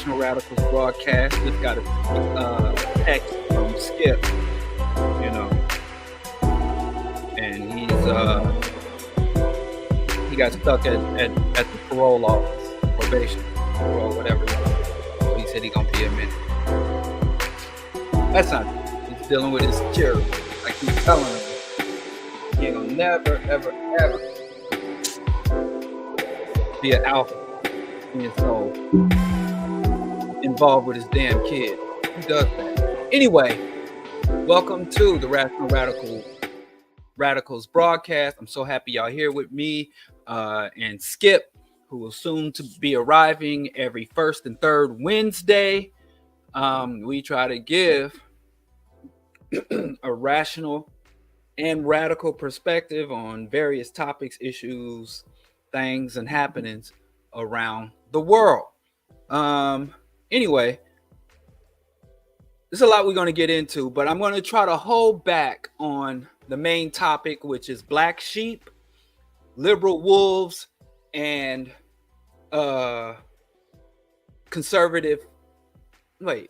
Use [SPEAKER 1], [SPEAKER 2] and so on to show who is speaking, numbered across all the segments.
[SPEAKER 1] Rational Radicals broadcast. Just got a text from Skip, and he got stuck at the parole office, probation, parole, whatever. So he said he gonna be a minute. That's not true. He's dealing with his charity. I keep telling him, he ain't gonna never, ever, ever be an alpha. Being so involved with his damn kid. Who does that? Anyway, welcome to the Rational Radicals broadcast. I'm so happy y'all here with me and Skip, who will soon to be arriving every first and third Wednesday. We try to give a rational and radical perspective on various topics, issues, things, and happenings around the world. Anyway, there's a lot we're going to get into, but I'm going to try to hold back on the main topic, which is black sheep, liberal wolves, and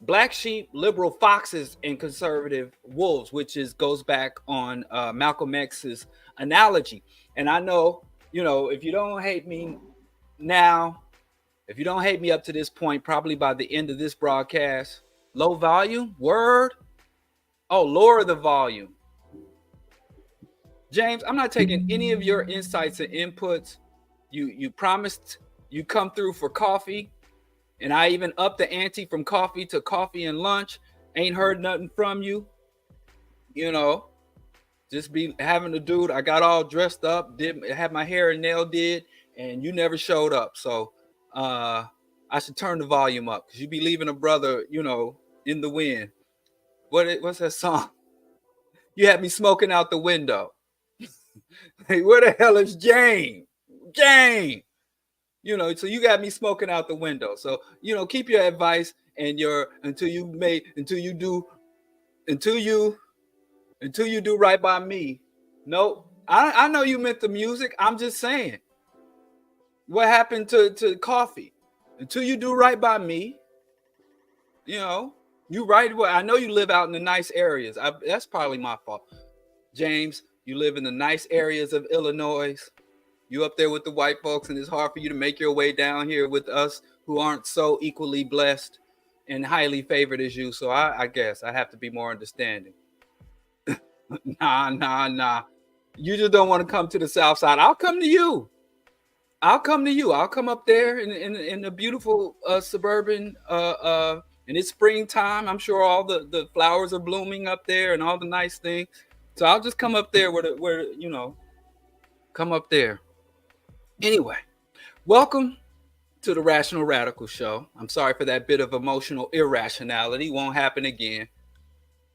[SPEAKER 1] black sheep, liberal foxes, and conservative wolves, which goes back on Malcolm X's analogy. And I know, if you don't hate me now, if you don't hate me up to this point, probably by the end of this broadcast, low volume, word. Oh, lower the volume. James, I'm not taking any of your insights and inputs. You promised you come through for coffee, and I even upped the ante from coffee to coffee and lunch. Ain't heard nothing from you. Just be having a dude. I got all dressed up, had my hair and nail did, and you never showed up. So I should turn the volume up because you be leaving a brother, in the wind. What's that song? You had me smoking out the window. Hey, where the hell is Jane? So you got me smoking out the window. So, keep your advice and until you do right by me. No, I know you meant the music. I'm just saying. What happened to coffee? Until you do right by me, you right. Well, I know you live out in the nice areas. That's probably my fault. James, you live in the nice areas of Illinois. You up there with the white folks, and it's hard for you to make your way down here with us who aren't so equally blessed and highly favored as you. So I guess I have to be more understanding. Nah. You just don't want to come to the South Side. I'll come to you. I'll come up there in the beautiful suburban, and it's springtime. I'm sure all the flowers are blooming up there and all the nice things. So I'll just come up there come up there. Anyway, welcome to the Rational Radical Show. I'm sorry for that bit of emotional irrationality. Won't happen again.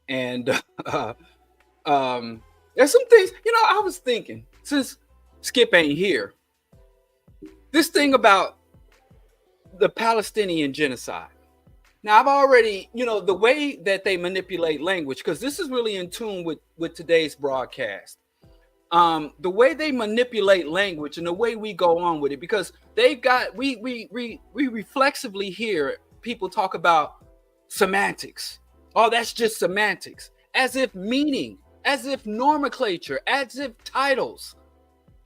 [SPEAKER 1] And there's some things, I was thinking, since Skip ain't here, this thing about the Palestinian genocide. Now, I've already, the way that they manipulate language, because this is really in tune with today's broadcast. The way they manipulate language and the way we go on with it, because we reflexively hear people talk about semantics. Oh, that's just semantics. As if meaning, as if nomenclature, as if titles,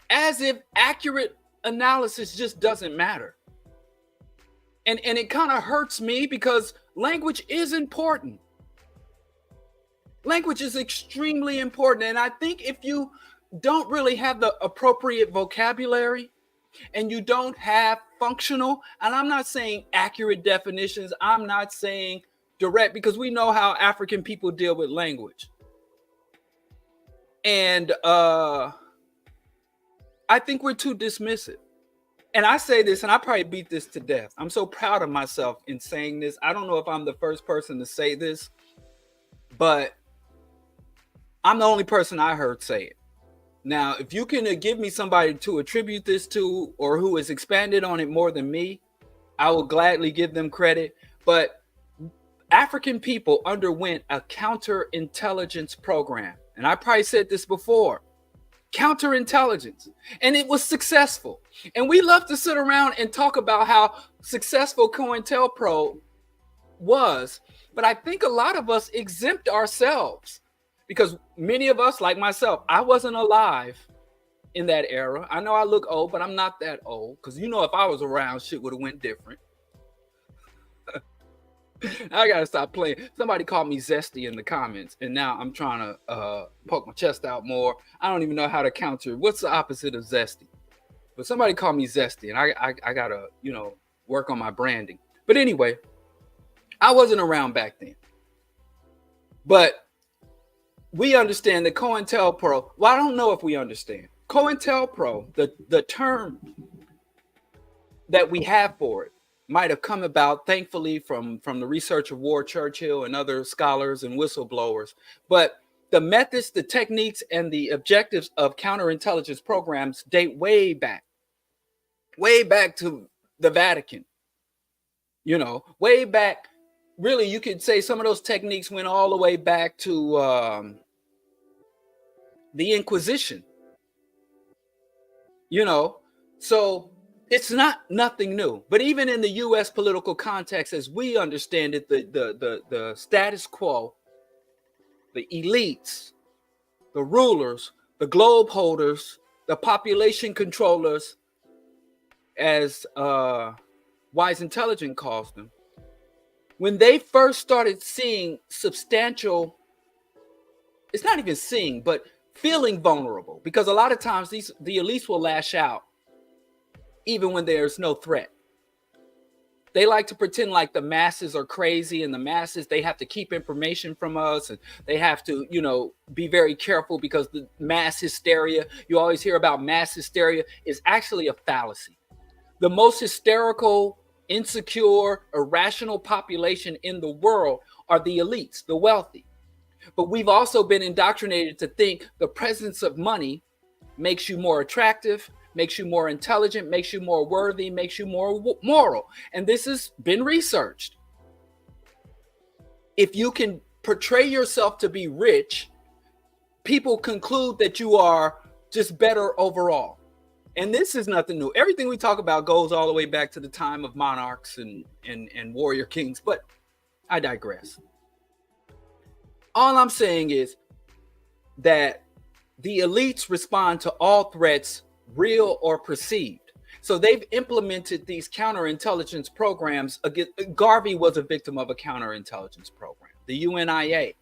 [SPEAKER 1] as if accurate analysis just doesn't matter. And it kind of hurts me because language is important. Language is extremely important. And I think if you don't really have the appropriate vocabulary and you don't have functional, and I'm not saying accurate definitions, I'm not saying direct, because we know how African people deal with language. And I think we're too dismissive. And I say this, and I probably beat this to death. I'm so proud of myself in saying this. I don't know if I'm the first person to say this, but I'm the only person I heard say it. Now, if you can give me somebody to attribute this to, or who has expanded on it more than me, I will gladly give them credit. But African people underwent a counterintelligence program. And I probably said this before. Counterintelligence, and it was successful. And we love to sit around and talk about how successful COINTELPRO was. But I think a lot of us exempt ourselves because many of us, like myself, I wasn't alive in that era. I know I look old, but I'm not that old because if I was around, shit would have went different. I gotta stop playing. Somebody called me zesty in the comments, and now I'm trying to poke my chest out more. I don't even know how to counter. What's the opposite of zesty? But somebody called me zesty, and I gotta work on my branding. But anyway, I wasn't around back then. But we understand that COINTELPRO. Well, I don't know if we understand COINTELPRO. The term that we have for it might have come about, thankfully, from the research of Ward Churchill and other scholars and whistleblowers. But the methods, the techniques, and the objectives of counterintelligence programs date way back to the Vatican. Way back. Really, you could say some of those techniques went all the way back to the Inquisition. So it's not nothing new. But even in the U.S. political context, as we understand it, the status quo, the elites, the rulers, the globe holders, the population controllers, as Wise Intelligence calls them, when they first started seeing substantial, it's not even seeing, but feeling vulnerable, because a lot of times the elites will lash out even when there's no threat. They like to pretend like the masses are crazy, and the masses, they have to keep information from us, and they have to, be very careful because the mass hysteria, you always hear about mass hysteria, is actually a fallacy. The most hysterical, insecure, irrational population in the world are the elites, the wealthy. But we've also been indoctrinated to think the presence of money makes you more attractive, makes you more intelligent, makes you more worthy, makes you more moral. And this has been researched. If you can portray yourself to be rich, people conclude that you are just better overall. And this is nothing new. Everything we talk about goes all the way back to the time of monarchs and warrior kings. But I digress. All I'm saying is that the elites respond to all threats, real or perceived. So they've implemented these counterintelligence programs. Garvey was a victim of a counterintelligence program. The UNIA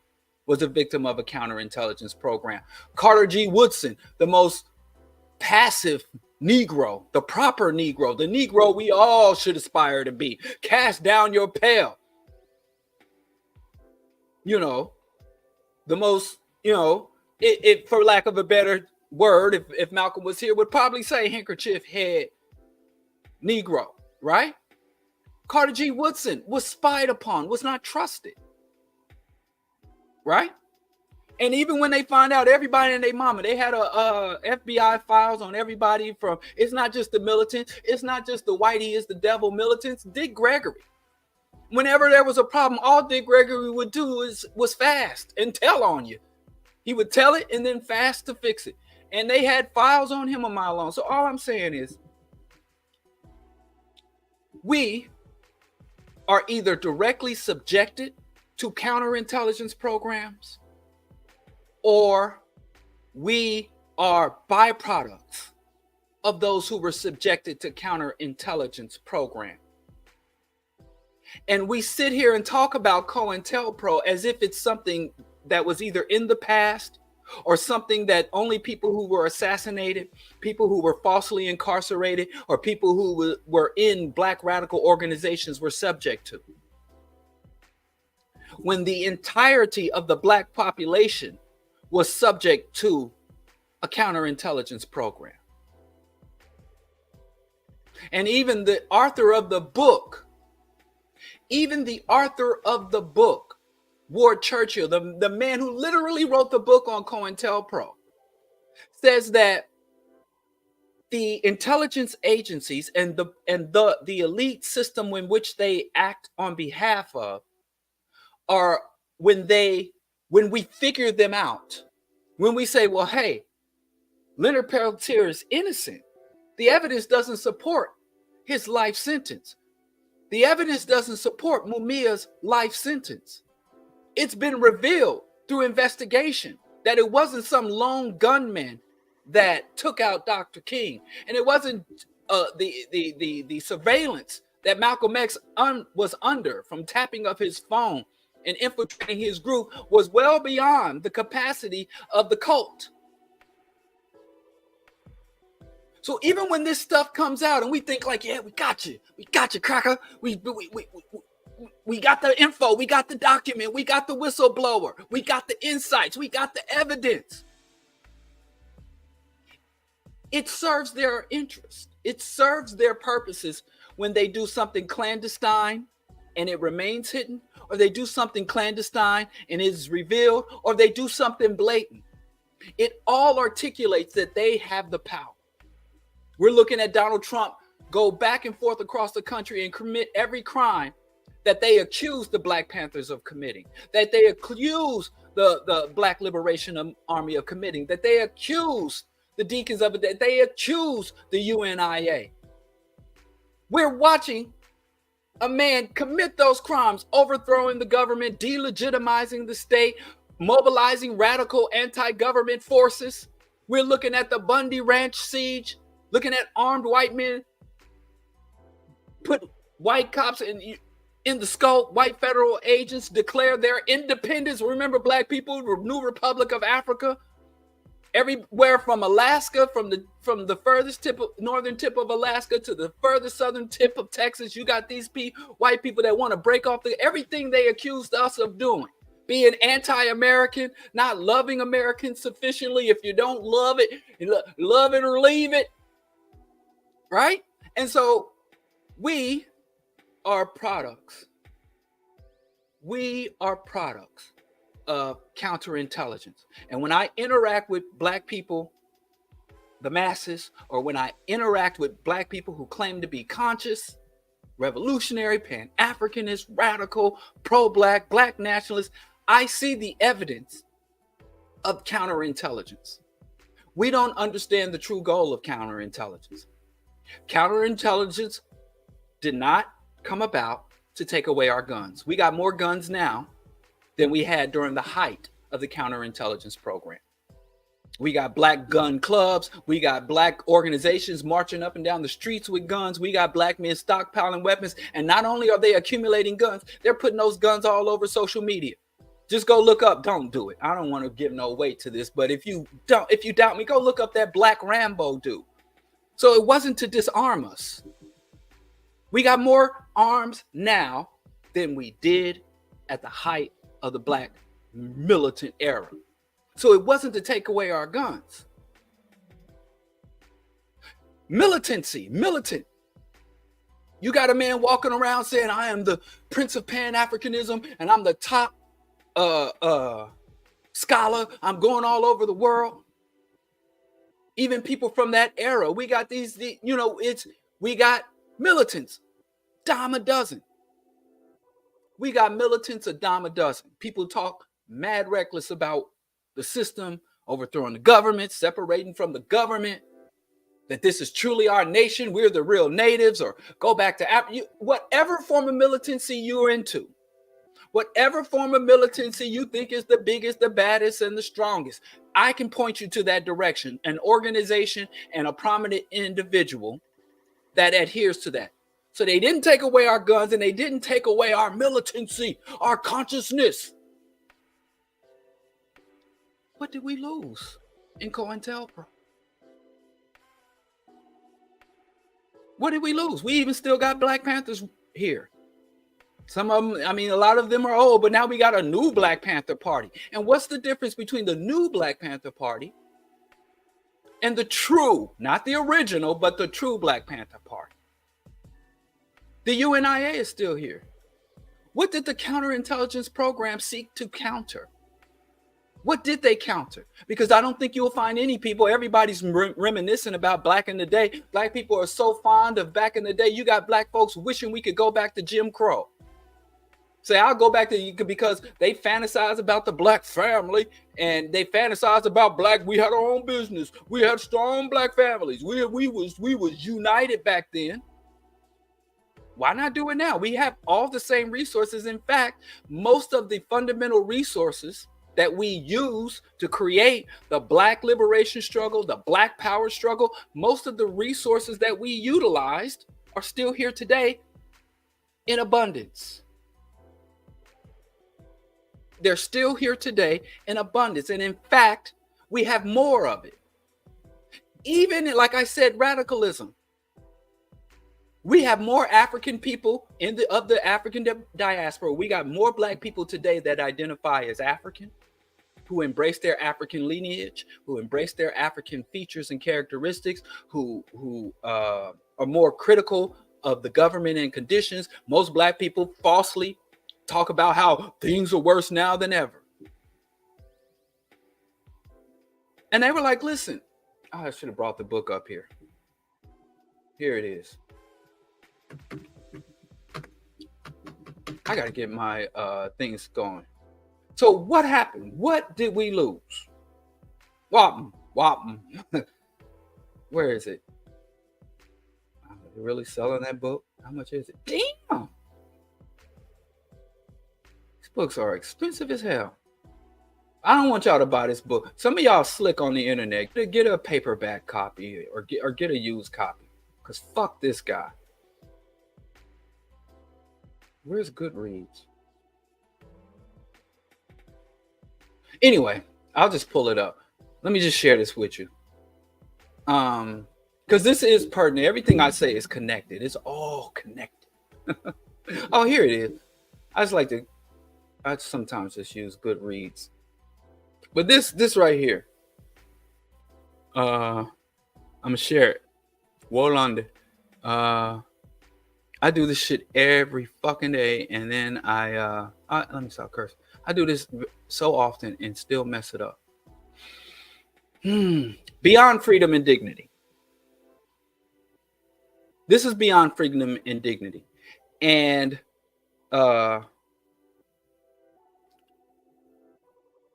[SPEAKER 1] was a victim of a counterintelligence program. Carter G. Woodson, the most passive Negro, the proper Negro, the Negro we all should aspire to be. Cast down your pail. The most, it for lack of a better word, if Malcolm was here, would probably say handkerchief head Negro, right? Carter G. Woodson was spied upon, was not trusted, right? And even when they find out everybody and their mama, they had a FBI files on everybody from, it's not just the militants, it's not just the whitey is the devil militants, Dick Gregory. Whenever there was a problem, all Dick Gregory would do was fast and tell on you. He would tell it and then fast to fix it. And they had files on him a mile long. So all I'm saying is we are either directly subjected to counterintelligence programs, or we are byproducts of those who were subjected to counterintelligence programs. And we sit here and talk about COINTELPRO as if it's something that was either in the past or something that only people who were assassinated, people who were falsely incarcerated, or people who were in Black radical organizations were subject to. When the entirety of the Black population was subject to a counterintelligence program. And even the author of the book, Ward Churchill, the man who literally wrote the book on COINTELPRO, says that the intelligence agencies and the elite system in which they act on behalf of are when we figure them out, when we say, well, hey, Leonard Peltier is innocent. The evidence doesn't support his life sentence. The evidence doesn't support Mumia's life sentence. It's been revealed through investigation that it wasn't some lone gunman that took out Dr. King, and it wasn't the surveillance that Malcolm X was under from tapping of his phone and infiltrating his group was well beyond the capacity of the cult. So even when this stuff comes out and we think like, yeah, we got you, cracker, we got the info, we got the document, we got the whistleblower, we got the insights, we got the evidence. It serves their interest. It serves their purposes when they do something clandestine and it remains hidden, or they do something clandestine and it is revealed, or they do something blatant. It all articulates that they have the power. We're looking at Donald Trump go back and forth across the country and commit every crime that they accuse the Black Panthers of committing, that they accuse the Black Liberation Army of committing, that they accuse the Deacons of it, that they accuse the UNIA. We're watching a man commit those crimes, overthrowing the government, delegitimizing the state, mobilizing radical anti-government forces. We're looking at the Bundy Ranch siege, looking at armed white men put white cops in the scope. White federal agents declare their independence. Remember, Black people, the New Republic of Africa. Everywhere from Alaska, from the furthest tip of northern tip of Alaska to the furthest southern tip of Texas, you got these white people that want to break off everything they accused us of doing. Being anti-American, not loving Americans sufficiently. If you don't love it, love it or leave it. Right? And so we are products. We are products of counterintelligence. And when I interact with Black people, the masses, or when I interact with Black people who claim to be conscious, revolutionary, Pan-Africanist, radical, pro-Black, Black nationalist, I see the evidence of counterintelligence. We don't understand the true goal of counterintelligence. Counterintelligence did not come about to take away our guns. We got more guns now than we had during the height of the counterintelligence program. We got Black gun clubs. We got Black organizations marching up and down the streets with guns. We got Black men stockpiling weapons. And not only are they accumulating guns, they're putting those guns all over social media. Just go look up. Don't do it. I don't want to give no weight to this, but if you doubt me, go look up that Black Rambo dude. So it wasn't to disarm us. We got more arms now than we did at the height of the Black militant era. So it wasn't to take away our guns. Militant. You got a man walking around saying, I am the Prince of Pan-Africanism and I'm the top scholar. I'm going all over the world. Even people from that era, we got we got militants, dime a dozen. We got militants a dime a dozen. People talk mad reckless about the system, overthrowing the government, separating from the government, that this is truly our nation, we're the real natives, or go back to Africa. Whatever form of militancy you're into, whatever form of militancy you think is the biggest, the baddest, and the strongest, I can point you to that direction, an organization and a prominent individual that adheres to that. So they didn't take away our guns and they didn't take away our militancy, our consciousness. What did we lose in COINTELPRO? What did we lose? We even still got Black Panthers here. Some of them, a lot of them are old, but now we got a new Black Panther Party. And what's the difference between the new Black Panther Party and the true, not the original, but the true Black Panther Party? The UNIA is still here. What did the counterintelligence program seek to counter? What did they counter? Because I don't think you'll find any people. Everybody's reminiscing about back in the day. Black people are so fond of back in the day. You got Black folks wishing we could go back to Jim Crow. Say, I'll go back to because they fantasize about the Black family and they fantasize about Black. We had our own business. We had strong Black families. We was united back then. Why not do it now? We have all the same resources. In fact, most of the fundamental resources that we use to create the Black liberation struggle, the Black power struggle, most of the resources that we utilized are still here today in abundance. They're still here today in abundance. And in fact, we have more of it. Even, like I said, radicalism. We have more African people of the African diaspora. We got more Black people today that identify as African, who embrace their African lineage, who embrace their African features and characteristics, who are more critical of the government and conditions. Most Black people falsely talk about how things are worse now than ever. And they were like, listen, I should have brought the book up here. Here it is. I got to get my things going. So what happened? What did we lose? Wappen. Where is it? Are they really selling that book? How much is it? Damn. These books are expensive as hell. I don't want y'all to buy this book. Some of y'all slick on the internet. Get a paperback copy or get a used copy. Because fuck this guy. Where's Goodreads? Anyway, I'll just pull it up. Let me just share this with you. Because this is pertinent. Everything I say is connected. It's all connected. Oh, here it is. I sometimes just use Goodreads. But this right here. I'm gonna share it. Wolande. I do this shit every fucking day, and then let me stop cursing. I do this so often and still mess it up. Beyond freedom and dignity. This is beyond freedom and dignity. And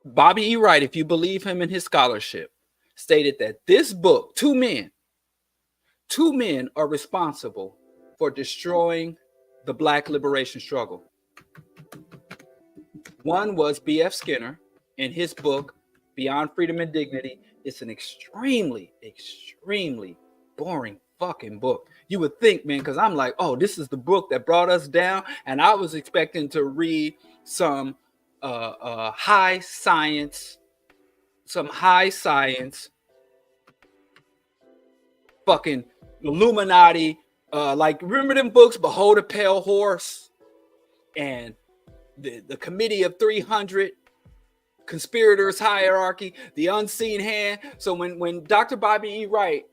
[SPEAKER 1] Bobby E. Wright, if you believe him in his scholarship, stated that this book, two men are responsible for destroying the Black liberation struggle. One was B.F. Skinner in his book, Beyond Freedom and Dignity. It's an extremely, extremely boring fucking book. You would think, man, because I'm like, oh, this is the book that brought us down. And I was expecting to read some high science, fucking Illuminati, like, remember them books, Behold a Pale Horse and the Committee of 300, Conspirators Hierarchy, The Unseen Hand. So when Dr. Bobby E. Wright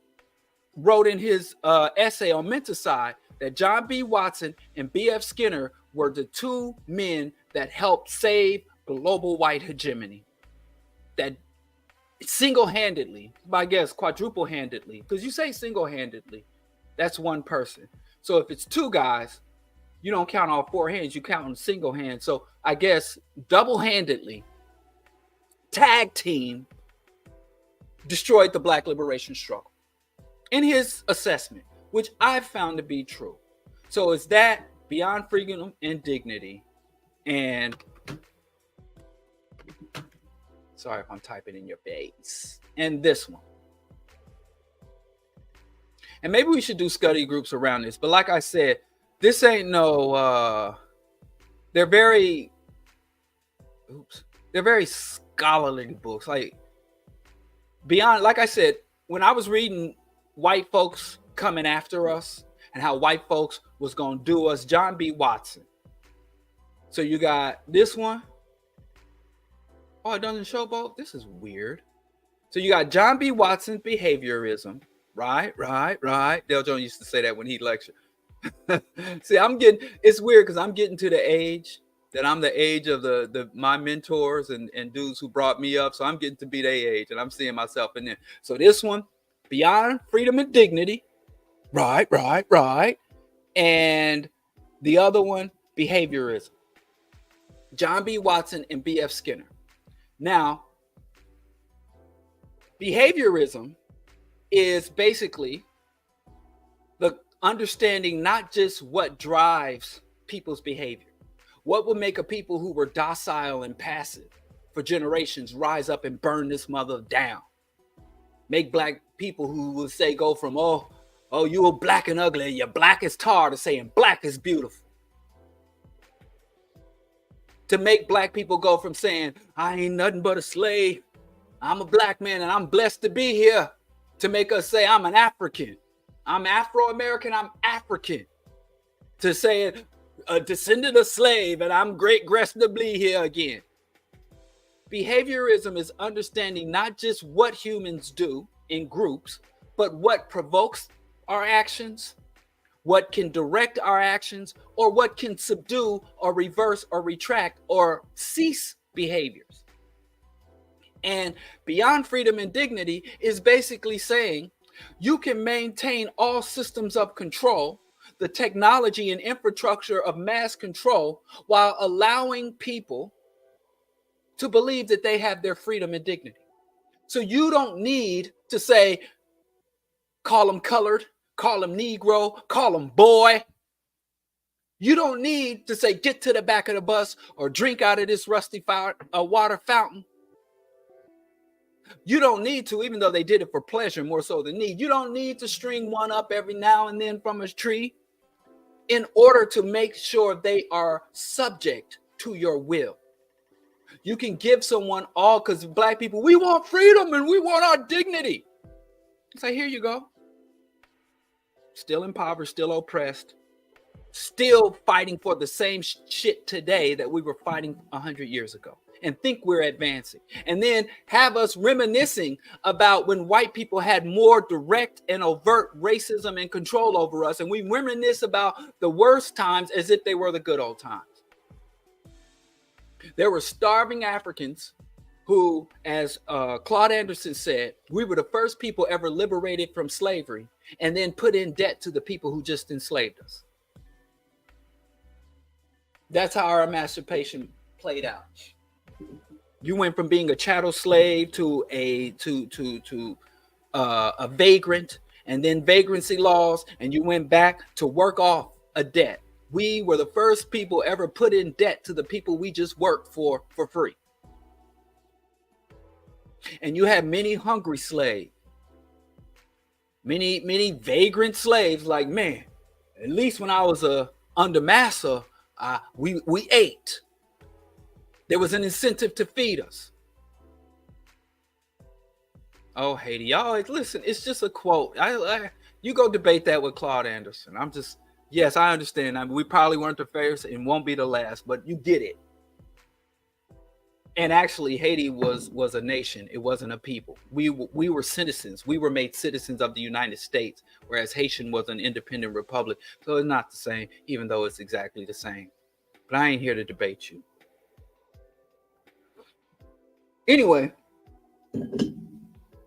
[SPEAKER 1] wrote in his essay on Menticide that John B. Watson and B.F. Skinner were the two men that helped save global white hegemony, that single-handedly, I guess quadruple-handedly, because you say single-handedly, that's one person. So if it's two guys, you don't count all four hands, you count on single hand. So I guess double-handedly, tag team destroyed the Black liberation struggle in his assessment, which I found to be true. So it's that Beyond Freedom and Dignity, and sorry if I'm typing in your face, and this one. And maybe we should do study groups around this. But like I said, this ain't no, they're very scholarly books. Like, beyond, like I said, when I was reading white folks coming after us and how white folks was going to do us, John B. Watson. So you got this one. Oh, it doesn't show both? This is weird. So you got John B. Watson's Behaviorism. Right. Dale Jones used to say that when he lectured. See, it's weird because I'm getting to the age that I'm the age of my mentors and dudes who brought me up. So I'm getting to be their age and I'm seeing myself in there. So this one, Beyond Freedom and Dignity. Right. And the other one, Behaviorism. John B. Watson and B.F. Skinner. Now, Behaviorism is basically understanding not just what drives people's behavior, what would make a people who were docile and passive for generations rise up and burn this mother down, make black people who would say go from oh you are black and ugly, you're black as tar, to saying black is beautiful, to make black people go from saying I ain't nothing but a slave, I'm a black man and I'm blessed to be here, to make us say I'm an African, I'm Afro-American, I'm African, to say a descendant of slave and I'm great grassed to be here again. Behaviorism is understanding not just what humans do in groups, but what provokes our actions, what can direct our actions, or what can subdue or reverse or retract or cease behaviors. And beyond freedom and dignity is basically saying you can maintain all systems of control, the technology and infrastructure of mass control, while allowing people to believe that they have their freedom and dignity. So you don't need to say, call them colored, call them Negro, call them boy. You don't need to say, get to the back of the bus or drink out of this rusty water fountain. You don't need to, even though they did it for pleasure more so than need. You don't need to string one up every now and then from a tree in order to make sure they are subject to your will. You can give someone all, because black people, we want freedom and we want our dignity. So here you go. Still impoverished, still oppressed, still fighting for the same shit today that we were fighting 100 years ago, and think we're advancing. And then have us reminiscing about when white people had more direct and overt racism and control over us. And we reminisce about the worst times as if they were the good old times. There were starving Africans who, as Claude Anderson said, we were the first people ever liberated from slavery and then put in debt to the people who just enslaved us. That's how our emancipation played out. You went from being a chattel slave to a vagrant, and then vagrancy laws, and you went back to work off a debt. We were the first people ever put in debt to the people we just worked for free. And you had many hungry slaves, many vagrant slaves. Like, man, at least when I was under massa, we ate. There was an incentive to feed us. Oh, Haiti, y'all, listen, it's just a quote. You go debate that with Claude Anderson. Yes, I understand. We probably weren't the first and won't be the last, but you get it. And actually, Haiti was a nation. It wasn't a people. We were citizens. We were made citizens of the United States, whereas Haitian was an independent republic. So it's not the same, even though it's exactly the same. But I ain't here to debate you. Anyway,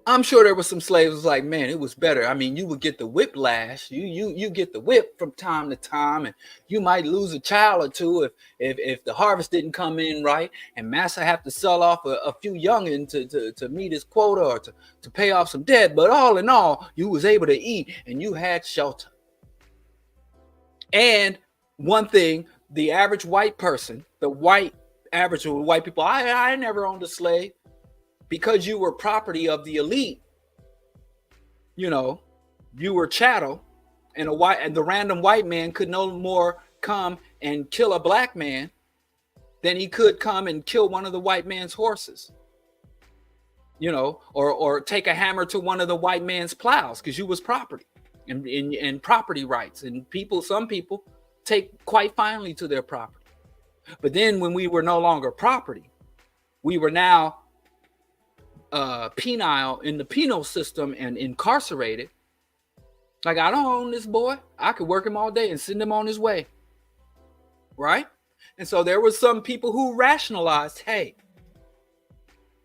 [SPEAKER 1] I'm sure there were some slaves was like, man, it was better. I mean, you would get the whiplash. You get the whip from time to time, and you might lose a child or two if the harvest didn't come in right, and massa have to sell off a few youngins to meet his quota or to pay off some debt. But all in all, you was able to eat and you had shelter. And one thing, the average white person, average white people, I never owned a slave. Because you were property of the elite, you were chattel, and the random white man could no more come and kill a black man than he could come and kill one of the white man's horses, or take a hammer to one of the white man's plows, because you was property and property rights. And some people take quite finely to their property. But then when we were no longer property, we were now penile in the penal system and incarcerated. Like, I don't own this boy. I could work him all day and send him on his way. Right? And so there was some people who rationalized, hey,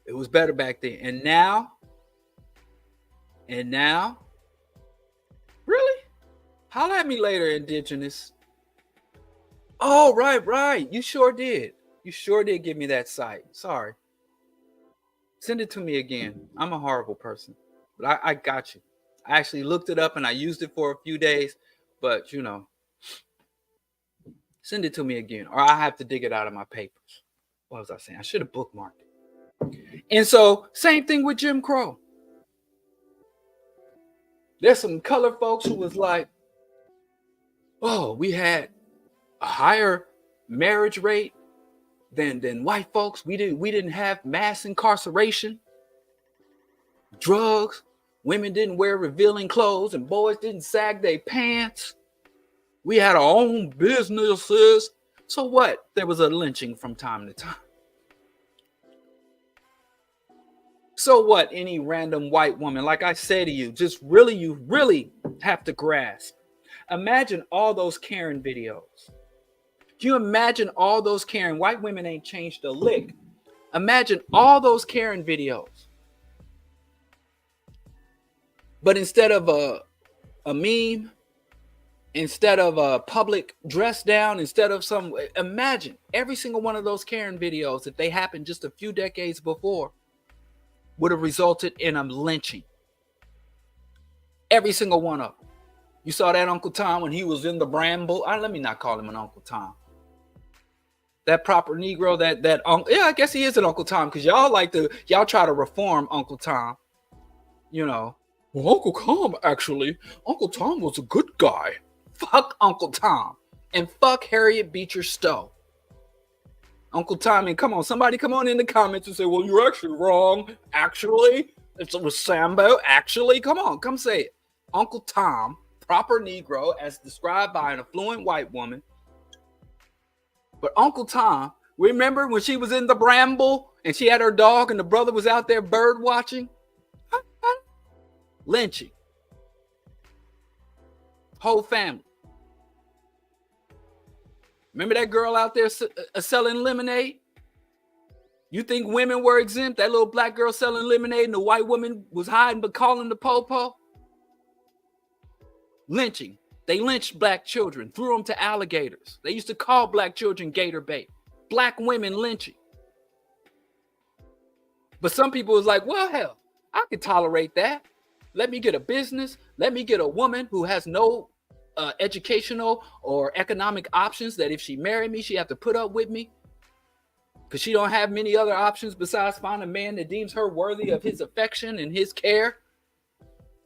[SPEAKER 1] it was better back then. And now, really? Holla at me later, indigenous. Oh, right. You sure did. You sure did give me that site. Sorry. Send it to me again. I'm a horrible person, but I got you. I actually looked it up and I used it for a few days. But send it to me again, or I have to dig it out of my papers. What was I saying? I should have bookmarked it. And so, same thing with Jim Crow. There's some colored folks who was like, oh, we had a higher marriage rate than white folks. We didn't have mass incarceration, drugs, women didn't wear revealing clothes, and boys didn't sag their pants. We had our own businesses. So what? There was a lynching from time to time. So what? Any random white woman, like I say to you, you really have to grasp. Imagine all those Karen videos. Can you imagine all those Karen? White women ain't changed a lick. Imagine all those Karen videos. But instead of a meme, instead of a public dress down, imagine every single one of those Karen videos, if they happened just a few decades before, would have resulted in a lynching. Every single one of them. You saw that Uncle Tom when he was in the bramble. Let me not call him an Uncle Tom. That proper Negro, that I guess he is an Uncle Tom, because y'all try to reform Uncle Tom. Well, Uncle Tom was a good guy. Fuck Uncle Tom. And fuck Harriet Beecher Stowe. Uncle Tom, and come on in the comments and say, well, you're actually wrong. Actually, it was Sambo. Actually, come say it. Uncle Tom, proper Negro, as described by an affluent white woman. But Uncle Tom, remember when she was in the bramble and she had her dog and the brother was out there bird watching? Lynching. Whole family. Remember that girl out there selling lemonade? You think women were exempt? That little black girl selling lemonade and the white woman was hiding but calling the po-po? Lynching. They lynched black children, threw them to alligators. They used to call black children gator bait. Black women lynching. But some people was like, well, hell, I could tolerate that. Let me get a business. Let me get a woman who has no educational or economic options, that if she married me, she have to put up with me because she don't have many other options besides find a man that deems her worthy of his affection and his care.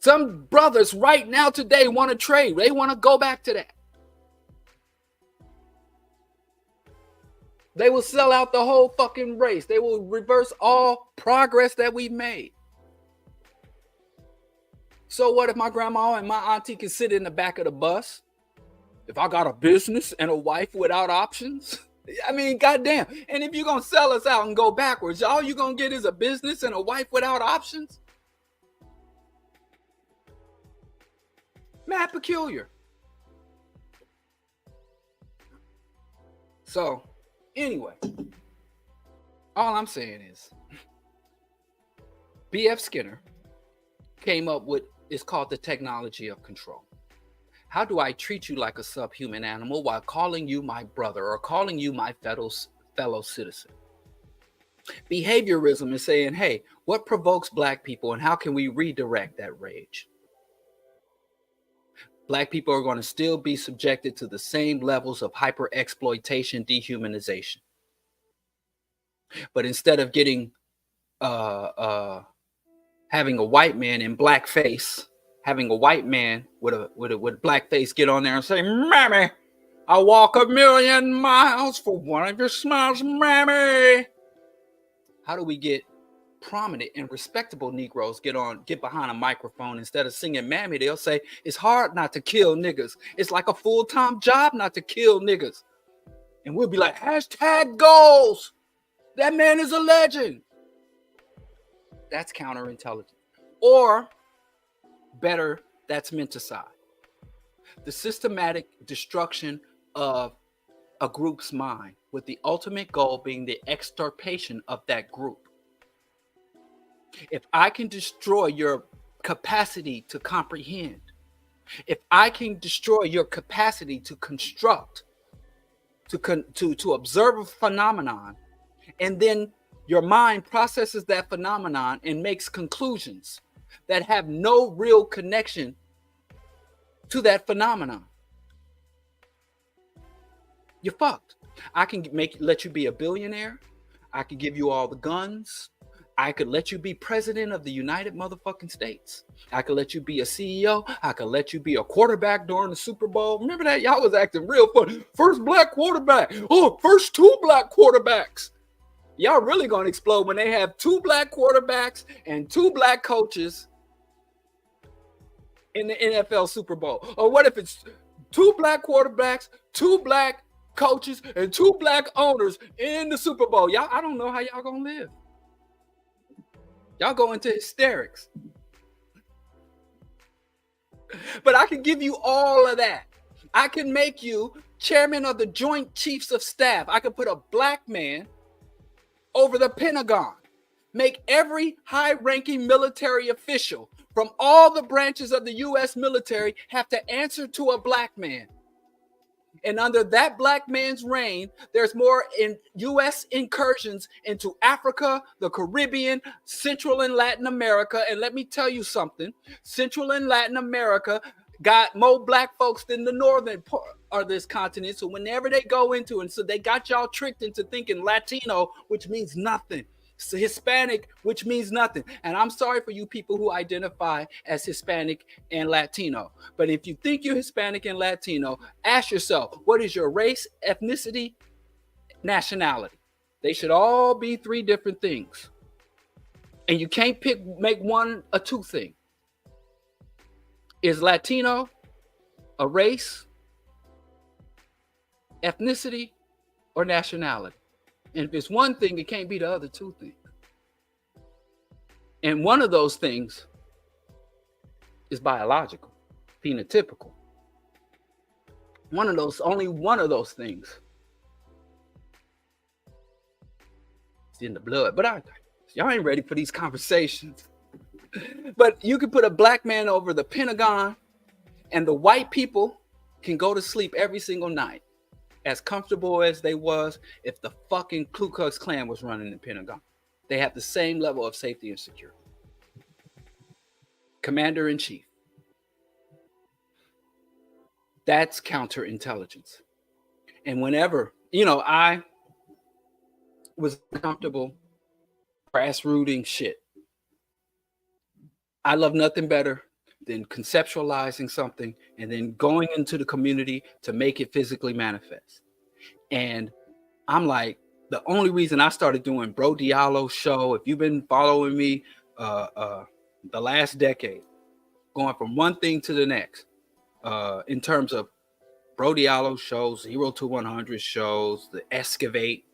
[SPEAKER 1] Some brothers right now today want to trade. They want to go back to that. They will sell out the whole fucking race. They will reverse all progress that we've made. So what if my grandma and my auntie can sit in the back of the bus? If I got a business and a wife without options? I mean, goddamn. And if you're going to sell us out and go backwards, all you're going to get is a business and a wife without options? Mad peculiar. So, anyway, all I'm saying is B.F. Skinner came up with, it's called the technology of control. How do I treat you like a subhuman animal while calling you my brother or calling you my fellow citizen? Behaviorism is saying, hey, what provokes black people and how can we redirect that rage? Black people are going to still be subjected to the same levels of hyper-exploitation, dehumanization. But instead of getting having a white man in blackface, having a white man with a black face get on there and say, Mammy, I walk 1,000,000 miles for one of your smiles, Mammy. How do we get prominent and respectable Negroes get behind a microphone? Instead of singing Mammy, they'll say, it's hard not to kill niggas. It's like a full-time job not to kill niggas. And we'll be like, #goals. That man is a legend. That's counterintelligence. Or better, that's menticide. The systematic destruction of a group's mind with the ultimate goal being the extirpation of that group. If I can destroy your capacity to comprehend, if I can destroy your capacity to construct, to observe a phenomenon, and then your mind processes that phenomenon and makes conclusions that have no real connection to that phenomenon, you're fucked. I can let you be a billionaire. I could give you all the guns. I could let you be president of the United motherfucking States. I could let you be a CEO. I could let you be a quarterback during the Super Bowl. Remember that? Y'all was acting real funny. First black quarterback. Oh, first two black quarterbacks. Y'all really gonna explode when they have two black quarterbacks and two black coaches in the NFL Super Bowl. Or what if it's two black quarterbacks, two black coaches, and two black owners in the Super Bowl? Y'all, I don't know how y'all gonna live. Y'all go into hysterics. But I can give you all of that. I can make you chairman of the Joint Chiefs of Staff. I can put a black man over the Pentagon. Make every high-ranking military official from all the branches of the U.S. military have to answer to a black man. And under that black man's reign, there's more in U.S. incursions into Africa, the Caribbean, Central and Latin America. And let me tell you something, Central and Latin America got more black folks than the northern part of this continent. So whenever they go into, and so they got y'all tricked into thinking Latino, which means nothing. So Hispanic, which means nothing. And I'm sorry for you people who identify as Hispanic and Latino. But if you think you're Hispanic and Latino, ask yourself, what is your race, ethnicity, nationality? They should all be three different things. And you can't make one a two thing. Is Latino a race, ethnicity, or nationality? And if it's one thing, it can't be the other two things. And one of those things is biological, phenotypical. Only one of those things is in the blood. But y'all ain't ready for these conversations. But you can put a black man over the Pentagon, and the white people can go to sleep every single night as comfortable as they was if the fucking Ku Klux Klan was running the Pentagon. They have the same level of safety and security. Commander-in-chief. That's counterintelligence. And whenever, I was comfortable grassrooting shit. I love nothing better than conceptualizing something and then going into the community to make it physically manifest. And I'm like, the only reason I started doing Bro Diallo's show, if you've been following me the last decade, going from one thing to the next, in terms of Bro Diallo's shows, 0 to 100 shows, the Excavate,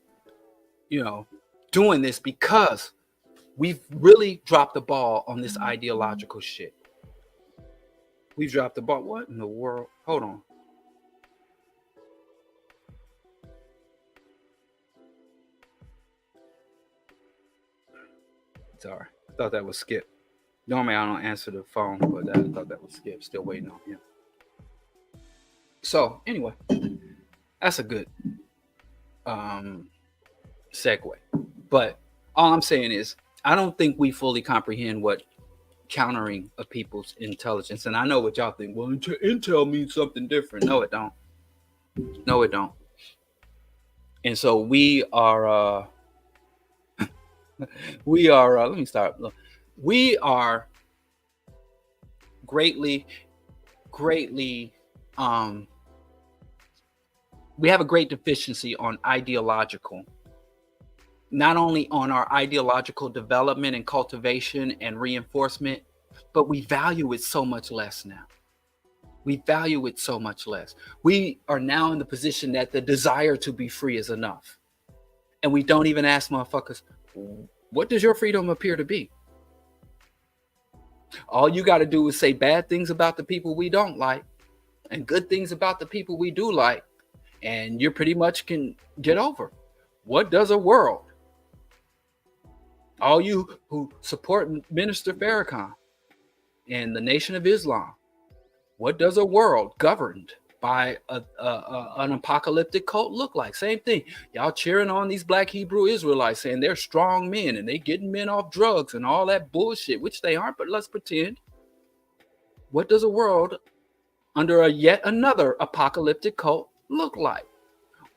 [SPEAKER 1] doing this because we've really dropped the ball on this ideological shit. We've dropped the ball. What in the world? Hold on. Sorry. I thought that was Skip. Normally I don't answer the phone, but I thought that was Skip. Still waiting on him. So anyway, that's a good segue. But all I'm saying is, I don't think we fully comprehend what countering of people's intelligence. And I know what y'all think. Well, intel means something different. No, it don't. No, it don't. And so we are let me start. We are greatly we have a great deficiency on ideological, not only on our ideological development and cultivation and reinforcement, but we value it so much less now. We value it so much less. We are now in the position that the desire to be free is enough. And we don't even ask motherfuckers, what does your freedom appear to be? All you got to do is say bad things about the people we don't like and good things about the people we do like, and you pretty much can get over. What does a world? All you who support Minister Farrakhan and the Nation of Islam, what does a world governed by an apocalyptic cult look like? Same thing. Y'all cheering on these black Hebrew Israelites saying they're strong men and they getting men off drugs and all that bullshit, which they aren't, but let's pretend. What does a world under a yet another apocalyptic cult look like?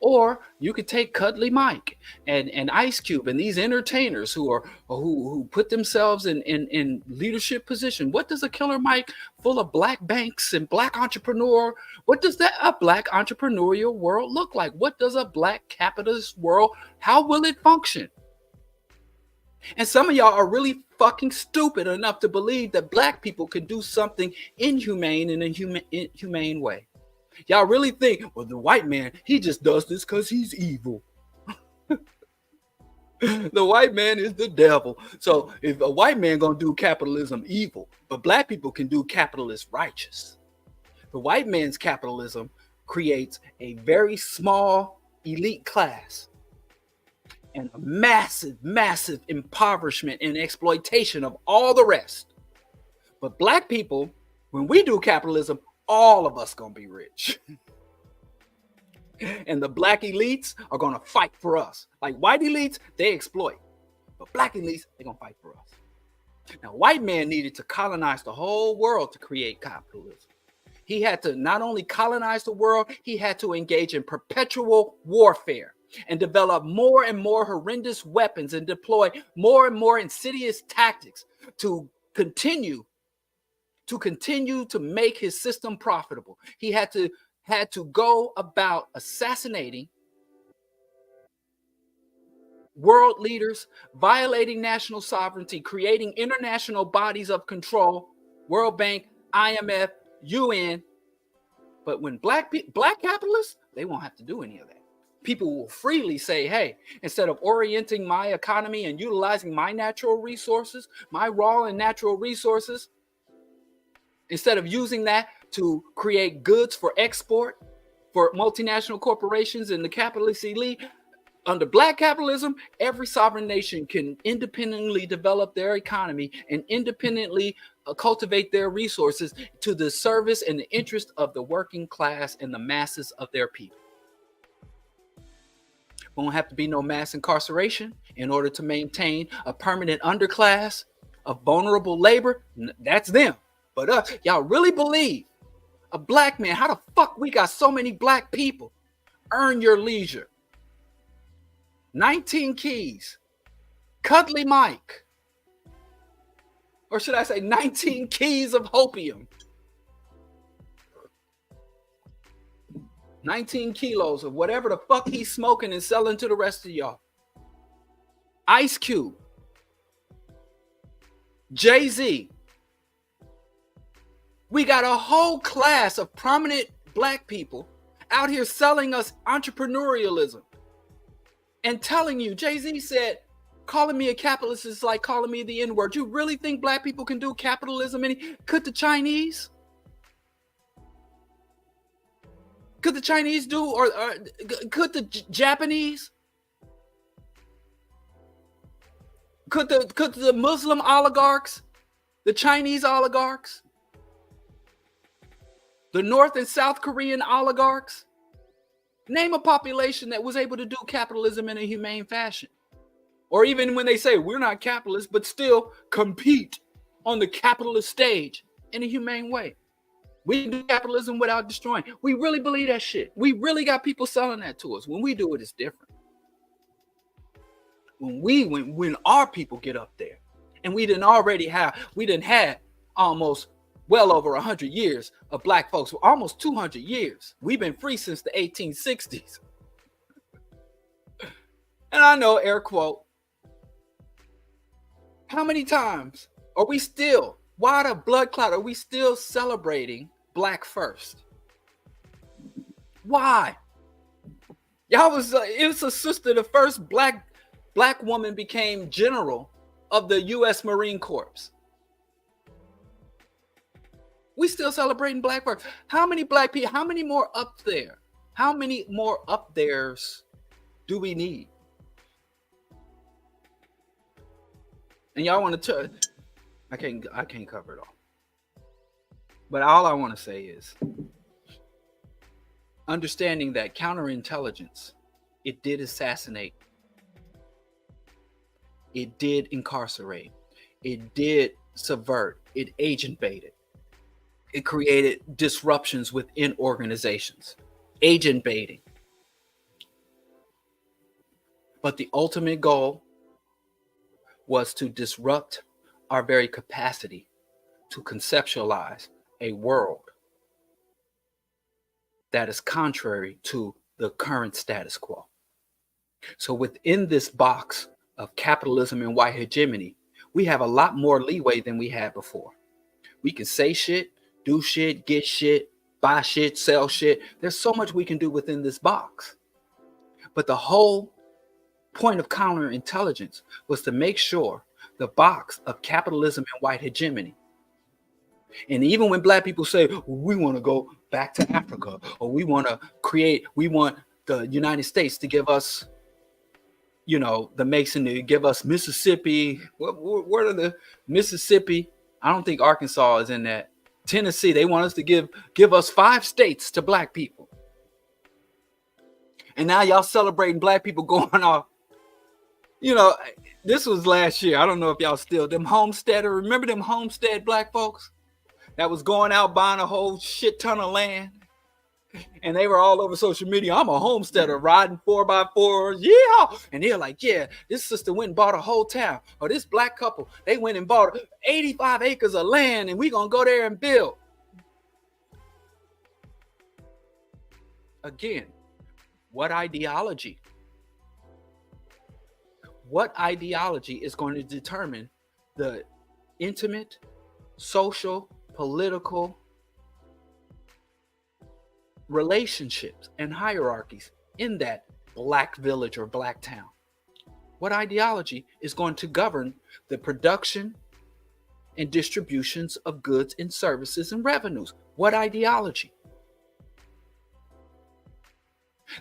[SPEAKER 1] Or you could take Cuddly Mike and Ice Cube and these entertainers who put themselves in leadership position. What does a Killer Mike full of black banks and black entrepreneur? What does that a black entrepreneurial world look like? What does a black capitalist world? How will it function? And some of y'all are really fucking stupid enough to believe that black people can do something inhumane in a humane way. Y'all really think, well, the white man, he just does this because he's evil. The white man is the devil. So if a white man gonna do capitalism evil, but black people can do capitalist righteous. The white man's capitalism creates a very small elite class and a massive, massive impoverishment and exploitation of all the rest. But black people, when we do capitalism, all of us gonna be rich. And the black elites are gonna fight for us. Like white elites, they exploit. But black elites, they're gonna fight for us. Now, white man needed to colonize the whole world to create capitalism. He had to not only colonize the world, he had to engage in perpetual warfare and develop more and more horrendous weapons and deploy more and more insidious tactics to continue to make his system profitable. He had to go about assassinating world leaders, violating national sovereignty, creating international bodies of control, World Bank, IMF, UN. But when black capitalists, they won't have to do any of that. People will freely say, hey, instead of orienting my economy and utilizing my natural resources, my raw and natural resources, instead of using that to create goods for export for multinational corporations and the capitalist elite, under black capitalism, every sovereign nation can independently develop their economy and independently cultivate their resources to the service and the interest of the working class and the masses of their people. Won't have to be no mass incarceration in order to maintain a permanent underclass of vulnerable labor. That's them. But us, y'all really believe a black man? How the fuck we got so many black people? Earn your leisure. 19 keys. Cuddly Mike. Or should I say 19 keys of hopium. 19 kilos of whatever the fuck he's smoking and selling to the rest of y'all. Ice Cube. Jay-Z. We got a whole class of prominent black people out here selling us entrepreneurialism and telling you, Jay-Z said, calling me a capitalist is like calling me the N-word. You really think black people can do capitalism? Could the Chinese? Could the Chinese do, or could the Japanese? Could the Muslim oligarchs, the Chinese oligarchs, the North and South Korean oligarchs? Name a population that was able to do capitalism in a humane fashion. Or even when they say we're not capitalists, but still compete on the capitalist stage in a humane way. We can do capitalism without destroying. We really believe that shit. We really got people selling that to us. When we do it, it's different. When our people get up there, and we didn't had almost well over 100 years of black folks, almost 200 years. We've been free since the 1860s. And I know, air quote, how many times are we still, why the blood clot are we still celebrating black first? Why? Y'all it was a sister, the first black woman became general of the U.S. Marine Corps. We still celebrating black first. How many black people, how many more up there? How many more up there's do we need? And y'all want to I can't cover it all. But all I want to say is understanding that counterintelligence, it did assassinate. It did incarcerate. It did subvert. It agent baited. It created disruptions within organizations. Agent baiting. But the ultimate goal was to disrupt our very capacity to conceptualize a world that is contrary to the current status quo. So within this box of capitalism and white hegemony, we have a lot more leeway than we had before. We can say shit, do shit, get shit, buy shit, sell shit. There's so much we can do within this box. But the whole point of counterintelligence was to make sure the box of capitalism and white hegemony. And even when black people say, well, we want to go back to Africa, or we want the United States to give us, the Masonry, give us Mississippi. What are the Mississippi? I don't think Arkansas is in that. Tennessee, they want us to give us 5 states to black people. And now y'all celebrating black people going off. This was last year. I don't know if y'all still, them homesteader, remember them homestead black folks that was going out buying a whole shit ton of land? And they were all over social media. I'm a homesteader riding 4x4s. Yeah. And they're like, yeah, this sister went and bought a whole town. Or this black couple, they went and bought 85 acres of land and we going to go there and build. Again, what ideology? What ideology is going to determine the intimate, social, political relationships and hierarchies in that black village or black town? What ideology is going to govern the production and distributions of goods and services and revenues? What ideology?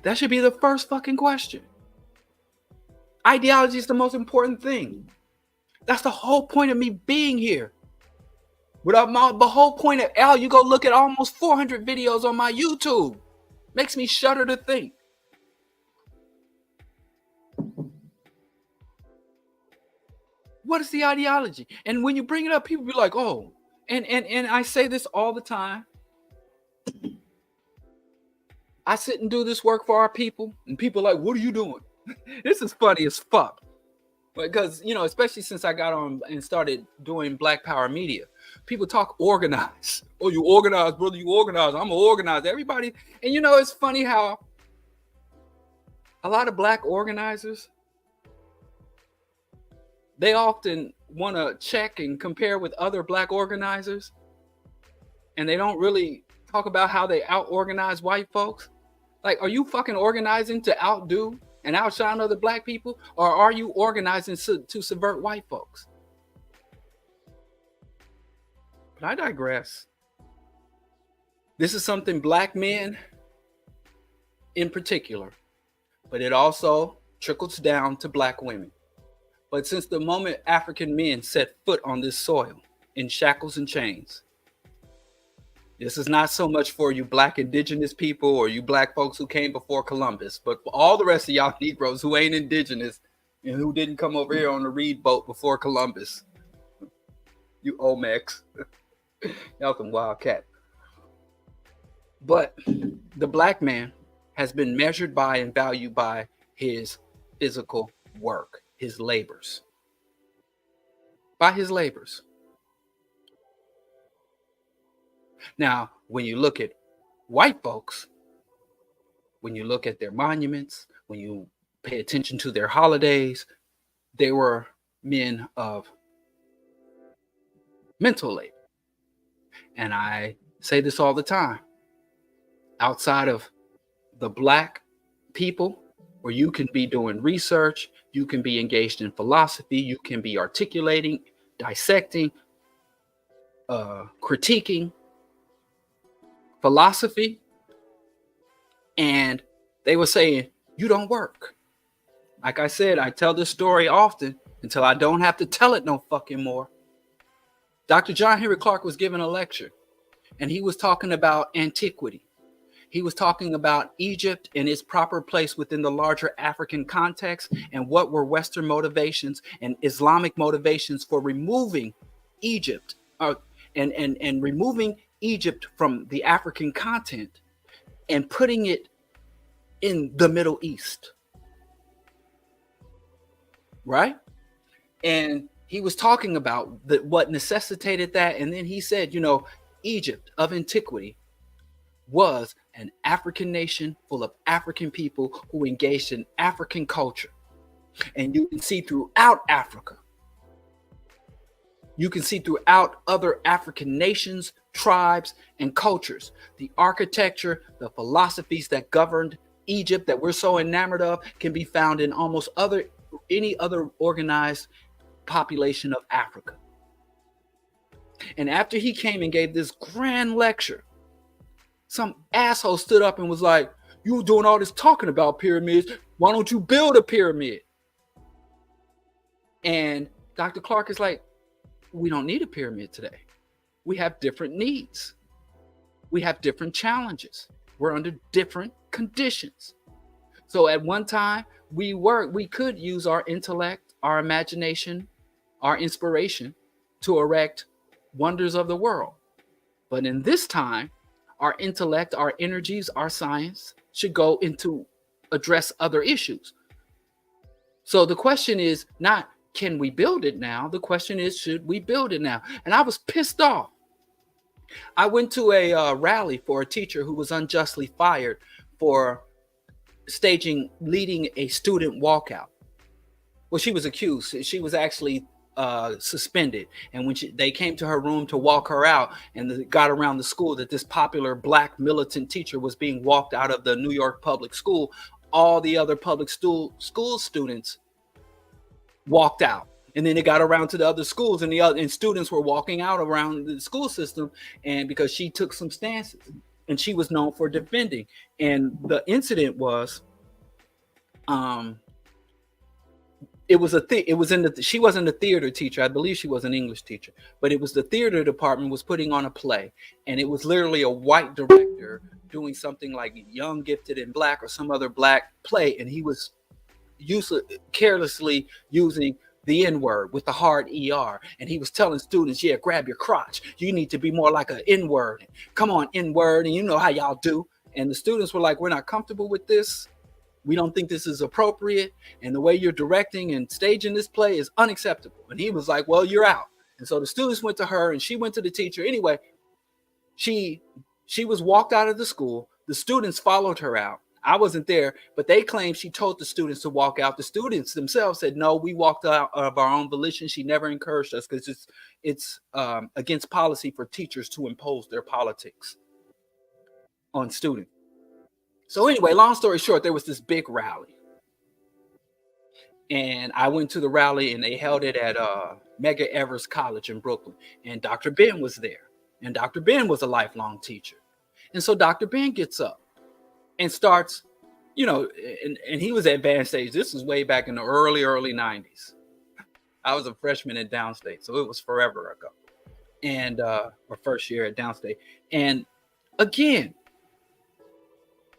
[SPEAKER 1] That should be the first fucking question. Ideology is the most important thing. That's the whole point of me being here. The whole point of Al, you go look at almost 400 videos on my YouTube. Makes me shudder to think. What is the ideology? And when you bring it up, people be like, oh, and I say this all the time. I sit and do this work for our people, and people are like, what are you doing? This is funny as fuck. Because, especially since I got on and started doing Black Power Media, people talk organized. Oh, you organize, brother, you organize. I'm organized. Everybody. And, it's funny how a lot of black organizers, they often want to check and compare with other black organizers. And they don't really talk about how they out-organize white folks. Like, are you fucking organizing to outdo and outshine other black people, or are you organizing to subvert white folks? But I digress. This is something black men in particular, but it also trickles down to black women. But since the moment African men set foot on this soil in shackles and chains, this is not so much for you black indigenous people or you black folks who came before Columbus, but for all the rest of y'all Negroes who ain't indigenous and who didn't come over here on the reed boat before Columbus. You Olmecs. Y'all some wildcat. But the black man has been measured by and valued by his physical work, his labors. By his labors. Now, when you look at white folks, when you look at their monuments, when you pay attention to their holidays, they were men of mental labor. And I say this all the time. Outside of the black people, where you can be doing research, you can be engaged in philosophy, you can be articulating, dissecting, critiquing philosophy, and they were saying, you don't work. Like I said, I tell this story often until I don't have to tell it no fucking more. Dr. John Henry Clark was giving a lecture, and he was talking about antiquity. He was talking about Egypt and its proper place within the larger African context, and what were Western motivations and Islamic motivations for removing Egypt and removing Egypt from the African continent and putting it in the Middle East. right? And he was talking about what necessitated that. And then he said, Egypt of antiquity was an African nation full of African people who engaged in African culture. And you can see throughout Africa, you can see throughout other African nations, tribes, and cultures, the architecture, the philosophies that governed Egypt that we're so enamored of can be found in almost any other organized population of Africa. And after he came and gave this grand lecture, some asshole stood up and was like, "You were doing all this talking about pyramids. Why don't you build a pyramid?" And Dr. Clark is like, "We don't need a pyramid today. We have different needs. We have different challenges. We're under different conditions." So at one time, we could use our intellect, our imagination, our inspiration to erect wonders of the world. But in this time, our intellect, our energies, our science should go into address other issues. So the question is not, can we build it now? The question is, should we build it now? And I was pissed off. I went to a rally for a teacher who was unjustly fired for leading a student walkout. Well, she was accused. She was actually suspended. And when they came to her room to walk her out, and got around the school that this popular black militant teacher was being walked out of the New York public school, all the other public school students walked out. And then it got around to the other schools, and students were walking out around the school system, and because she took some stances, and she was known for defending. And the incident was, she wasn't a theater teacher. I believe she was an English teacher, but it was the theater department was putting on a play, and it was literally a white director doing something like Young, Gifted, and Black or some other black play, and he was carelessly using the N-word with the hard ER, and he was telling students, "Yeah, grab your crotch. You need to be more like an N-word. Come on, N-word, and you know how y'all do." And the students were like, "We're not comfortable with this. We don't think this is appropriate, and the way you're directing and staging this play is unacceptable." And he was like, "Well, you're out." And so the students went to her, and she went to the teacher. Anyway, she was walked out of the school. The students followed her out. I wasn't there, but they claimed she told the students to walk out. The students themselves said, "No, we walked out of our own volition. She never encouraged us," because it's against policy for teachers to impose their politics on students. So anyway, long story short, there was this big rally. And I went to the rally, and they held it at Medgar Evers College in Brooklyn. And Dr. Ben was there. And Dr. Ben was a lifelong teacher. And so Dr. Ben gets up and starts, and he was at Downstate. This was way back in the early 90s. I was a freshman at Downstate, so it was forever ago. And or first year at Downstate. And again,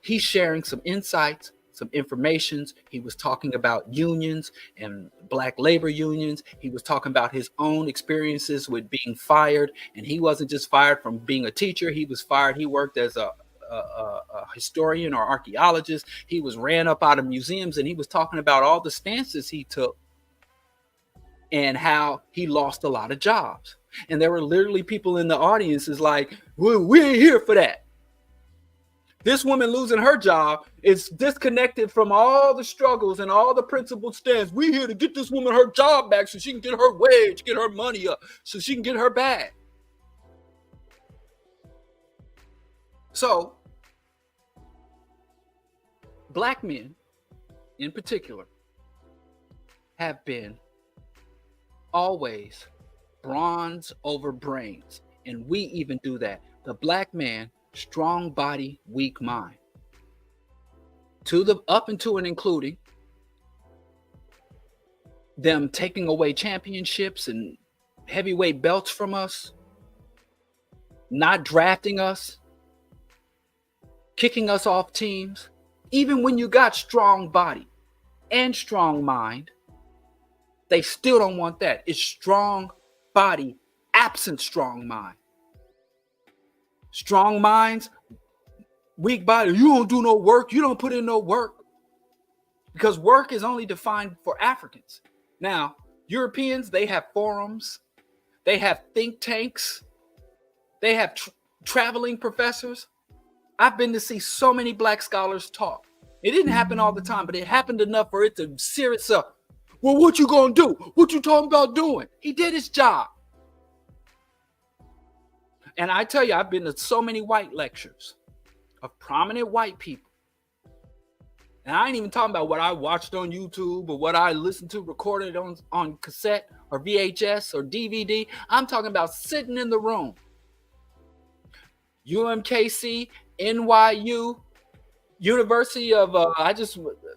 [SPEAKER 1] he's sharing some insights, some informations. He was talking about unions and black labor unions. He was talking about his own experiences with being fired. And he wasn't just fired from being a teacher. He was fired. He worked as a historian or archaeologist. He was ran up out of museums, and he was talking about all the stances he took and how he lost a lot of jobs. And there were literally people in the audience is like, we ain't here for that. This woman losing her job is disconnected from all the struggles and all the principled stands. We here to get this woman her job back so she can get her wage, get her money up, so she can get her bag. So, black men in particular have been always bronze over brains. And we even do that. The black man, strong body, weak mind. Up into and including them taking away championships and heavyweight belts from us, not drafting us, kicking us off teams. Even when you got strong body and strong mind, they still don't want that. It's strong body, absent strong mind. Strong minds, weak body. You don't do no work. You don't put in no work. Because work is only defined for Africans. Now, Europeans, they have forums, they have think tanks, they have traveling professors. I've been to see so many black scholars talk. It didn't happen all the time, but it happened enough for it to sear itself. Well, what you gonna do? What you talking about doing? He did his job. And I tell you, I've been to so many white lectures of prominent white people. And I ain't even talking about what I watched on YouTube or what I listened to recorded on cassette or VHS or DVD. I'm talking about sitting in the room. UMKC, NYU, University of,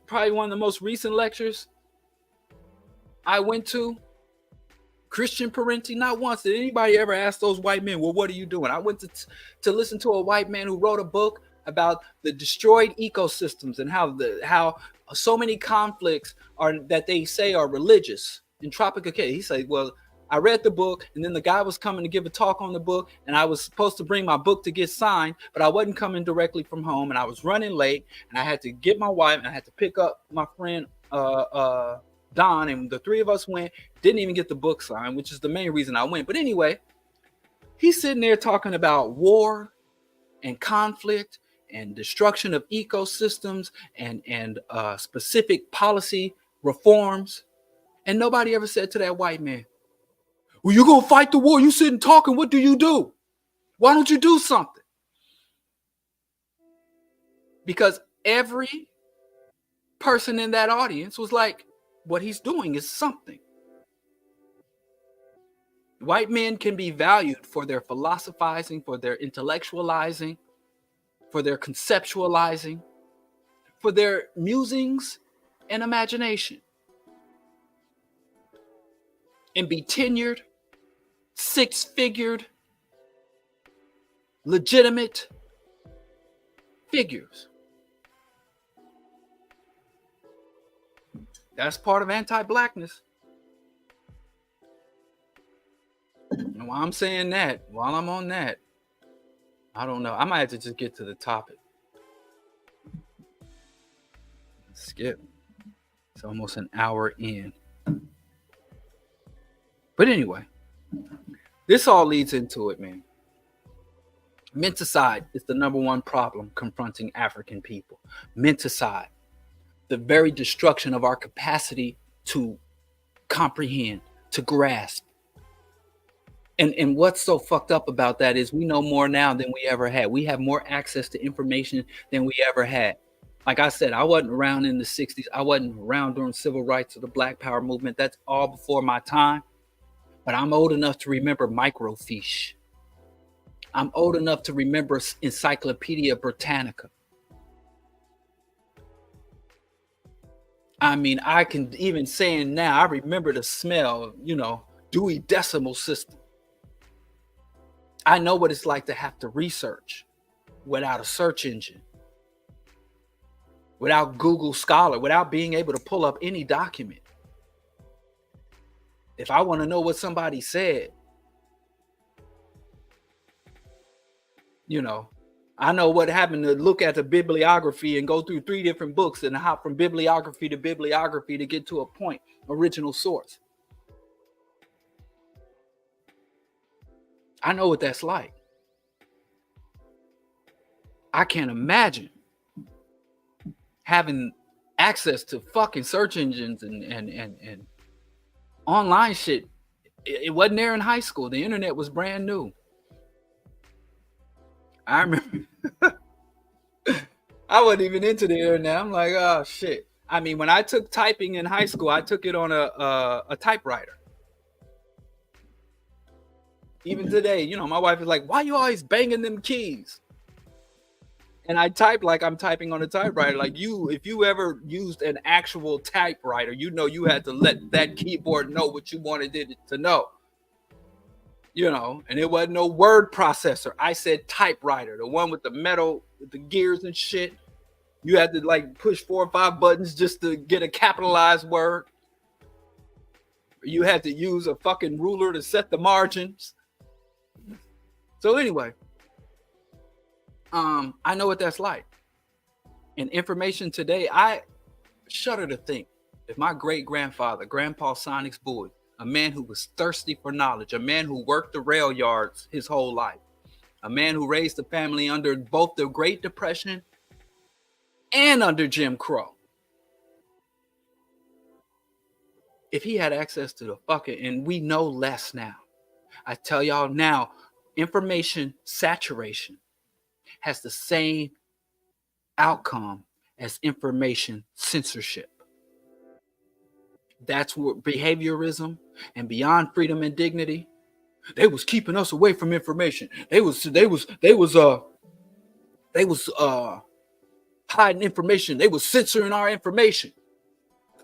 [SPEAKER 1] probably one of the most recent lectures I went to, Christian Parenti. Not once did anybody ever ask those white men, well, what are you doing? I went to listen to a white man who wrote a book about the destroyed ecosystems and how so many conflicts are that they say are religious in tropical case. He said, well, I read the book, and then the guy was coming to give a talk on the book, and I was supposed to bring my book to get signed, but I wasn't coming directly from home, and I was running late, and I had to get my wife, and I had to pick up my friend Don, and the three of us went, didn't even get the book signed, which is the main reason I went. But anyway, he's sitting there talking about war and conflict and destruction of ecosystems and specific policy reforms, and nobody ever said to that white man, well, you're going to fight the war. You sitting talking. What do you do? Why don't you do something? Because every person in that audience was like, what he's doing is something. White men can be valued for their philosophizing, for their intellectualizing, for their conceptualizing, for their musings and imagination, and be tenured, six-figured, legitimate figures. That's part of anti-blackness. And while I'm saying that, while I'm on that, I don't know. I might have to just get to the topic. Skip. It's almost an hour in. But anyway, this all leads into it, man. Menticide is the number one problem confronting African people. Menticide, the very destruction of our capacity to comprehend, to grasp. And what's so fucked up about that is we know more now than we ever had. We have more access to information than we ever had. Like I said, I wasn't around in the 60s. I wasn't around during civil rights or the Black Power movement. That's all before my time. But I'm old enough to remember microfiche. I'm old enough to remember Encyclopedia Britannica. I mean, I can even saying now, I remember the smell, Dewey Decimal System. I know what it's like to have to research without a search engine, without Google Scholar, without being able to pull up any document. If I want to know what somebody said, I know what happened to look at the bibliography and go through 3 different books and hop from bibliography to bibliography to get to a point, original source. I know what that's like. I can't imagine having access to fucking search engines and online shit. It wasn't there in high school. The internet was brand new. I remember I wasn't even into the internet. I'm like, oh shit. I mean, when I took typing in high school, I took it on a typewriter. Even today, my wife is like, why you always banging them keys? And I type like I'm typing on a typewriter. Like if you ever used an actual typewriter, you had to let that keyboard know what you wanted it to know. And it wasn't no word processor. I said typewriter, the one with the metal, with the gears and shit. You had to like push 4 or 5 buttons just to get a capitalized word. You had to use a fucking ruler to set the margins. So anyway, I know what that's like. And information today, I shudder to think if my great-grandfather, Grandpa Sonic's boy, a man who was thirsty for knowledge, a man who worked the rail yards his whole life, a man who raised a family under both the Great Depression and under Jim Crow, if he had access to the fucking, and we know less now. I tell y'all now, information saturation has the same outcome as information censorship. That's what behaviorism and beyond freedom and dignity, they was keeping us away from information. They was hiding information. They was censoring our information,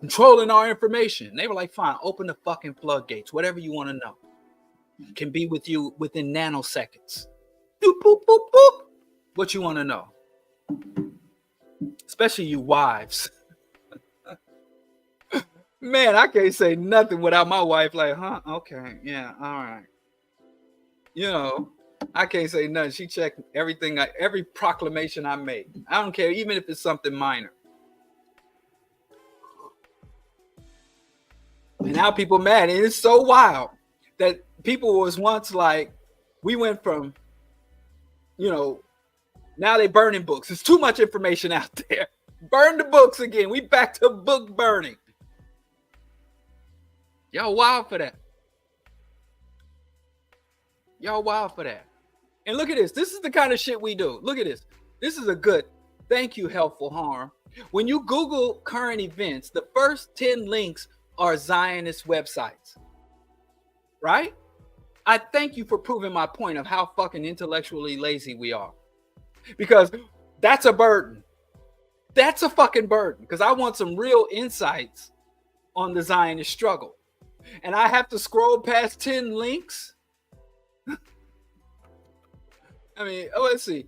[SPEAKER 1] controlling our information. They were like, fine, open the fucking floodgates. Whatever you want to know can be with you within nanoseconds. Boop, boop, boop, boop. What you want to know, especially you wives. Man, I can't say nothing without my wife like, huh? Okay, yeah, all right. You know, I can't say nothing. She checked everything, every proclamation I make. I don't care, even if it's something minor. And now people mad, and it's so wild that people was once like, we went from, you know, now they burning books. There's too much information out there. Burn the books again. We back to book burning. Y'all wild for that. Y'all wild for that. And look at this. This is the kind of shit we do. Look at this. This is a good, thank you, Helpful Harm. When you Google current events, the first 10 links are Zionist websites. Right? I thank you for proving my point of how fucking intellectually lazy we are. Because that's a burden. That's a fucking burden. Because I want some real insights on the Zionist struggle. And I have to scroll past 10 links. I mean, let's see.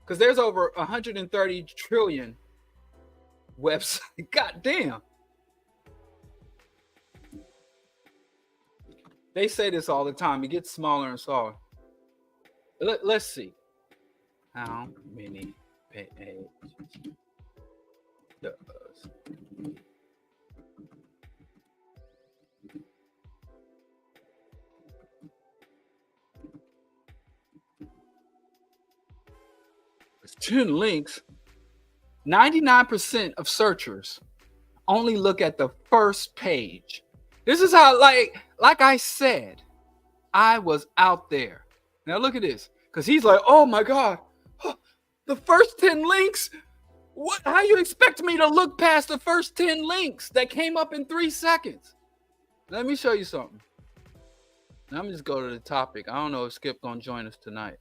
[SPEAKER 1] Because there's over 130 trillion websites. God damn. They say this all the time. It gets smaller and smaller. Let's see. How many pages does it's 10 links? 99% of searchers only look at the first page. This is how, like I said, I was out there. Now look at this. Because he's like, oh my God, the first 10 links? What? How you expect me to look past the first 10 links that came up in 3 seconds? Let me show you something. Let me just go to the topic. I don't know if Skip gonna join us tonight.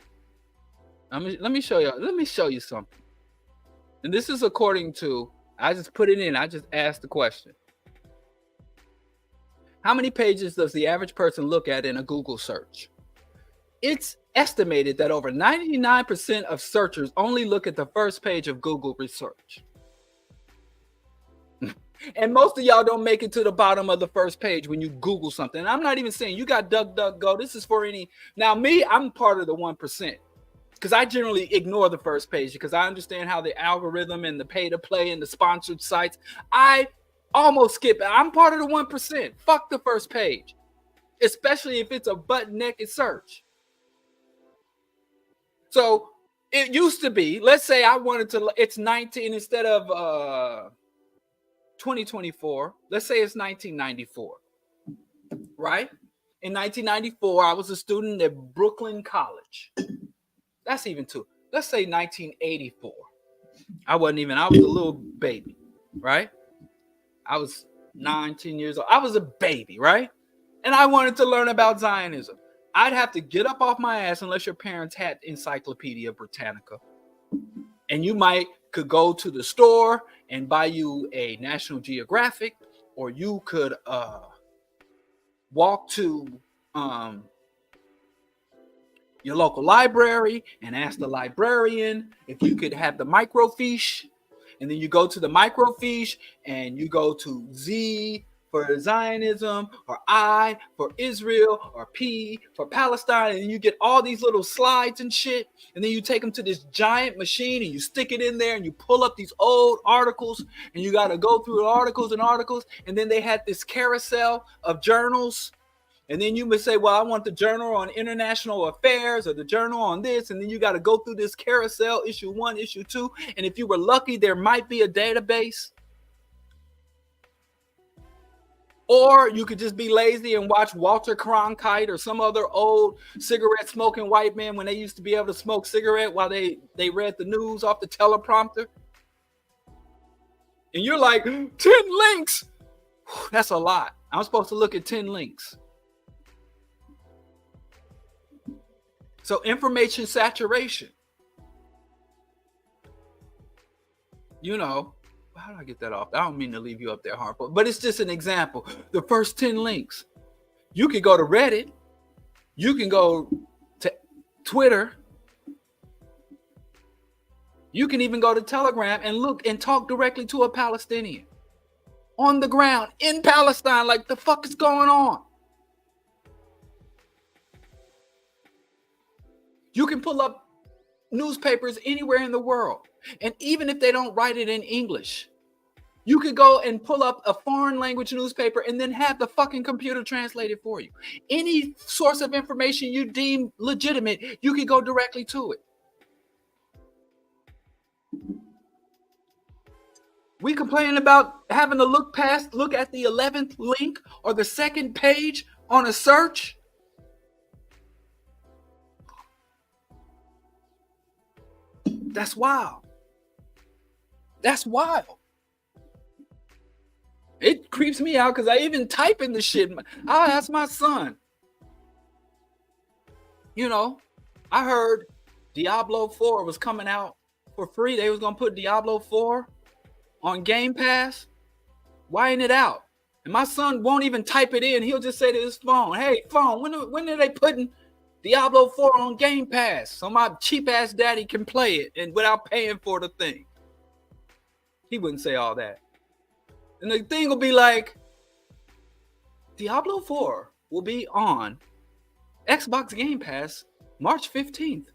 [SPEAKER 1] Let me show you. Let me show you something. And this is according to, I just put it in. I just asked the question. How many pages does the average person look at in a Google search? It's estimated that over 99% of searchers only look at the first page of Google research. And most of y'all don't make it to the bottom of the first page when you Google something. And I'm not even saying you got DuckDuckGo. This is for any. Now, me, I'm part of the 1%. Because I generally ignore the first page because I understand how the algorithm and the pay to play and the sponsored sites, I almost skip it. I'm part of the 1%. Fuck the first page, especially if it's a button-naked search. So it used to be, let's say I wanted to, it's 19 instead of 2024. Let's say it's 1994, right? In 1994, I was a student at Brooklyn College. That's even too. Let's say 1984. I was a little baby, right? I was 19 years old. I was a baby, right? And I wanted to learn about Zionism. I'd have to get up off my ass unless your parents had Encyclopedia Britannica. And you could go to the store and buy you a National Geographic, or you could walk to your local library and ask the librarian if you could have the microfiche. And then you go to the microfiche and you go to Z for Zionism, or I for Israel, or P for Palestine, and you get all these little slides and shit, and then you take them to this giant machine and you stick it in there and you pull up these old articles, and you got to go through articles and articles, and then they had this carousel of journals. And then you would say, well, I want the journal on international affairs or the journal on this. And then you got to go through this carousel, issue 1, issue 2. And if you were lucky, there might be a database. Or you could just be lazy and watch Walter Cronkite or some other old cigarette smoking white man when they used to be able to smoke cigarette while they read the news off the teleprompter. And you're like, 10 links. That's a lot. I'm supposed to look at 10 links. So information saturation. You know, how do I get that off? I don't mean to leave you up there, Harper, but it's just an example. The first 10 links. You can go to Reddit. You can go to Twitter. You can even go to Telegram and look and talk directly to a Palestinian on the ground in Palestine. Like, the fuck is going on? You can pull up newspapers anywhere in the world. And even if they don't write it in English, you could go and pull up a foreign language newspaper and then have the fucking computer translate it for you. Any source of information you deem legitimate, you can go directly to it. We complain about having to look at the 11th link or the second page on a search. That's wild. That's wild. It creeps me out because I even type in the shit. I'll ask my son. You know, I heard Diablo 4 was coming out for free. They was going to put Diablo 4 on Game Pass. Why ain't it out? And my son won't even type it in. He'll just say to his phone, hey, phone, when are they putting Diablo 4 on Game Pass so my cheap-ass daddy can play it and without paying for the thing? He wouldn't say all that. And the thing will be like, Diablo 4 will be on Xbox Game Pass March 15th.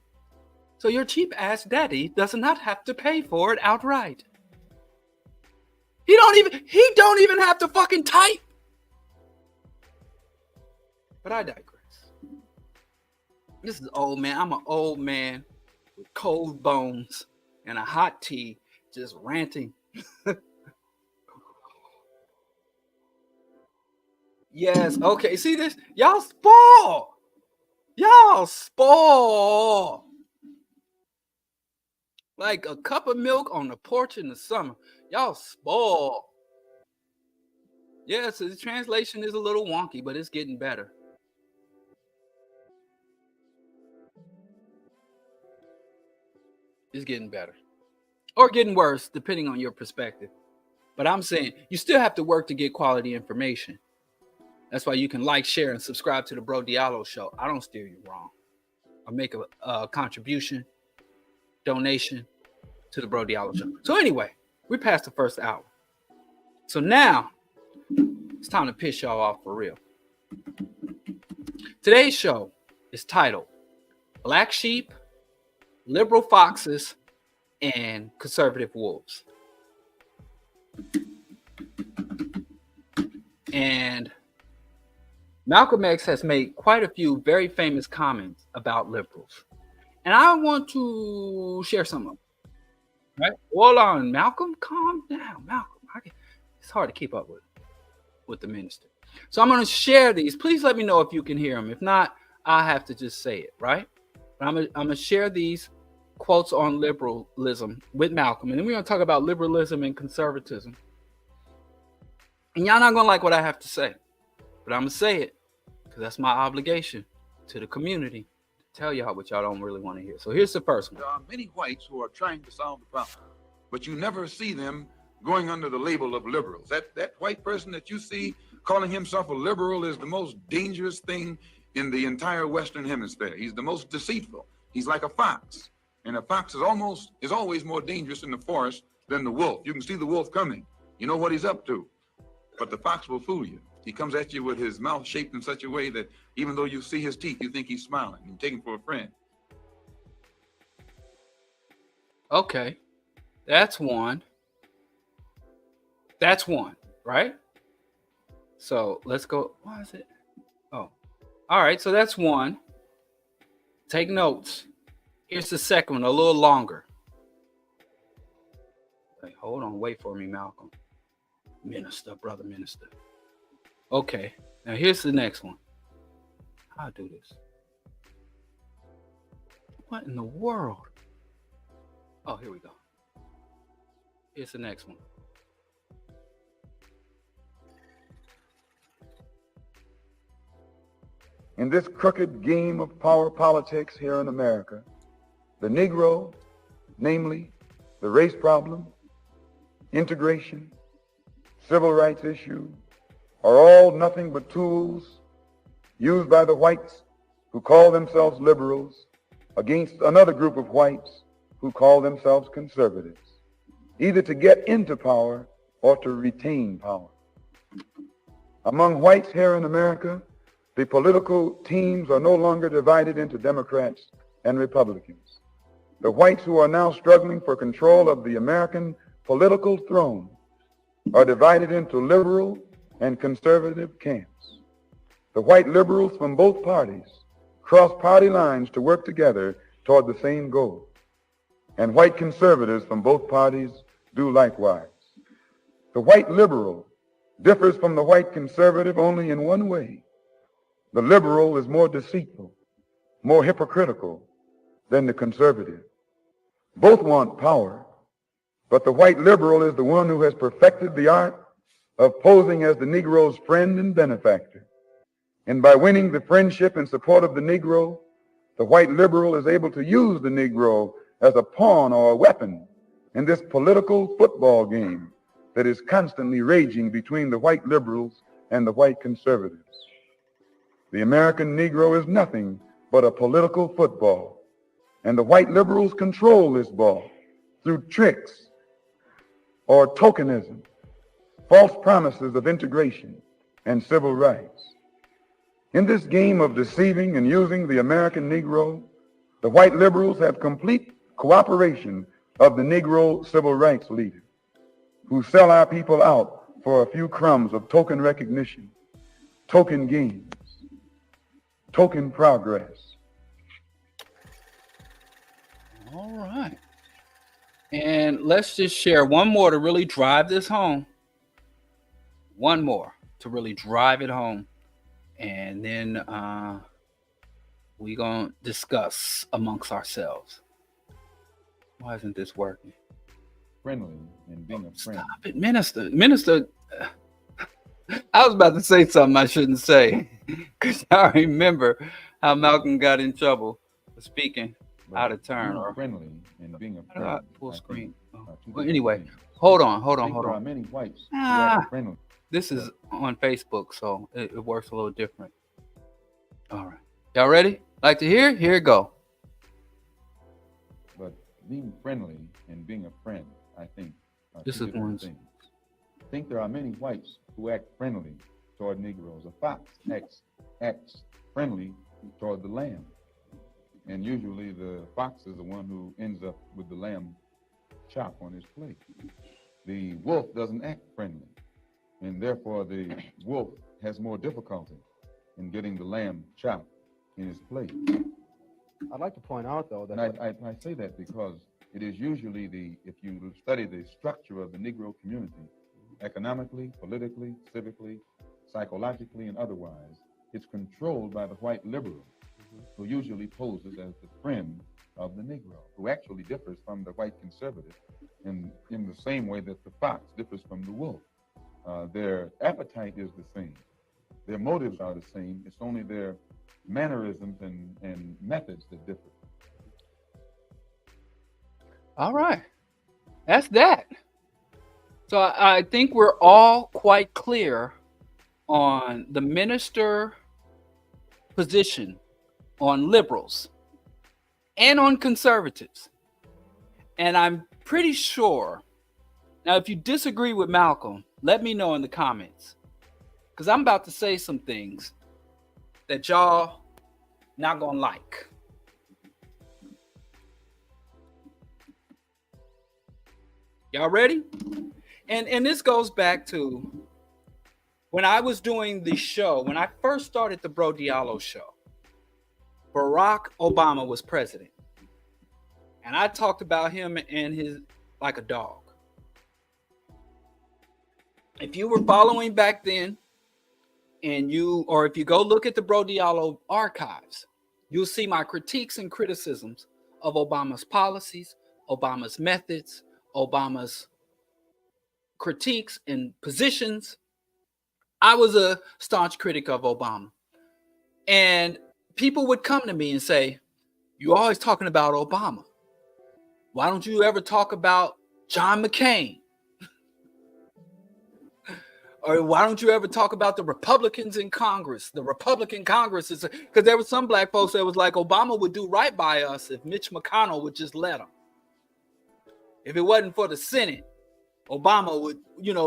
[SPEAKER 1] So your cheap-ass daddy does not have to pay for it outright. He don't even have to fucking type. But I digress. This is old man. I'm an old man with cold bones and a hot tea, just ranting. Yes. Okay. See this? Y'all spoil. Like a cup of milk on the porch in the summer. Y'all spoil. Yeah, so the translation is a little wonky, but it's getting better. It's getting better. Or getting worse, depending on your perspective. But I'm saying you still have to work to get quality information. That's why you can like, share, and subscribe to the Bro Diallo Show. I don't steer you wrong. I make a contribution, donation to the Bro Diallo Show. So anyway, we passed the first hour. So now it's time to piss y'all off for real. Today's show is titled Black Sheep, Liberal Foxes, and Conservative Wolves. And Malcolm X has made quite a few very famous comments about liberals. And I want to share some of them. Right? Hold on, Malcolm, calm down. Malcolm, it's hard to keep up with the minister. So I'm going to share these. Please let me know if you can hear them. If not, I have to just say it, right? But I'm going to share these quotes on liberalism with Malcolm. And then we're going to talk about liberalism and conservatism. And y'all not going to like what I have to say. But I'm going to say it because that's my obligation to the community to tell y'all what y'all don't really want to hear. So here's the first one.
[SPEAKER 2] There are many whites who are trying to solve the problem, but you never see them going under the label of liberals. That white person that you see calling himself a liberal is the most dangerous thing in the entire Western Hemisphere. He's the most deceitful. He's like a fox. And a fox is always more dangerous in the forest than the wolf. You can see the wolf coming. You know what he's up to. but the fox will fool you. He comes at you with his mouth shaped in such a way that even though you see his teeth, you think he's smiling. You take him for a friend.
[SPEAKER 1] Okay, that's one. That's one, right? So let's go. Why is it? Oh, all right. So that's one. Take notes. Here's the second one, a little longer. Wait, hold on. Wait for me, Malcolm. Minister, brother minister. Okay. Now here's the next one. How do this? What in the world? Oh, here we go. Here's the next one.
[SPEAKER 2] In this crooked game of power politics here in America, the Negro, namely the race problem, integration, civil rights issue, are all nothing but tools used by the whites who call themselves liberals against another group of whites who call themselves conservatives, either to get into power or to retain power. Among whites here in America, the political teams are no longer divided into Democrats and Republicans. The whites who are now struggling for control of the American political throne are divided into liberal and conservative camps. The white liberals from both parties cross party lines to work together toward the same goal, and white conservatives from both parties do likewise. The white liberal differs from the white conservative only in one way. The liberal is more deceitful, more hypocritical than the conservative. Both want power, but the white liberal is the one who has perfected the art of posing as the Negro's friend and benefactor. And by winning the friendship and support of the Negro, the white liberal is able to use the Negro as a pawn or a weapon in this political football game that is constantly raging between the white liberals and the white conservatives. The American Negro is nothing but a political football, and the white liberals control this ball through tricks or tokenism, false promises of integration and civil rights. In this game of deceiving and using the American Negro, the white liberals have complete cooperation of the Negro civil rights leaders who sell our people out for a few crumbs of token recognition, token gains, token progress.
[SPEAKER 1] All right. And let's just share one more to really drive this home. One more to really drive it home. And then we're going to discuss amongst ourselves. Why isn't this working?
[SPEAKER 3] Friendly and being a friend.
[SPEAKER 1] Stop it, Minister. Minister, I was about to say something I shouldn't say because I remember how Malcolm got in trouble for speaking out of turn. Or
[SPEAKER 3] friendly and being a friend.
[SPEAKER 1] Full screen. Well, anyway, hold on.
[SPEAKER 3] There are many whites who are friendly.
[SPEAKER 1] This is on Facebook, so it works a little different. All right. Y'all ready? Like to hear? Here it go.
[SPEAKER 3] But being friendly and being a friend, I think, are
[SPEAKER 1] This
[SPEAKER 3] two
[SPEAKER 1] is
[SPEAKER 3] different
[SPEAKER 1] one.
[SPEAKER 3] things. I think there are many whites who act friendly toward Negroes. A fox acts friendly toward the lamb. And usually the fox is the one who ends up with the lamb chop on his plate. The wolf doesn't act friendly, and therefore the wolf has more difficulty in getting the lamb chop in his plate.
[SPEAKER 4] I'd like to point out, though, that
[SPEAKER 3] And I say that because it is usually if you study the structure of the Negro community, economically, politically, civically, psychologically, and otherwise, it's controlled by the white liberal, who usually poses as the friend of the Negro, who actually differs from the white conservative in the same way that the fox differs from the wolf. Their appetite is the same. Their motives are the same. It's only their mannerisms and methods that differ.
[SPEAKER 1] All right. That's that. So I think we're all quite clear on the minister position on liberals and on conservatives. And I'm pretty sure Now, if you disagree with Malcolm, let me know in the comments, because I'm about to say some things that y'all not gonna like. Y'all ready? And this goes back to when I was doing the show, when I first started the Bro Diallo show. Barack Obama was president, and I talked about him and his like a dog. If you were following back then, and if you go look at the Bro Diallo archives, you'll see my critiques and criticisms of Obama's policies, Obama's methods, Obama's critiques and positions. I was a staunch critic of Obama. And people would come to me and say, "You're always talking about Obama. Why don't you ever talk about John McCain? Or why don't you ever talk about the Republicans in Congress? The Republican Congress is..." Because there were some black folks that was like, Obama would do right by us if Mitch McConnell would just let him. If it wasn't for the Senate, Obama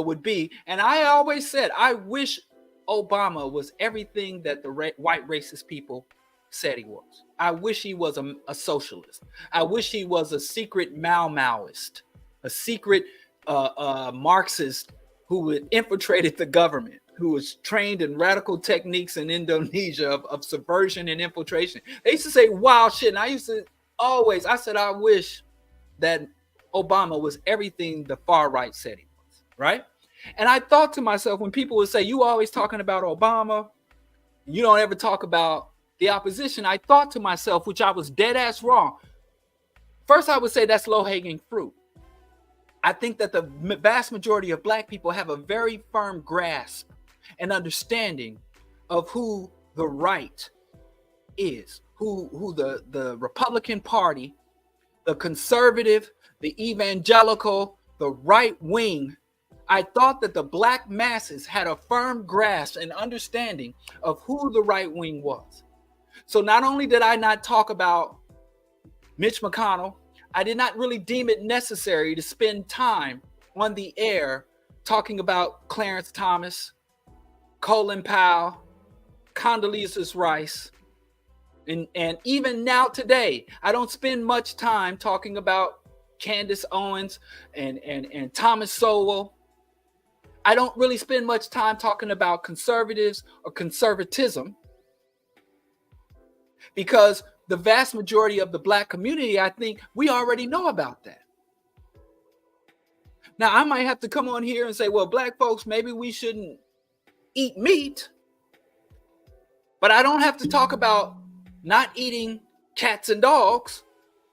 [SPEAKER 1] would be. And I always said, I wish Obama was everything that the white racist people said he was. I wish he was a socialist. I wish he was a secret Maoist, a secret Marxist who had infiltrated the government, who was trained in radical techniques in Indonesia of subversion and infiltration. They used to say wild shit. And I said, I wish that Obama was everything the far right said he was, right? And I thought to myself, when people would say, "You always talking about Obama, you don't ever talk about the opposition," I thought to myself, which I was dead ass wrong. First, I would say that's low-hanging fruit. I think that the vast majority of black people have a very firm grasp and understanding of who the right is, who the Republican Party, the conservative, the evangelical, the right wing. I thought that the black masses had a firm grasp and understanding of who the right wing was. So not only did I not talk about Mitch McConnell, I did not really deem it necessary to spend time on the air talking about Clarence Thomas, Colin Powell, Condoleezza Rice, and even now today, I don't spend much time talking about Candace Owens and Thomas Sowell. I don't really spend much time talking about conservatives or conservatism, because the vast majority of the black community, I think, we already know about that. Now, I might have to come on here and say, well, black folks, maybe we shouldn't eat meat, but I don't have to talk about not eating cats and dogs,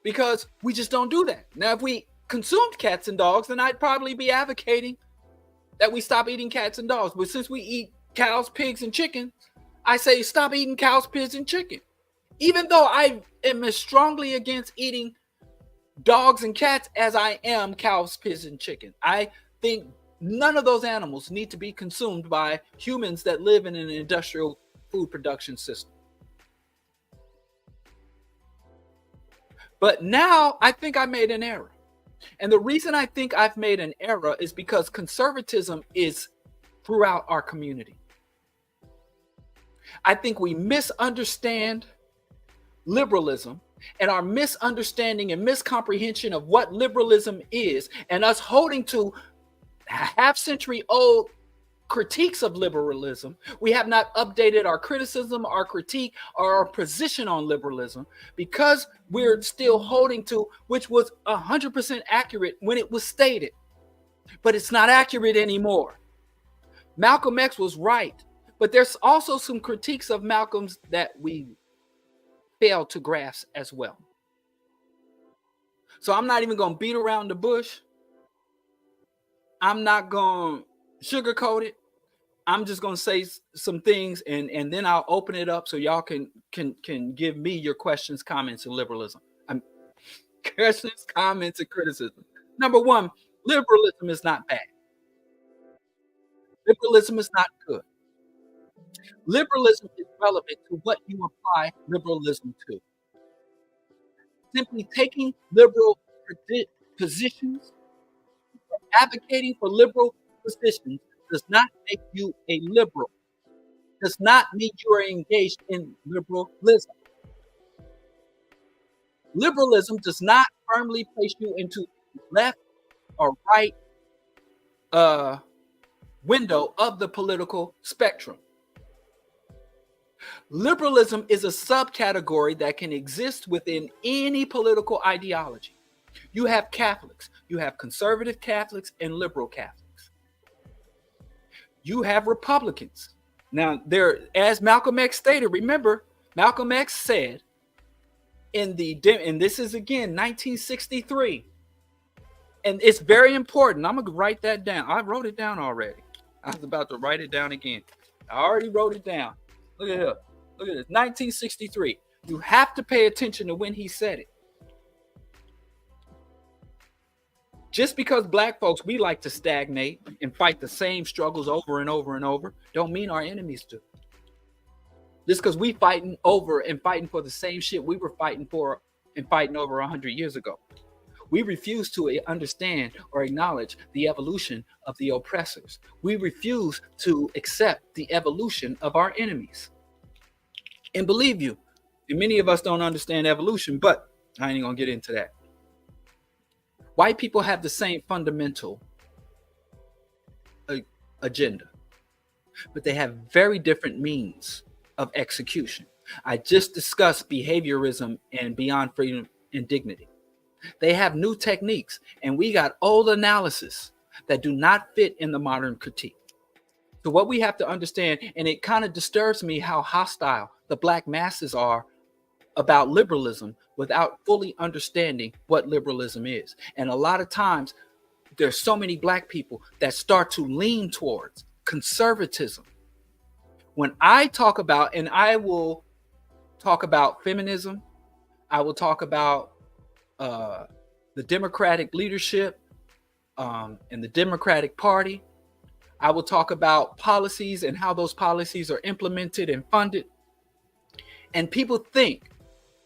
[SPEAKER 1] because we just don't do that. Now, if we consumed cats and dogs, then I'd probably be advocating that we stop eating cats and dogs. But since we eat cows, pigs, and chicken, I say stop eating cows, pigs, and chicken. Even though I am as strongly against eating dogs and cats as I am cows, pigs, and chicken. I think none of those animals need to be consumed by humans that live in an industrial food production system. But now I think I made an error. And the reason I think I've made an error is because conservatism is throughout our community. I think we misunderstand liberalism, and our misunderstanding and miscomprehension of what liberalism is, and us holding to half-century old critiques of liberalism. We have not updated our criticism, our critique, or our position on liberalism, because we're still holding to, which was 100% accurate when it was stated, but it's not accurate anymore. Malcolm X was right, but there's also some critiques of Malcolm's that we fail to grasp as well. So I'm not even going to beat around the bush. I'm not going to sugarcoat it. I'm just going to say some things, and then I'll open it up so y'all can give me your questions, comments, and liberalism. Questions, comments, and criticism. Number one, liberalism is not bad. Liberalism is not good. Liberalism is relevant to what you apply liberalism to. Simply taking liberal positions, Advocating for liberal positions does not make you a liberal, does not mean you are engaged in liberalism. Liberalism does not firmly place you into left or right window of the political spectrum. Liberalism is a subcategory that can exist within any political ideology. You have Catholics, you have conservative Catholics and liberal Catholics. You have Republicans. Now, there, as Malcolm X stated, remember, Malcolm X said and this is again 1963, and it's very important. I'm gonna write that down. I wrote it down already. I was about to write it down again. I already wrote it down. Look at here. Look at this. 1963. You have to pay attention to when he said it. Just because black folks, we like to stagnate and fight the same struggles over and over and over, don't mean our enemies do. Just because we fighting over and fighting for the same shit we were fighting for and fighting over 100 years ago. We refuse to understand or acknowledge the evolution of the oppressors. We refuse to accept the evolution of our enemies. And believe you, many of us don't understand evolution, but I ain't gonna get into that. White people have the same fundamental agenda, but they have very different means of execution. I just discussed behaviorism and beyond freedom and dignity. They have new techniques, and we got old analysis that do not fit in the modern critique. So what we have to understand, and it kind of disturbs me how hostile the black masses are about liberalism without fully understanding what liberalism is. And a lot of times there's so many black people that start to lean towards conservatism. When I talk about, and I will talk about feminism, I will talk about the Democratic leadership and the Democratic Party. I will talk about policies and how those policies are implemented and funded. And people think,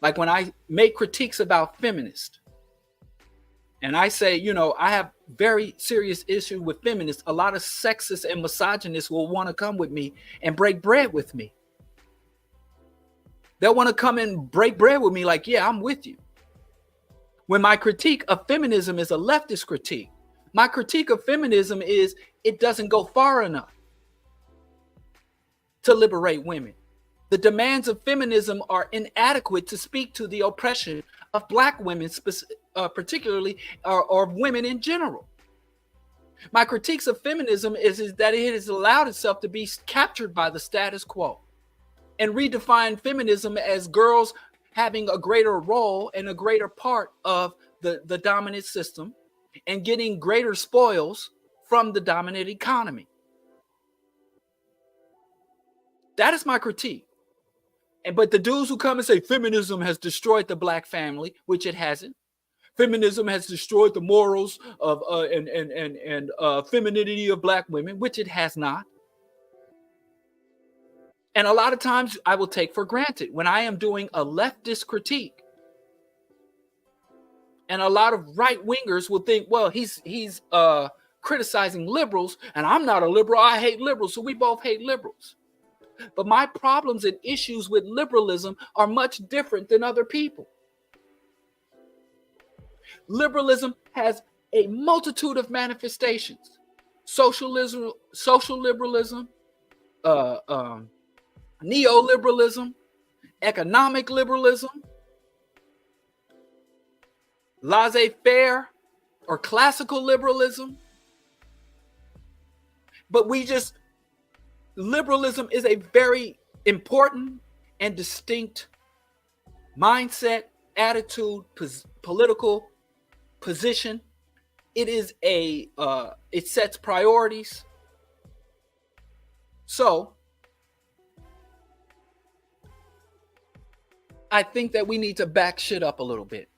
[SPEAKER 1] like when I make critiques about feminists, and I say, you know, I have very serious issue with feminists, a lot of sexists and misogynists will want to come with me and break bread with me. They'll want to come and break bread with me like, yeah, I'm with you. When my critique of feminism is a leftist critique, my critique of feminism is it doesn't go far enough to liberate women. The demands of feminism are inadequate to speak to the oppression of black women, particularly, or women in general. My critiques of feminism is that it has allowed itself to be captured by the status quo and redefine feminism as girls having a greater role and a greater part of the dominant system and getting greater spoils from the dominant economy. That is my critique. But the dudes who come and say feminism has destroyed the black family, which it hasn't. Feminism has destroyed the morals of and femininity of black women, which it has not. And a lot of times I will take for granted when I am doing a leftist critique. And a lot of right wingers will think, well, he's criticizing liberals, and I'm not a liberal. I hate liberals, so we both hate liberals. But my problems and issues with liberalism are much different than other people. Liberalism has a multitude of manifestations. Social liberalism, neoliberalism, economic liberalism, laissez-faire or classical liberalism. But liberalism is a very important and distinct mindset, attitude, political position. It is it sets priorities. So I think that we need to back shit up a little bit.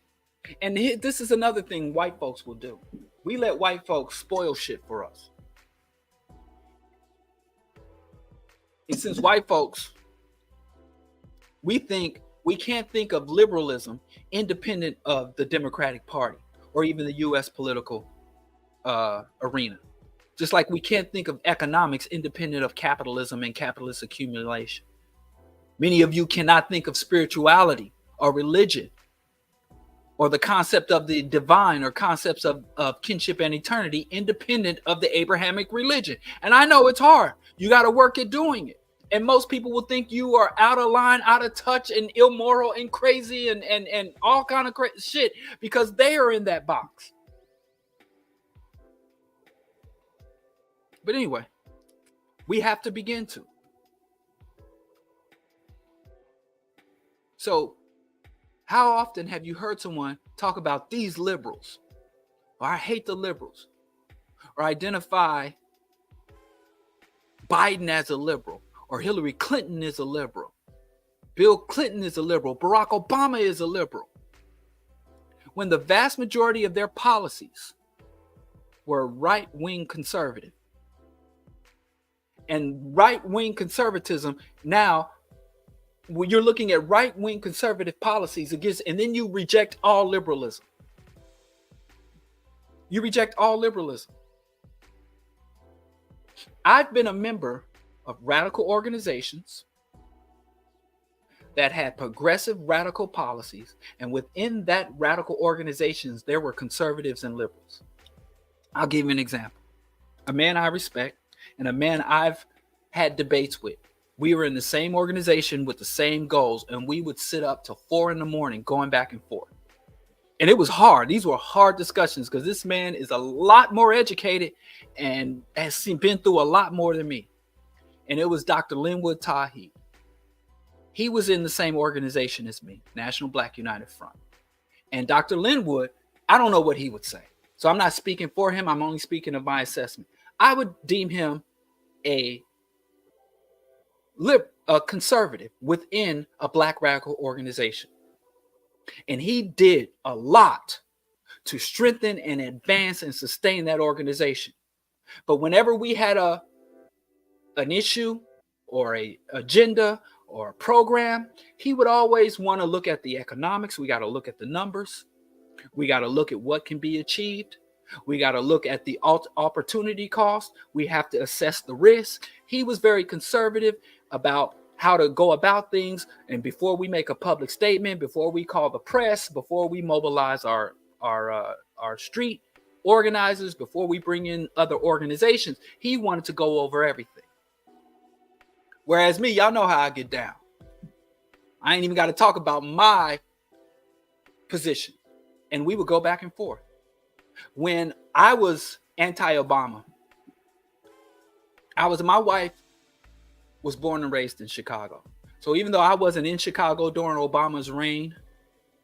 [SPEAKER 1] And this is another thing white folks will do. We let white folks spoil shit for us. And since white folks, we can't think of liberalism independent of the Democratic Party or even the U.S. political arena. Just like we can't think of economics independent of capitalism and capitalist accumulation. Many of you cannot think of spirituality or religion or the concept of the divine or concepts of kinship and eternity independent of the Abrahamic religion. And I know it's hard. You got to work at doing it. And most people will think you are out of line, out of touch, and immoral and crazy and all kind of crazy shit because they are in that box. But anyway, we have to begin to. So, how often have you heard someone talk about these liberals? Or I hate the liberals. Or identify Biden as a liberal. Or Hillary Clinton is a liberal. Bill Clinton is a liberal. Barack Obama is a liberal. When the vast majority of their policies were right-wing conservative. And right-wing conservatism now, when you're looking at right-wing conservative policies against, and then you reject all liberalism. You reject all liberalism. I've been a member of radical organizations that had progressive radical policies, and within that radical organizations, there were conservatives and liberals. I'll give you an example. A man I respect and a man I've had debates with. We were in the same organization with the same goals, and we would sit up till 4 a.m. going back and forth. And it was hard. These were hard discussions because this man is a lot more educated and has been through a lot more than me. And it was Dr. Linwood Tahi. He was in the same organization as me, National Black United Front. And Dr. Linwood, I don't know what he would say. So I'm not speaking for him. I'm only speaking of my assessment. I would deem him a conservative within a black radical organization. And he did a lot to strengthen and advance and sustain that organization. But whenever we had an issue or a agenda or a program, he would always want to look at the economics. We got to look at the numbers. We got to look at what can be achieved. We got to look at the opportunity cost. We have to assess the risk. He was very conservative about how to go about things. And before we make a public statement, before we call the press, before we mobilize our street organizers, before we bring in other organizations, he wanted to go over everything. Whereas me, y'all know how I get down. I ain't even got to talk about my position. And we would go back and forth. When I was anti-Obama, my wife was born and raised in Chicago. So even though I wasn't in Chicago during Obama's reign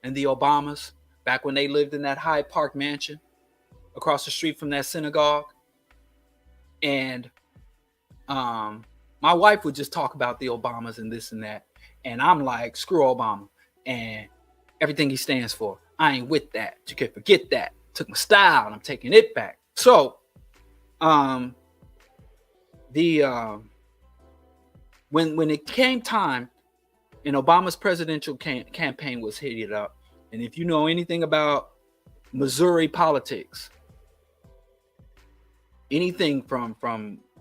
[SPEAKER 1] and the Obamas, back when they lived in that Hyde Park mansion across the street from that synagogue, and my wife would just talk about the Obamas and this and that. And I'm like, screw Obama and everything he stands for. I ain't with that. You can forget that. Took my style and I'm taking it back. So when it came time and Obama's presidential campaign was heated up, and if you know anything about Missouri politics, anything from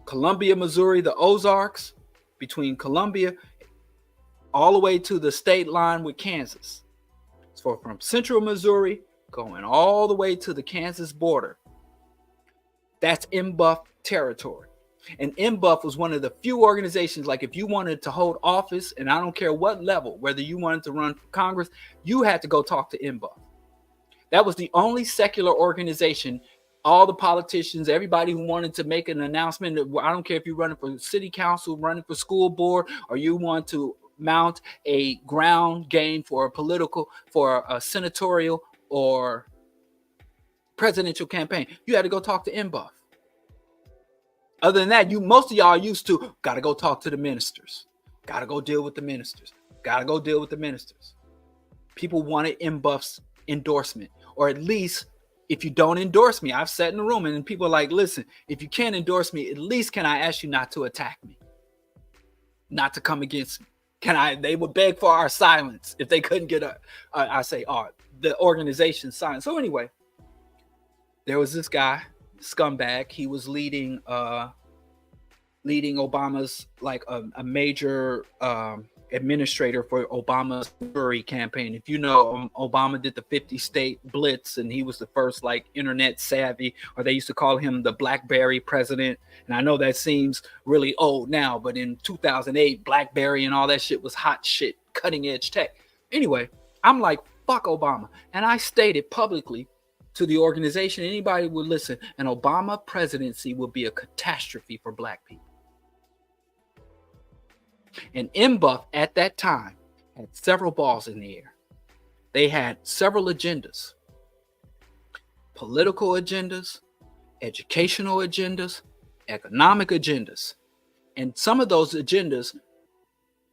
[SPEAKER 1] Columbia, Missouri, the Ozarks, between Columbia all the way to the state line with Kansas. So from central Missouri going all the way to the Kansas border, that's MBUF territory. And MBUF was one of the few organizations, like if you wanted to hold office, and I don't care what level, whether you wanted to run for Congress, you had to go talk to MBUF. That was the only secular organization. All the politicians, everybody who wanted to make an announcement, I don't care if you're running for city council, running for school board, or you want to mount a ground game for a senatorial or presidential campaign, you had to go talk to MBUF. Other than that, most of y'all are used to, got to go talk to the ministers. Got to go deal with the ministers. Got to go deal with the ministers. People wanted MBUF's endorsement, or at least, if you don't endorse me, I've sat in the room and people are like, listen, if you can't endorse me, at least can I ask you not to attack me? Not to come against me. They would beg for our silence if they couldn't get the organization silence. So anyway, there was this guy, scumbag. He was leading Obama's like a major administrator for Obama's Missouri campaign. If you know, Obama did the 50 state blitz, and he was the first like internet savvy, or they used to call him the BlackBerry president. And I know that seems really old now, but in 2008, BlackBerry and all that shit was hot shit, cutting edge tech. Anyway, I'm like, fuck Obama. And I stated publicly to the organization, anybody would listen, an Obama presidency would be a catastrophe for black people. And MBUF at that time had several balls in the air. They had several agendas: political agendas, educational agendas, economic agendas. And some of those agendas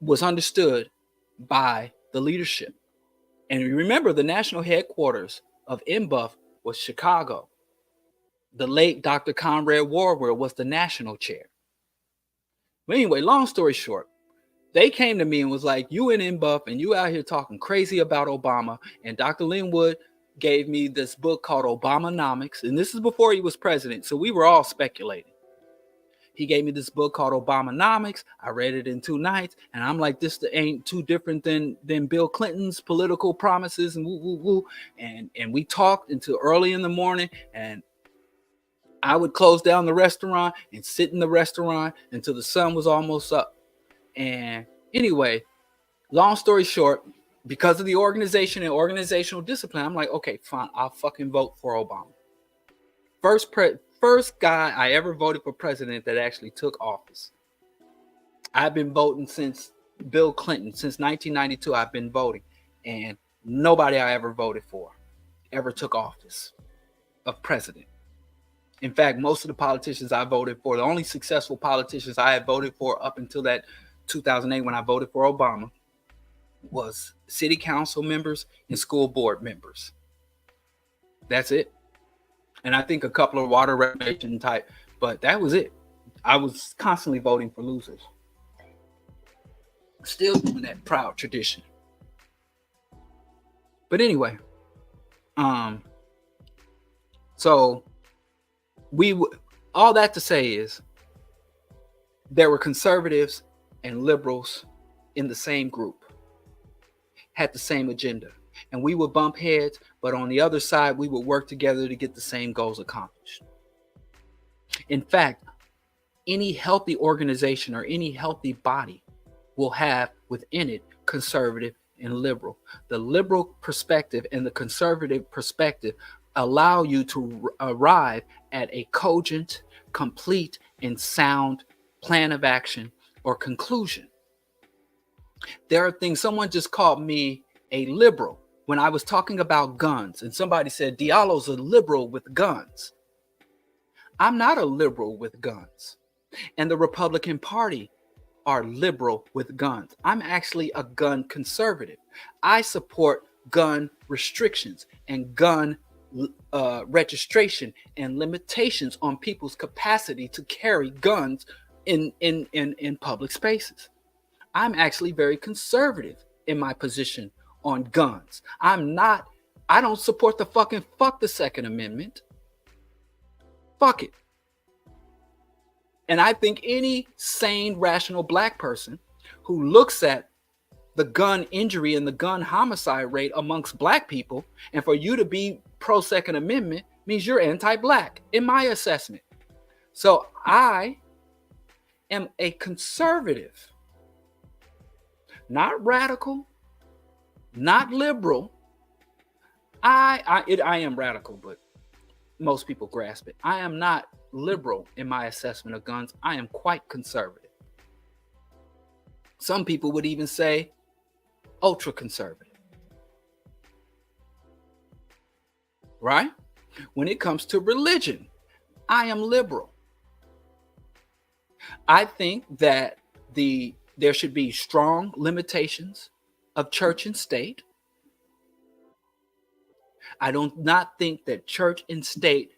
[SPEAKER 1] was understood by the leadership. And remember, the national headquarters of MBUF was Chicago. The late Dr. Conrad Warwill was the national chair. But anyway, long story short, they came to me and was like, you in MBUF and you out here talking crazy about Obama. And Dr. Linwood gave me this book called Obamonomics. And this is before he was president. So we were all speculating. He gave me this book called Obamonomics. I read it in 2 nights. And I'm like, this ain't too different than Bill Clinton's political promises and woo, woo, woo. And we talked until early in the morning. And I would close down the restaurant and sit in the restaurant until the sun was almost up. And anyway, long story short, because of the organization and organizational discipline, I'm like, okay, fine, I'll fucking vote for Obama. First guy I ever voted for president that actually took office. I've been voting since Bill Clinton, since 1992. I've been voting, and nobody I ever voted for ever took office of president. In fact, most of the politicians I voted for, the only successful politicians I had voted for up until that 2008 when I voted for Obama, was city council members and school board members. That's it. And I think a couple of water renovation type, but that was it. I was constantly voting for losers. Still doing that proud tradition. But anyway, so all that to say is there were conservatives and liberals in the same group, had the same agenda, and we would bump heads, but on the other side, we would work together to get the same goals accomplished. In fact, any healthy organization or any healthy body will have within it conservative and liberal. The liberal perspective and the conservative perspective allow you to arrive at a cogent, complete, and sound plan of action or conclusion. There are things, someone just called me a liberal when I was talking about guns, and somebody said Diallo's a liberal with guns. I'm not a liberal with guns, and the Republican Party are liberal with guns. I'm actually a gun conservative. I support gun restrictions and gun registration and limitations on people's capacity to carry guns in public spaces. I'm actually very conservative in my position on guns. I don't support fuck the Second Amendment. Fuck it. And I think any sane, rational black person who looks at the gun injury and the gun homicide rate amongst black people, and for you to be pro Second Amendment means you're anti-black in my assessment. So I am a conservative, not radical, not liberal. I am radical, but most people grasp it. I am not liberal in my assessment of guns. I am quite conservative. Some people would even say ultra conservative. Right? When it comes to religion, I am liberal. I think that there should be strong limitations of church and state. I do not think that church and state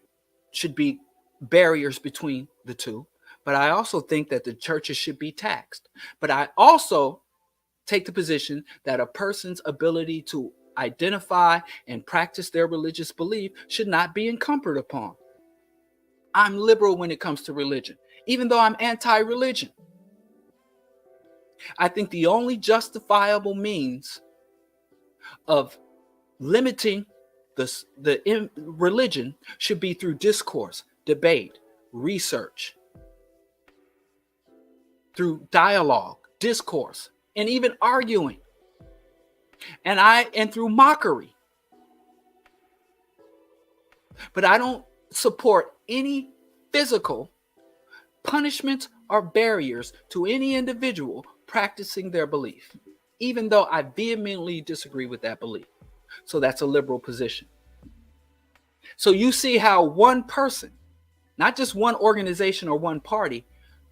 [SPEAKER 1] should be barriers between the two, but I also think that the churches should be taxed. But I also take the position that a person's ability to identify and practice their religious belief should not be encumbered upon. I'm liberal when it comes to religion, even though I'm anti-religion. I think the only justifiable means of limiting the religion should be through discourse, debate, research, through dialogue, discourse, and even arguing, and through mockery. But I don't support any physical punishments or barriers to any individual practicing their belief, even though I vehemently disagree with that belief. So that's a liberal position. So you see how one person, not just one organization or one party,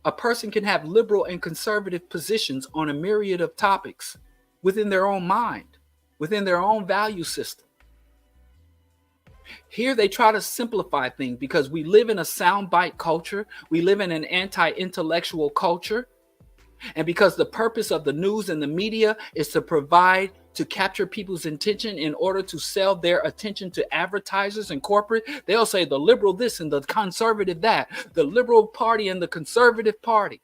[SPEAKER 1] a person can have liberal and conservative positions on a myriad of topics within their own mind, within their own value system. Here they try to simplify things because we live in a soundbite culture. We live in an anti-intellectual culture. And because the purpose of the news and the media is to capture people's attention in order to sell their attention to advertisers and corporate, they'll say the liberal this and the conservative that, the liberal party and the conservative party.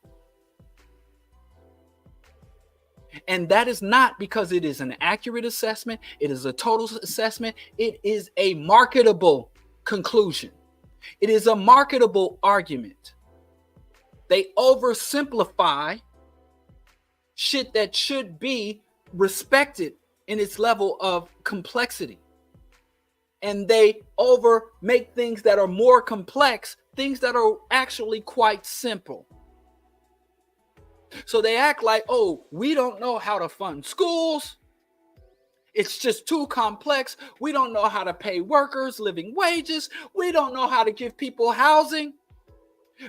[SPEAKER 1] And that is not because it is an accurate assessment. It is a total assessment. It is a marketable conclusion. It is a marketable argument. They oversimplify shit that should be respected in its level of complexity. And they make things that are more complex, things that are actually quite simple. So they act like, oh, we don't know how to fund schools. It's just too complex. We don't know how to pay workers living wages. We don't know how to give people housing.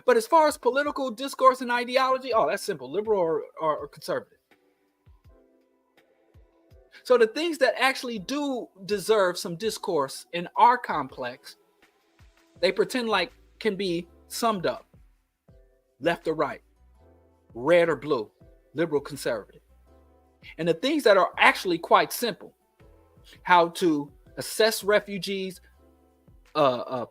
[SPEAKER 1] But as far as political discourse and ideology, oh, that's simple, liberal or conservative. So the things that actually do deserve some discourse and are complex, they pretend like can be summed up, left or right, red or blue, liberal, conservative. And the things that are actually quite simple, how to assess refugees,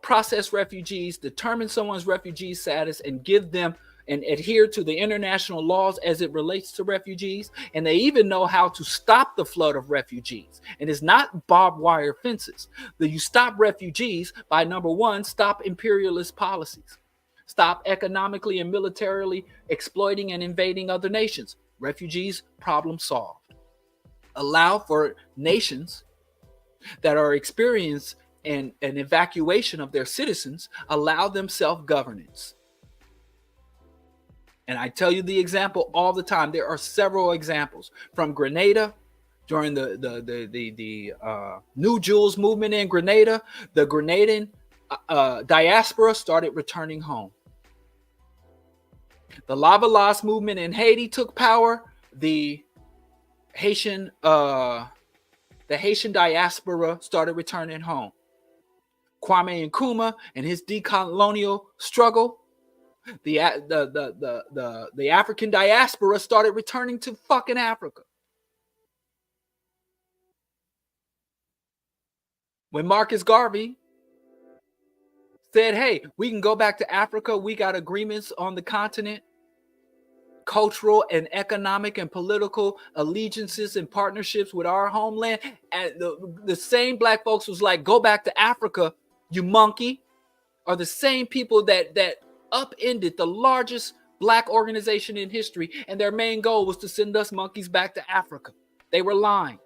[SPEAKER 1] process refugees, determine someone's refugee status, and give them and adhere to the international laws as it relates to refugees. And they even know how to stop the flood of refugees. And it's not barbed wire fences. You stop refugees by, number one, stop imperialist policies. Stop economically and militarily exploiting and invading other nations. Refugees, problem solved. Allow for nations that are experiencing an evacuation of their citizens, allow them self-governance. And I tell you the example all the time. There are several examples from Grenada during the New Jewels movement in Grenada. The Grenadian diaspora started returning home. The Lavalas movement in Haiti took power. The Haitian diaspora started returning home. Kwame Nkrumah and his decolonial struggle, the African diaspora started returning to fucking Africa. When Marcus Garvey said, hey, we can go back to Africa, we got agreements on the continent, cultural and economic and political allegiances and partnerships with our homeland. And the same black folks was like, go back to Africa, you monkey, are the same people that upended the largest black organization in history, and their main goal was to send us monkeys back to Africa. They were lying.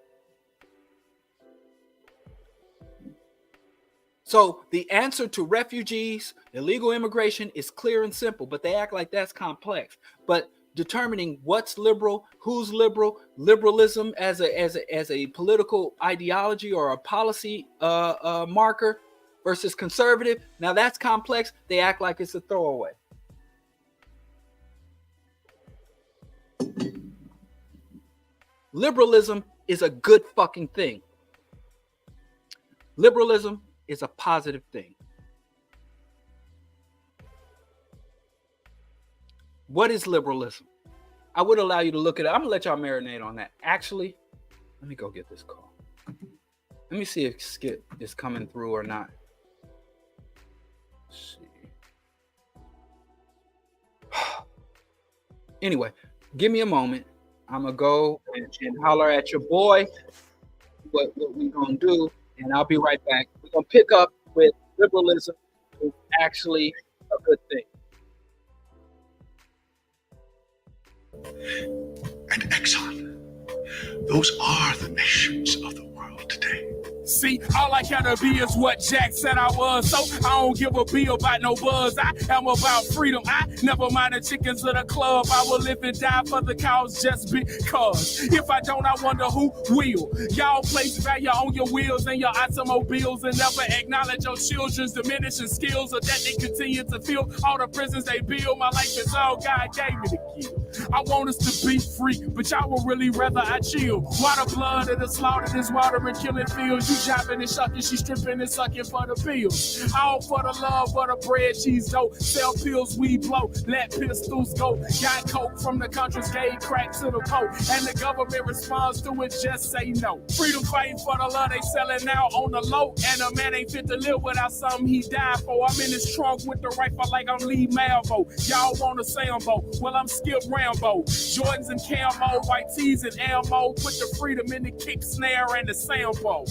[SPEAKER 1] So the answer to refugees, illegal immigration is clear and simple, but they act like that's complex. But determining what's liberal, who's liberal, liberalism as a political ideology or a policy marker versus conservative, now that's complex. They act like it's a throwaway. Liberalism is a good fucking thing. Liberalism is a positive thing. What is liberalism? I would allow you to look at it. I'm gonna let y'all marinate on that. Actually, let me go get this call. Let me see if Skip is coming through or not. Let's see. Anyway, give me a moment. I'm gonna go and holler at your boy. What we gonna do, and I'll be right back. We're gonna pick up with liberalism is actually a good thing.
[SPEAKER 5] And Exxon. Those are the nations of the world today.
[SPEAKER 6] See, all I gotta be is what Jack said I was. So I don't give a bill about no buzz. I am about freedom. I never mind the chickens of the club. I will live and die for the cause just because. If I don't, I wonder who will. Y'all place value on your wheels and your automobiles and never acknowledge your children's diminishing skills or that they continue to fill all the prisons they build. My life is all God gave me to give. I want us to be free, but y'all would really rather I chill. Water blood and the slaughter, this water and killing fields. You chopping and shucking, she stripping and sucking for the bills. All for the love, for the bread, cheese dough. Sell pills, we blow, let pistols go. Got coke from the country's gay crack to the Pope. And the government responds to it, just say no. Freedom fighting for the love, they selling out on the low. And a man ain't fit to live without something he died for. I'm in his trunk with the rifle like I'm Lee Malvo. Y'all want a Sambo, well I'm Skip Rambo. Jordans and camo, white tees and ammo. Put the freedom in the kick snare and the sample.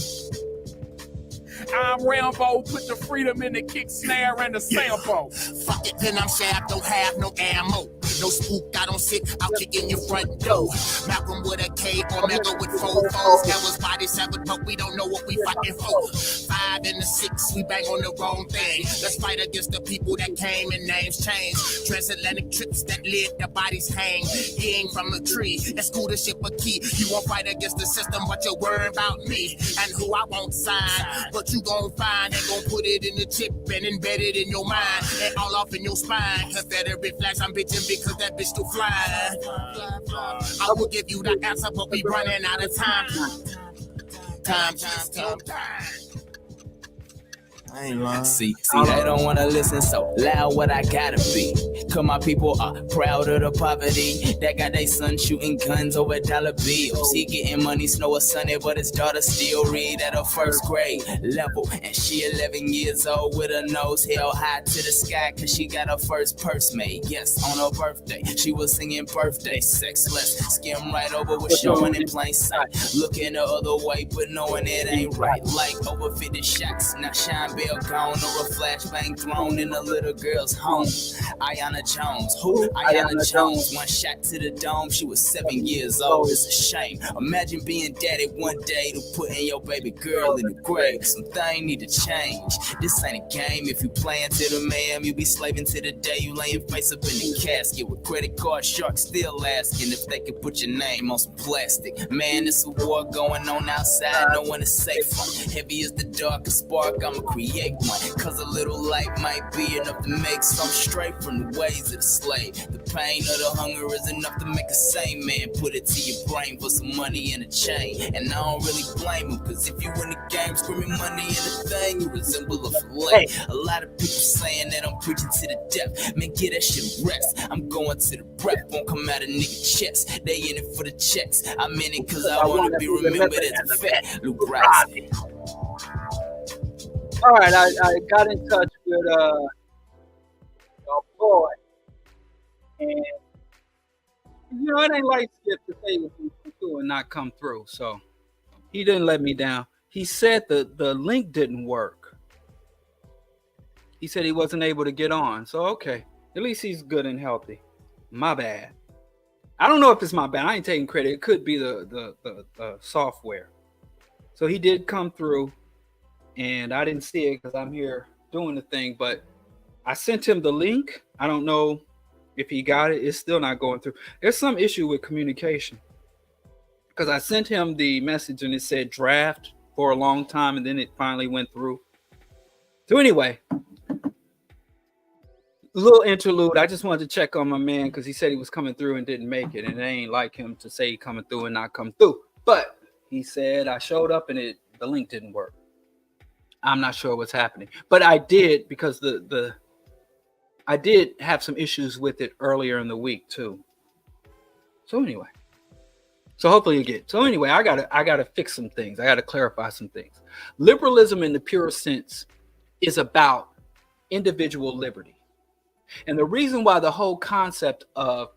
[SPEAKER 6] I'm Rambo, put the freedom in the kick snare and the sample.
[SPEAKER 7] Fuck it, then I'm shaft, don't have no ammo. No spook, I don't sit, I'll kick in your front door. Malcolm with a K or Mega with 4 foes. That was body seven, but we don't know what we fighting for. 5 and the 6, we bang on the wrong thing. Let's fight against the people that came and names changed. Transatlantic trips that lit, the bodies hang. Eating from a tree, that's cool to ship a key. You won't fight against the system, but you're worried about me and who I won't sign. But you gon' find and gon' put it in the chip and embed it in your mind and all off in your spine. Confederate flags, I'm bitching because that bitch still flying. I will give you the answer, but we running out of time. Time.
[SPEAKER 6] I ain't lying. See, they don't wanna listen, so loud what I gotta be. Cause my people are proud of the poverty that got they son shooting guns over dollar bills. He getting money, snow or sunny, but his daughter still read at a first grade level. And she 11 years old with her nose held high to the sky cause she got her first purse made. Yes, on her birthday, she was singing birthday sex. Let's skim right over with showing in plain sight. Looking the other way, but knowing it ain't right. Like over 50 shots, now shine bell gone or a flashbang thrown in a little girl's home. Ayanna Jones, who? Ayanna Jones, one shot to the dome, she was 7 years old. It's a shame. Imagine being daddy one day to putting your baby girl in the grave. Something need to change. This ain't a game. If you playing to the man, you be slaving to the day you laying face up in the casket with credit card sharks still asking if they can put your name on some plastic. Man, it's a war going on outside. No one is safe from. Heavy as the darkest spark, I'ma create one. Cause a little light might be enough to make some straight from the ways of the slave. The pain of the hunger is enough to make a sane man put it to your brain for some money and a chain. And I don't really blame him, cause if you in the game screaming money and a thing, you resemble a fillet. A lot of people saying that I'm preaching to the death. Man, get that shit rest. I'm going to the breath, won't come out of nigga chest. They in it for the checks. I'm in it cause I wanna be remembered as a fat Luke Bryson.
[SPEAKER 1] All right, I got in touch with your boy, and you know it ain't like Skip to say what he can do and not come through. So he didn't let me down. He said the link didn't work. He said he wasn't able to get on. So okay, at least he's good and healthy. My bad. I don't know if it's my bad. I ain't taking credit. It could be the software. So he did come through. And I didn't see it because I'm here doing the thing, but I sent him the link. I don't know if he got it. It's still not going through. There's some issue with communication because I sent him the message and it said draft for a long time and then it finally went through. So anyway, a little interlude. I just wanted to check on my man because he said he was coming through and didn't make it. And it ain't like him to say coming through and not come through. But he said I showed up and the link didn't work. I'm not sure what's happening, but I did because I did have some issues with it earlier in the week too. So anyway, hopefully you get. So anyway, I gotta fix some things. I gotta clarify some things. Liberalism in the pure sense is about individual liberty, and the reason why the whole concept of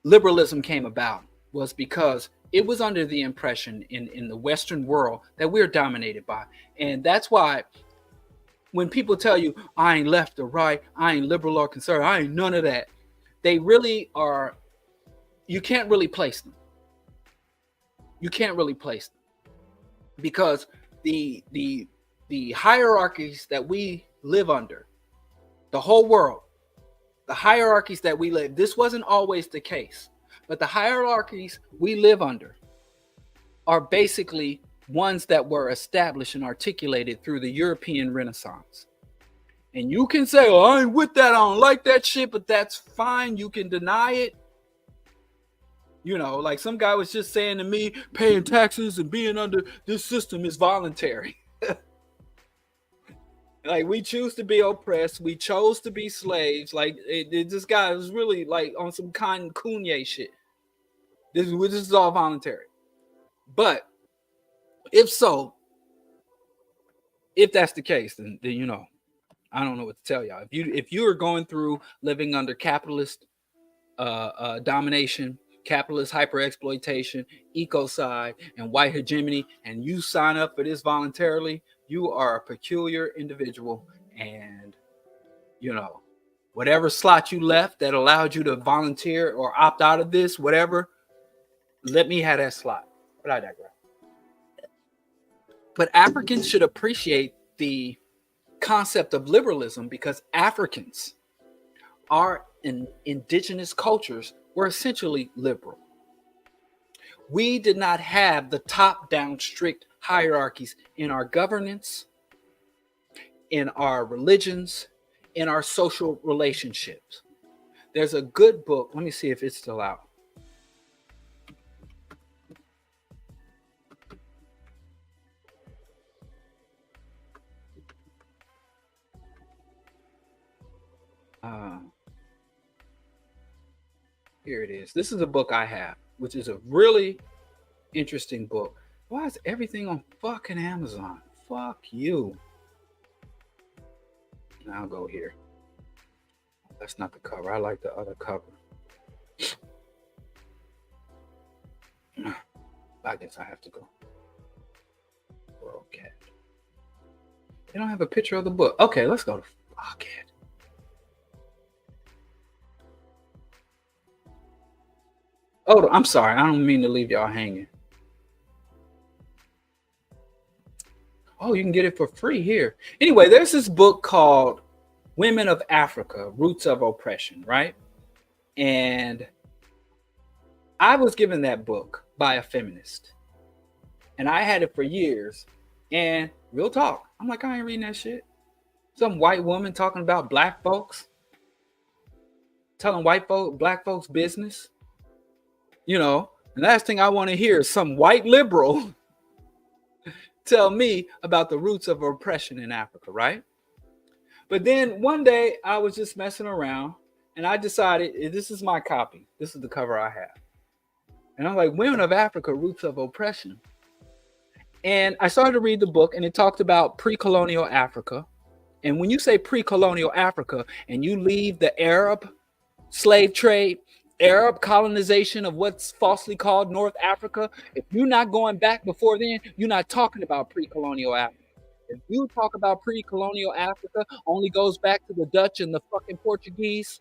[SPEAKER 1] liberalism came about was because it was under the impression in the Western world that we're dominated by. And that's why when people tell you, I ain't left or right, I ain't liberal or conservative, I ain't none of that, they really are, you can't really place them. You can't really place them. Because the hierarchies that we live under, the whole world, the hierarchies that we live, this wasn't always the case, but the hierarchies we live under are basically ones that were established and articulated through the European Renaissance. And you can say, oh, I ain't with that, I don't like that shit, but that's fine. You can deny it. You know, like some guy was just saying to me, paying taxes and being under this system is voluntary. Like, we choose to be oppressed. We chose to be slaves. Like, this guy was really like on some Kanye shit. This is all voluntary. But if so, if that's the case, then you know, I don't know what to tell y'all. If you are going through living under capitalist domination, capitalist hyper-exploitation, ecocide, and white hegemony, and you sign up for this voluntarily, you are a peculiar individual. And, you know, whatever slot you left that allowed you to volunteer or opt out of this, whatever, let me have that slot. But I digress. But Africans should appreciate the concept of liberalism because Africans are in indigenous cultures were essentially liberal. We did not have the top-down strict hierarchies in our governance, in our religions, in our social relationships. There's a good book. Let me see if it's still out. Here it is. This is a book I have, which is a really interesting book. Why is everything on fucking Amazon? Fuck you. I'll go here. That's not the cover. I like the other cover. I guess I have to go. Okay. They don't have a picture of the book. Okay, let's go to fuck it. Oh, I'm sorry. I don't mean to leave y'all hanging. Oh, you can get it for free here. Anyway, there's this book called Women of Africa, Roots of Oppression, right? And I was given that book by a feminist. And I had it for years. And real talk, I'm like, I ain't reading that shit. Some white woman talking about black folks, telling black folks business. You know, the last thing I want to hear is some white liberal tell me about the roots of oppression in Africa, right? But then one day I was just messing around and I decided this is my copy. This is the cover I have. And I'm like, Women of Africa, Roots of Oppression. And I started to read the book and it talked about pre-colonial Africa. And when you say pre-colonial Africa and you leave the Arab slave trade, Arab colonization of what's falsely called North Africa, if you're not going back before then, you're not talking about pre-colonial Africa. If you talk about pre-colonial Africa, only goes back to the Dutch and the fucking Portuguese.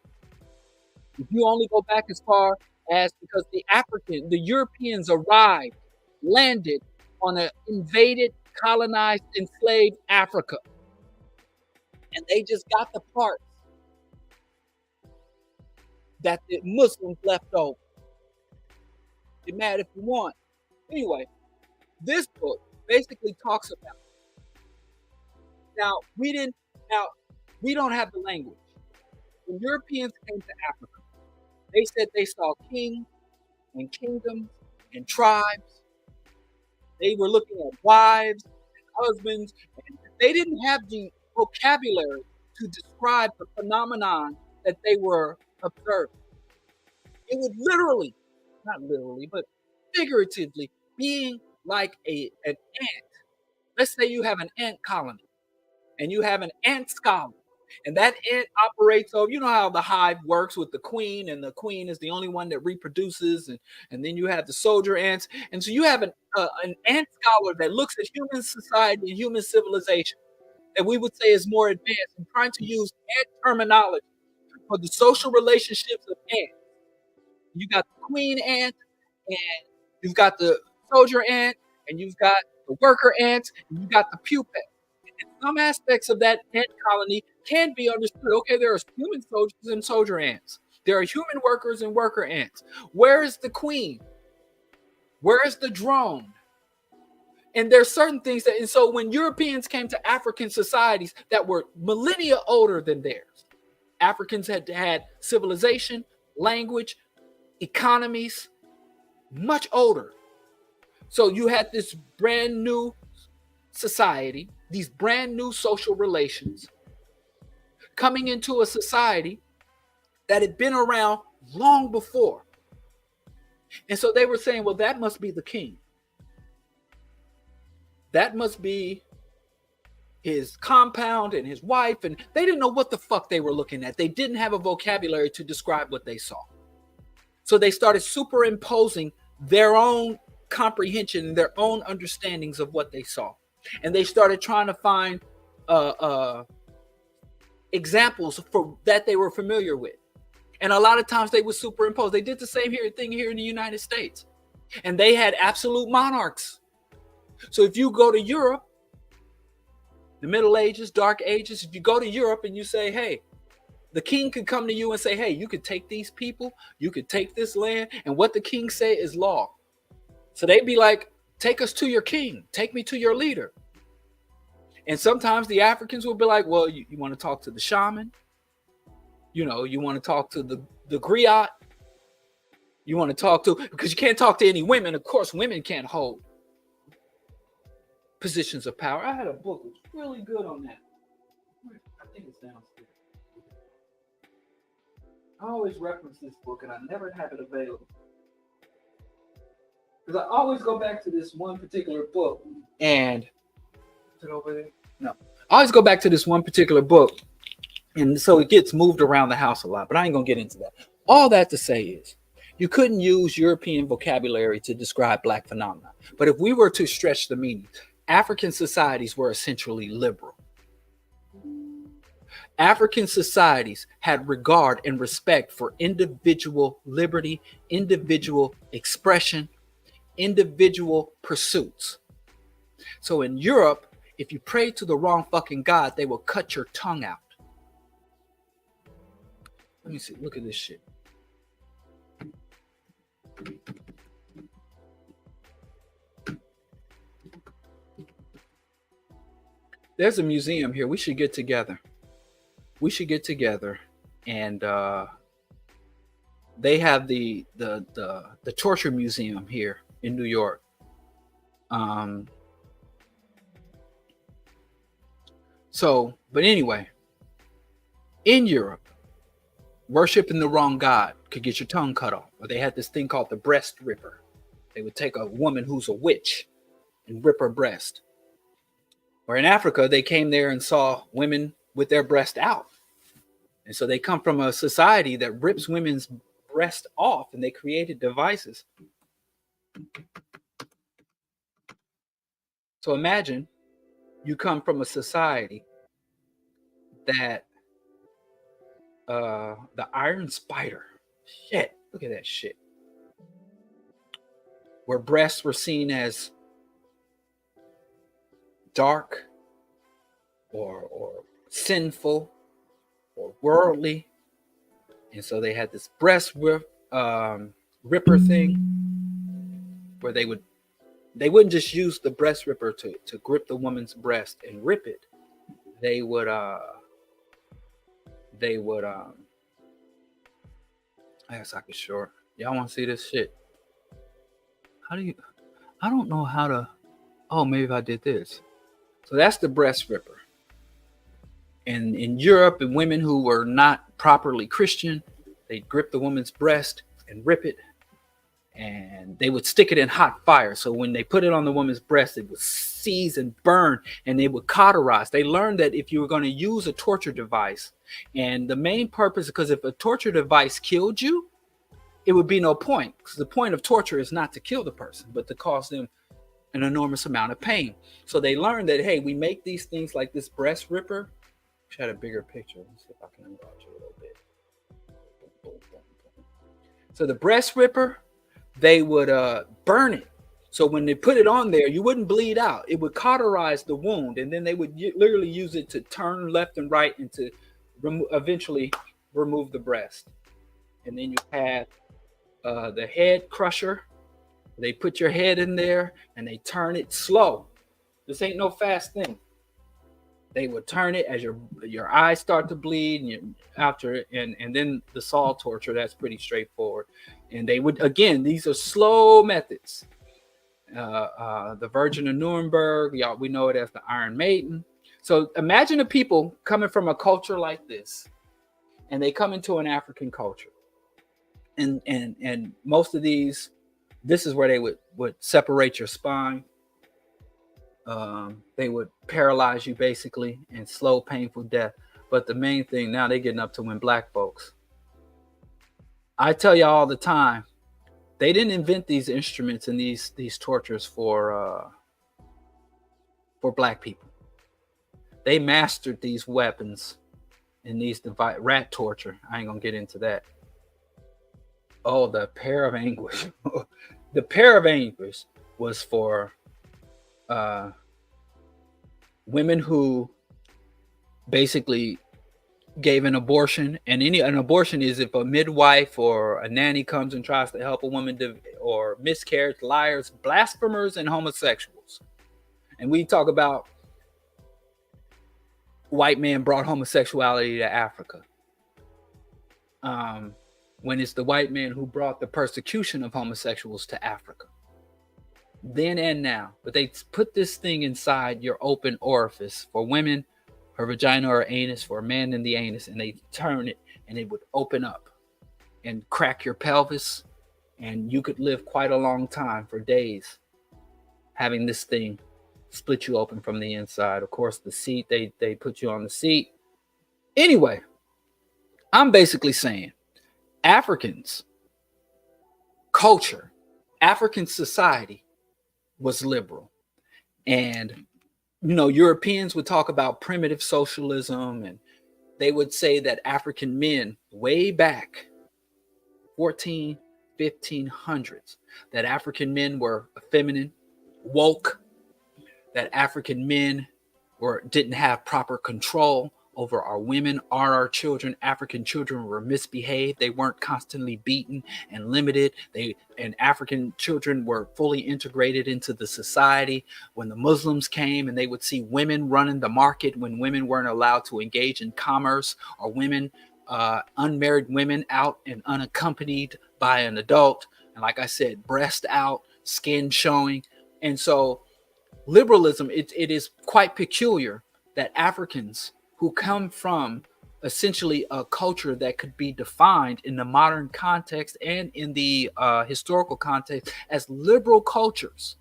[SPEAKER 1] If you only go back as far as because the Europeans arrived, landed on an invaded, colonized, enslaved Africa. And they just got the parts that the Muslims left over. Get mad if you want. Anyway, this book basically talks about. Now we don't have the language. When Europeans came to Africa, they said they saw kings and kingdoms and tribes. They were looking at wives and husbands, and they didn't have the vocabulary to describe the phenomenon that they were observing. It would literally, not literally, but figuratively, being like an ant. Let's say you have an ant colony and you have an ant scholar And that ant operates over, you know how the hive works with the queen, and the queen is the only one that reproduces, and then you have the soldier ants. And so you have an ant scholar that looks at human society and human civilization that we would say is more advanced, and trying to use ant terminology for the social relationships of ants. You got the queen ant, and you've got the soldier ant, and you've got the worker ant, and you've got the pupa. And some aspects of that ant colony can be understood. Okay, there are human soldiers and soldier ants. There are human workers and worker ants. Where is the queen? Where is the drone? And there's certain things that, and so when Europeans came to African societies that were millennia older than theirs, Africans had civilization, language, economies, much older. So you had this brand new society, these brand new social relations coming into a society that had been around long before. And so they were saying, well, that must be the king. That must be his compound and his wife. And they didn't know what the fuck they were looking at. They didn't have a vocabulary to describe what they saw. So they started superimposing their own comprehension and their own understandings of what they saw. And they started trying to find examples for that they were familiar with. And a lot of times they would superimpose. They did the same thing here in the United States. And they had absolute monarchs. So if you go to Europe, the Middle Ages, Dark Ages, if you go to Europe and you say, hey, the king could come to you and say, hey, you could take these people, you could take this land, and what the king say is law. So they'd be like, take us to your king, take me to your leader. And sometimes the Africans will be like, well, you want to talk to the shaman? You know, you want to talk to the griot? You want to talk to, because you can't talk to any women. Of course, women can't hold positions of power. I had a book that was really good on that. I think it's downstairs. I always reference this book and I never have it available. Because I always go back to this one particular book and is it over there? No. I always go back to this one particular book, and so it gets moved around the house a lot, but I ain't gonna get into that. All that to say is you couldn't use European vocabulary to describe black phenomena. But if we were to stretch the meaning, African societies were essentially liberal. African societies had regard and respect for individual liberty, individual expression, individual pursuits. So in Europe, if you pray to the wrong fucking God, they will cut your tongue out. Let me see. Look at this shit. There's a museum here. We should get together. And they have the torture museum here in New York. But anyway, in Europe, worshiping the wrong God could get your tongue cut off. Or they had this thing called the breast ripper. They would take a woman who's a witch and rip her breast. Or in Africa, they came there and saw women with their breast out. And so they come from a society that rips women's breast off, and they created devices. So imagine you come from a society that the iron spider, shit, look at that shit, where breasts were seen as dark or sinful or worldly, and so they had this breast ripper thing where they wouldn't just use the breast ripper to grip the woman's breast and rip it. They would I guess I could short. Y'all want to see this shit? I don't know how to, oh, maybe if I did this. So that's the breast ripper. And in Europe, and women who were not properly Christian, they'd grip the woman's breast and rip it. and they would stick it in hot fire. So when they put it on the woman's breast, it would seize and burn, and they would cauterize. They learned that if you were going to use a torture device, and the main purpose, because if a torture device killed you, it would be no point, because the point of torture is not to kill the person, but to cause them an enormous amount of pain. So they learned that, hey, we make these things like this breast ripper. I had a bigger picture. Let's see if I can enlarge it a little bit. So the breast ripper, they would burn it. So when they put it on there, you wouldn't bleed out. It would cauterize the wound, and then they would literally use it to turn left and right and to eventually remove the breast. And then you have the head crusher. They put your head in there and they turn it slow. This ain't no fast thing. They would turn it as your eyes start to bleed, and then the saw torture, that's pretty straightforward. And they would, again, these are slow methods. The Virgin of Nuremberg, we know it as the Iron Maiden. So imagine the people coming from a culture like this, and they come into an African culture, and most of these, this is where they would separate your spine. They would paralyze you basically, and slow, painful death. But the main thing now, they're getting up to when black folks. I tell y'all all the time, they didn't invent these instruments and these tortures for black people. They mastered these weapons and these rat torture. I ain't gonna get into that. Oh, the pair of anguish. The pair of anguish was for women who basically gave an abortion. And an abortion is if a midwife or a nanny comes and tries to help a woman or miscarriage, liars, blasphemers, and homosexuals. And we talk about white man brought homosexuality to Africa. When it's the white man who brought the persecution of homosexuals to Africa. Then and now. But they put this thing inside your open orifice. For women, her vagina or anus. For a man, in the anus. And they turn it and it would open up and crack your pelvis. And you could live quite a long time, for days, having this thing split you open from the inside. Of course, the seat, they put you on the seat. Anyway, I'm basically saying Africans' culture, African society was liberal. And, Europeans would talk about primitive socialism, and they would say that African men way back 1500s, that African men were effeminate, woke, that African men didn't have proper control over our women or our children. African children were misbehaved. They weren't constantly beaten and limited. And African children were fully integrated into the society. When the Muslims came and they would see women running the market, when women weren't allowed to engage in commerce, or women, unmarried women out and unaccompanied by an adult. And like I said, breast out, skin showing. And so liberalism, it is quite peculiar that Africans who come from essentially a culture that could be defined in the modern context and in the historical context as liberal cultures,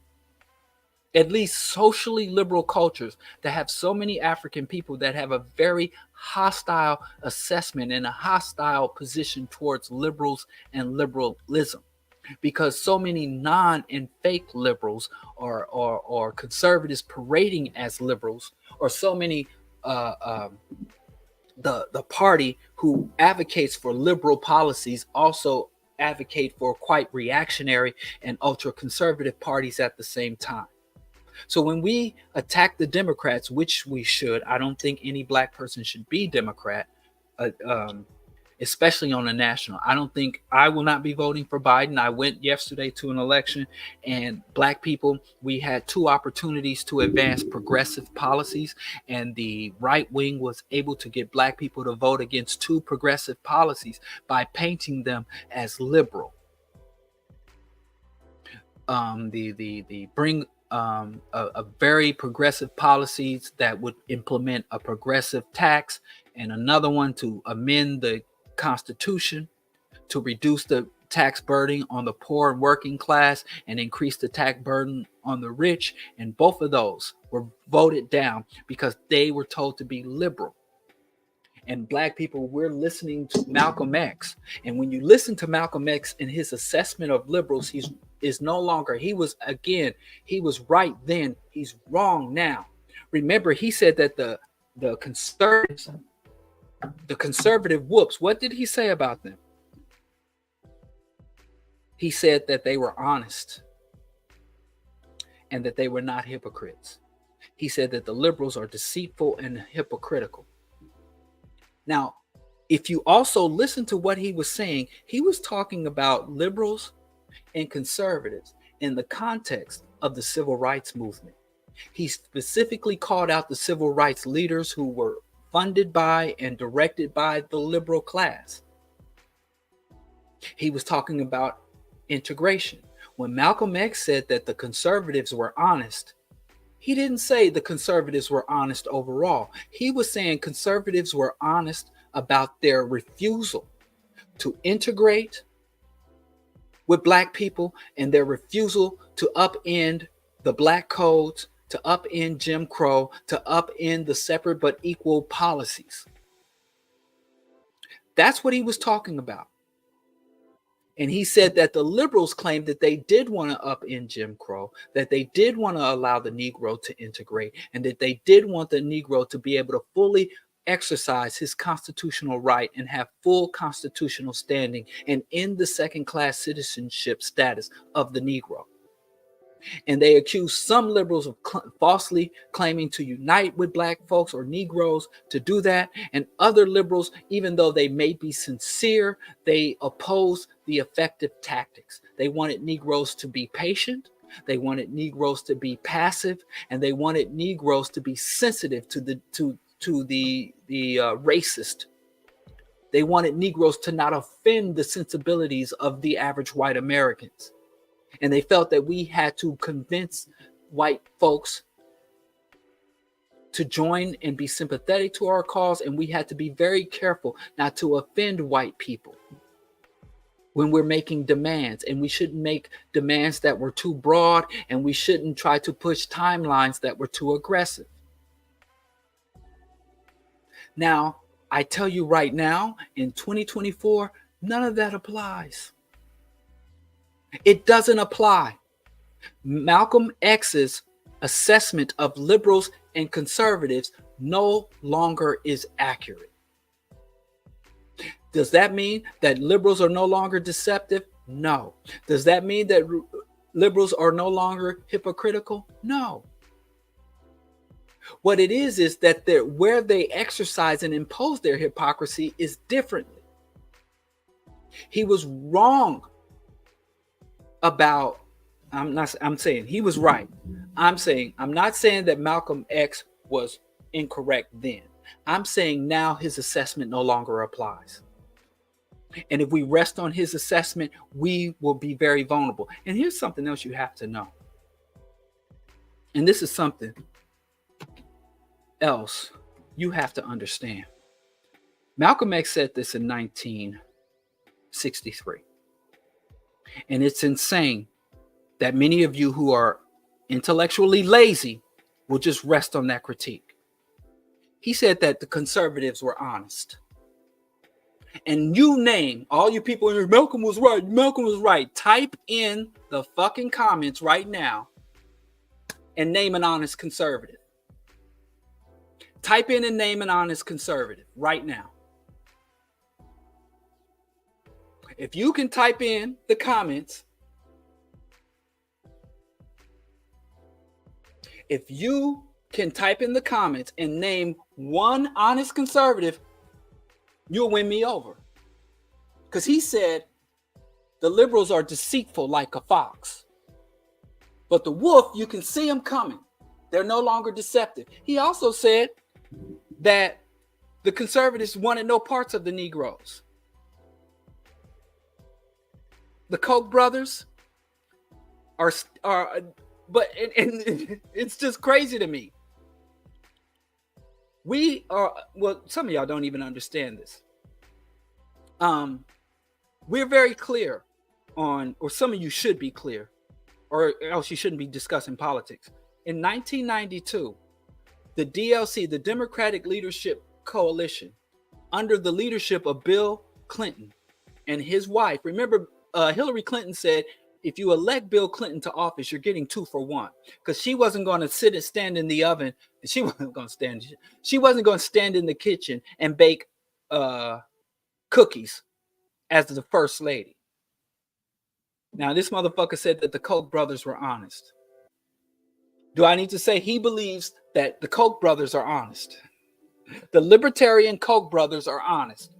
[SPEAKER 1] at least socially liberal cultures, that have so many African people that have a very hostile assessment and a hostile position towards liberals and liberalism. Because so many non and fake liberals or conservatives parading as liberals, or so many the party who advocates for liberal policies also advocate for quite reactionary and ultra conservative parties at the same time. So when we attack the Democrats, which we should, I don't think any black person should be Democrat, especially on a national. I will not be voting for Biden. I went yesterday to an election, and black people, we had two opportunities to advance progressive policies, and the right wing was able to get black people to vote against two progressive policies by painting them as liberal. Bring a very progressive policies that would implement a progressive tax, and another one to amend the Constitution to reduce the tax burden on the poor and working class and increased the tax burden on the rich. And both of those were voted down because they were told to be liberal. And black people, we're listening to Malcolm X. And when you listen to Malcolm X and his assessment of liberals, he was right then, he's wrong now. Remember, he said that the conservative whoops, what did he say about them? He said that they were honest and that they were not hypocrites. He said that the liberals are deceitful and hypocritical. Now, if you also listen to what he was saying, he was talking about liberals and conservatives in the context of the civil rights movement. He specifically called out the civil rights leaders who were funded by and directed by the liberal class. He was talking about integration. When Malcolm X said that the conservatives were honest, he didn't say the conservatives were honest overall. He was saying conservatives were honest about their refusal to integrate with black people and their refusal to upend the black codes, to upend Jim Crow, to upend the separate but equal policies. That's what he was talking about. And he said that the liberals claimed that they did want to upend Jim Crow, that they did want to allow the Negro to integrate, and that they did want the Negro to be able to fully exercise his constitutional right and have full constitutional standing and end the second-class citizenship status of the Negro. And they accused some liberals of falsely claiming to unite with black folks or Negroes to do that. And other liberals, even though they may be sincere, they oppose the effective tactics. They wanted Negroes to be patient. They wanted Negroes to be passive, and they wanted Negroes to be sensitive to the racist. They wanted Negroes to not offend the sensibilities of the average white Americans. And they felt that we had to convince white folks to join and be sympathetic to our cause. And we had to be very careful not to offend white people when we're making demands. And we shouldn't make demands that were too broad, and we shouldn't try to push timelines that were too aggressive. Now, I tell you right now, in 2024, none of that applies. It doesn't apply. Malcolm X's assessment of liberals and conservatives no longer is accurate. Does that mean that liberals are no longer deceptive? No. Does that mean that liberals are no longer hypocritical? No. What it is that where they exercise and impose their hypocrisy is differently. He was wrong about, I'm saying he was right. I'm not saying that Malcolm X was incorrect then. I'm saying now his assessment no longer applies. And if we rest on his assessment, we will be very vulnerable. And here's something else you have to know. And this is something else you have to understand. Malcolm X said this in 1963. And it's insane that many of you who are intellectually lazy will just rest on that critique. He said that the conservatives were honest. And you name all you people, Malcolm was right, Malcolm was right. Type in the fucking comments right now and name an honest conservative. Type in and name an honest conservative right now. If you can type in the comments, and name one honest conservative, you'll win me over. Because he said the liberals are deceitful like a fox. But the wolf, you can see them coming. They're no longer deceptive. He also said that the conservatives wanted no parts of the Negroes. The Koch brothers are but it's just crazy to me. We are, well, some of y'all don't even understand this. We're very clear on, or some of you should be clear, or else you shouldn't be discussing politics. In 1992, the DLC, the Democratic Leadership Coalition, under the leadership of Bill Clinton and his wife, remember, Hillary Clinton said, if you elect Bill Clinton to office, you're getting 2 for 1, because she wasn't going to sit and stand in the oven. She wasn't going to stand. She wasn't going to stand in the kitchen and bake cookies as the first lady. Now, this motherfucker said that the Koch brothers were honest. Do I need to say he believes that the Koch brothers are honest? The libertarian Koch brothers are honest.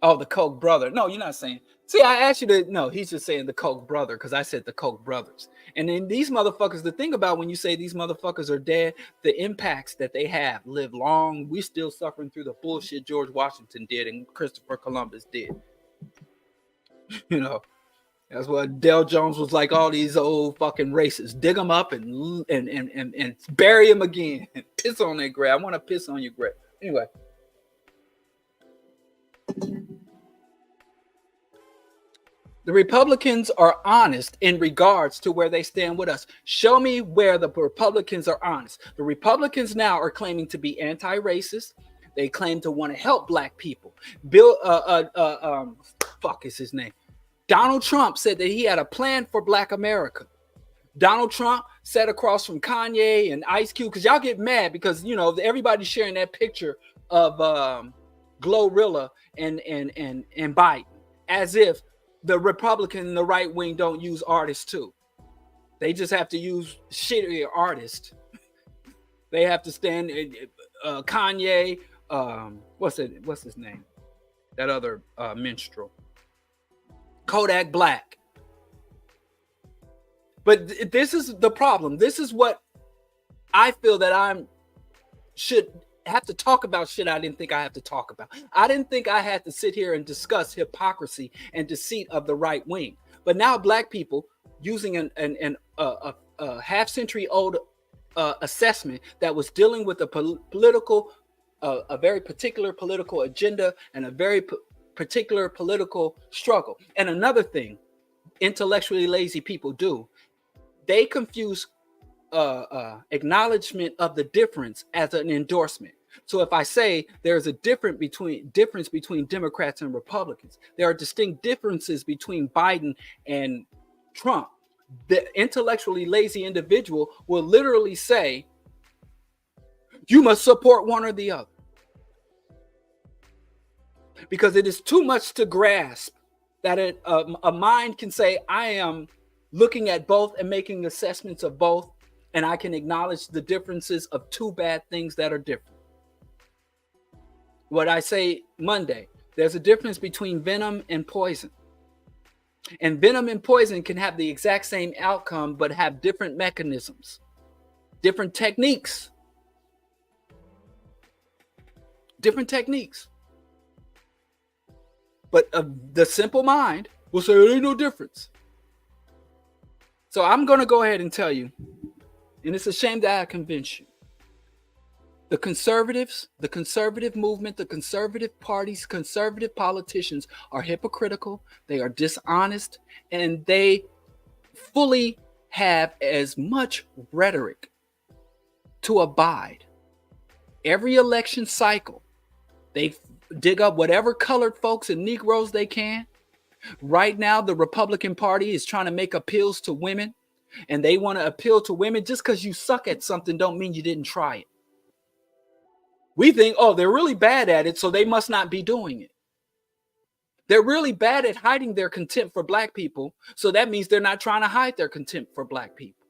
[SPEAKER 1] Oh, the Koch brother. No, you're not saying. See, I asked you to. No, he's just saying the Koch brother because I said the Koch brothers. And then these motherfuckers, the thing about when you say these motherfuckers are dead, the impacts that they have live long. We're still suffering through the bullshit George Washington did and Christopher Columbus did. You know, that's what Dale Jones was like, all these old fucking racists. Dig them up and bury them again. Piss on their grave. I want to piss on your grave. Anyway. The Republicans are honest in regards to where they stand with us. Show me where the Republicans are honest. The Republicans now are claiming to be anti-racist. They claim to want to help black people. Fuck is his name? Donald Trump said that he had a plan for Black America. Donald Trump sat across from Kanye and Ice Cube, because y'all get mad because, you know, everybody's sharing that picture of Glorilla and Biden, as if the Republican and the right wing don't use artists too. They just have to use shittier artists. They have to stand Kanye. What's his name? That other minstrel. Kodak Black. But this is the problem. This is what I feel that I should have to talk about shit I didn't think I have to talk about. I didn't think I had to sit here and discuss hypocrisy and deceit of the right wing. But now black people using a half-century old assessment that was dealing with a very particular political agenda and a very particular political struggle. And another thing intellectually lazy people do, they confuse acknowledgement of the difference as an endorsement. So if I say there's a difference between Democrats and Republicans, there are distinct differences between Biden and Trump, the intellectually lazy individual will literally say, you must support one or the other. Because it is too much to grasp that a mind can say, I am looking at both and making assessments of both, and I can acknowledge the differences of two bad things that are different. What I say Monday, there's a difference between venom and poison. And venom and poison can have the exact same outcome, but have different mechanisms, different techniques. But the simple mind will say, there ain't no difference. So I'm going to go ahead and tell you, and it's a shame that I convince you. The conservatives, the conservative movement, the conservative parties, conservative politicians are hypocritical. They are dishonest, and they fully have as much rhetoric to abide. Every election cycle, they dig up whatever colored folks and Negroes they can. Right now, the Republican Party is trying to make appeals to women, and they want to appeal to women. Just because you suck at something don't mean you didn't try it. We think, oh, they're really bad at it, so they must not be doing it. They're really bad at hiding their contempt for black people, so that means they're not trying to hide their contempt for black people.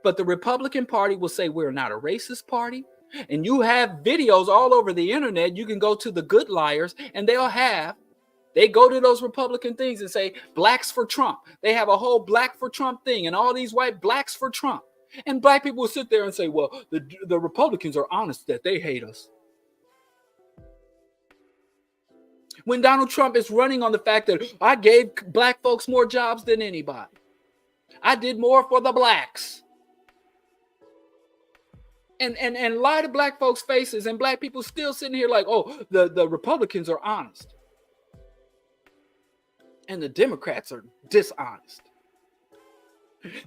[SPEAKER 1] But the Republican Party will say we're not a racist party. And you have videos all over the internet. You can go to the Good Liars, and they go to those Republican things and say, blacks for Trump. They have a whole black for Trump thing, and all these white blacks for Trump. And black people will sit there and say, well, the Republicans are honest that they hate us. When Donald Trump is running on the fact that I gave black folks more jobs than anybody. I did more for the blacks. And lie to black folks' faces, and black people still sitting here like, oh, the Republicans are honest. and the Democrats are dishonest.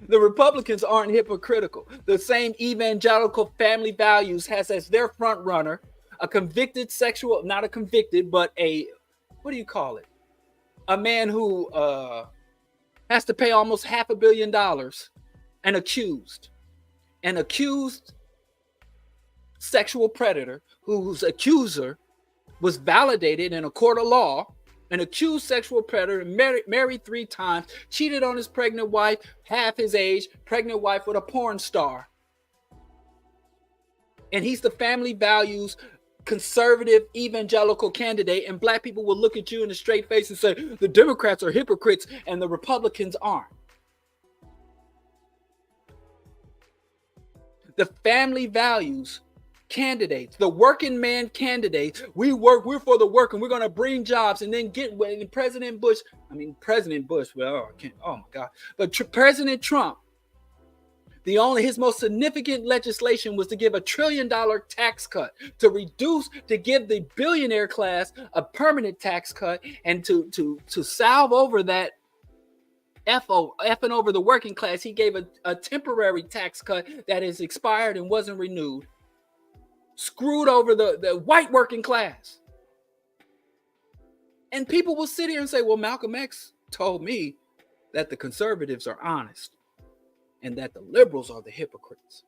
[SPEAKER 1] The Republicans aren't hypocritical. The same evangelical family values has as their front runner a convicted sexual, not a convicted, but a, what do you call it? A man who has to pay almost $500 million, an accused sexual predator whose accuser was validated in a court of law. An accused sexual predator, married 3 times, cheated on his pregnant wife, half his age, pregnant wife with a porn star. And he's the family values conservative evangelical candidate, and black people will look at you in a straight face and say the Democrats are hypocrites and the Republicans aren't. The family values candidates, the working man candidates, we're for the work and we're going to bring jobs, and then get when President Bush, well, I can't, oh my God, but President Trump, his most significant legislation was to give $1 trillion tax cut, to give the billionaire class a permanent tax cut, and to salve over that effing over the working class. He gave a temporary tax cut that is expired and wasn't renewed. Screwed over the white working class. And people will sit here and say, well, Malcolm X told me that the conservatives are honest and that the liberals are the hypocrites.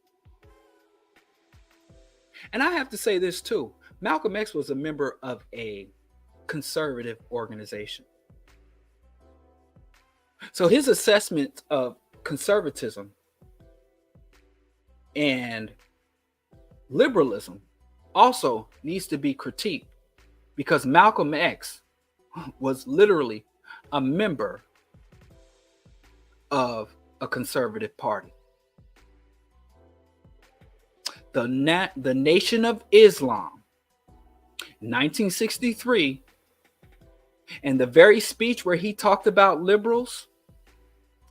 [SPEAKER 1] And I have to say this too. Malcolm X was a member of a conservative organization. So his assessment of conservatism and liberalism also needs to be critiqued, because Malcolm X was literally a member of a conservative party. The Nation of Islam, 1963, and the very speech where he talked about liberals.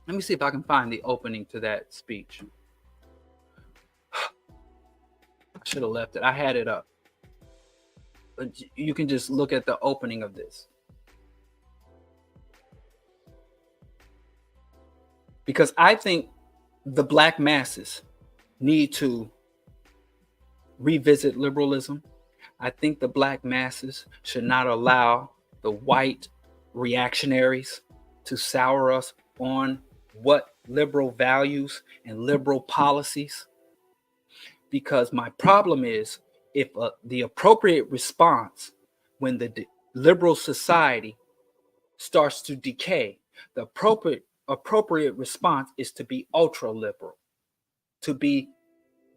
[SPEAKER 1] Let me see if I can find the opening to that speech. I should have left it. I had it up. But you can just look at the opening of this. Because I think the black masses need to revisit liberalism. I think the black masses should not allow the white reactionaries to sour us on what liberal values and liberal policies. Because my problem is, if the appropriate response when the liberal society starts to decay, the appropriate response is to be ultra liberal, to be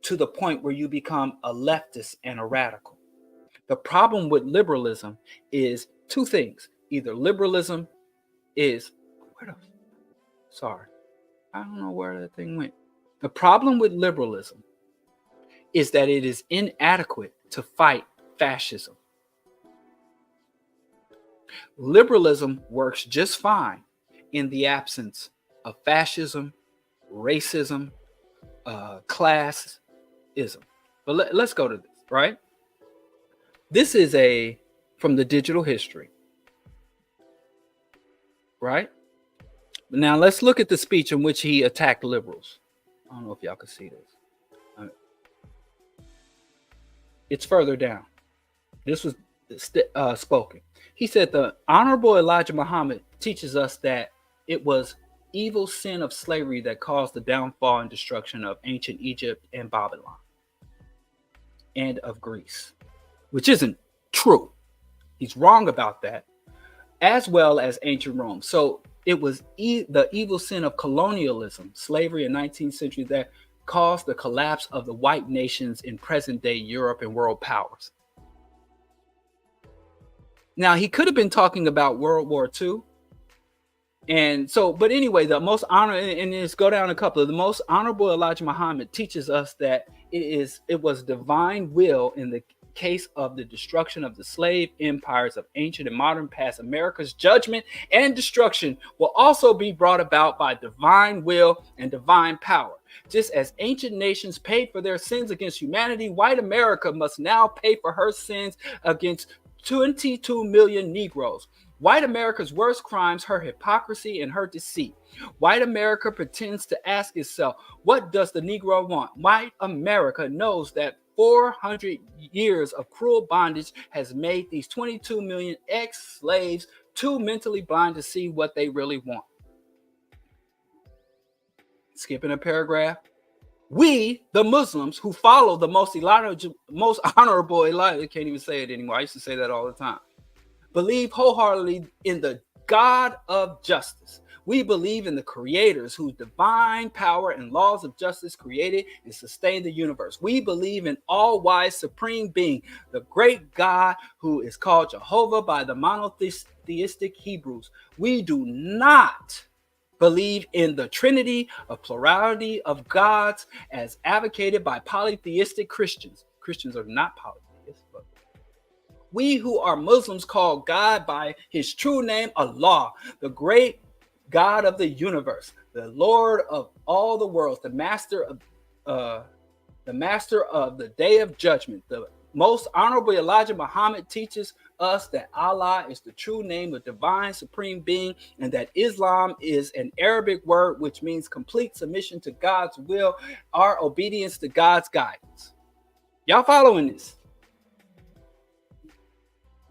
[SPEAKER 1] to the point where you become a leftist and a radical. The problem with liberalism is 2 things. Either liberalism is, I don't know where that thing went. The problem with liberalism is that it is inadequate to fight fascism. Liberalism works just fine in the absence of fascism, racism, classism. But let's go to this, right? This is from the digital history, right? Now let's look at the speech in which he attacked liberals. I don't know if y'all can see this. It's further down. This was spoken. He said, the Honorable Elijah Muhammad teaches us that it was evil sin of slavery that caused the downfall and destruction of ancient Egypt and Babylon and of Greece, which isn't true. He's wrong about that, as well as ancient Rome. So it was the evil sin of colonialism, slavery in 19th century, that caused the collapse of the white nations in present-day Europe and world powers. Now, he could have been talking about World War II. And so, but anyway, the most and let's go down a couple of the most honorable Elijah Muhammad teaches us that it was divine will in the case of the destruction of the slave empires of ancient and modern past. America's judgment and destruction will also be brought about by divine will and divine power. Just as ancient nations paid for their sins against humanity, white America must now pay for her sins against 22 million Negroes. White America's worst crimes, her hypocrisy and her deceit. White America pretends to ask itself, what does the Negro want? White America knows that 400 years of cruel bondage has made these 22 million ex-slaves too mentally blind to see what they really want. Skipping a paragraph. We, the Muslims who follow the most honorable Elijah, I can't even say it anymore. I used to say that all the time. Believe wholeheartedly in the God of justice. We believe in the creators whose divine power and laws of justice created and sustained the universe. We believe in all-wise supreme being, the great God who is called Jehovah by the monotheistic Hebrews. We do not believe in the trinity of plurality of gods as advocated by polytheistic Christians. Christians are not polytheists, but we who are Muslims call God by his true name, Allah, the great God of the universe, the Lord of all the worlds, the master of the day of judgment. The most honorable Elijah Muhammad teaches us that Allah is the true name of divine supreme being, and that Islam is an Arabic word which means complete submission to God's will, our obedience to God's guidance. Y'all following this?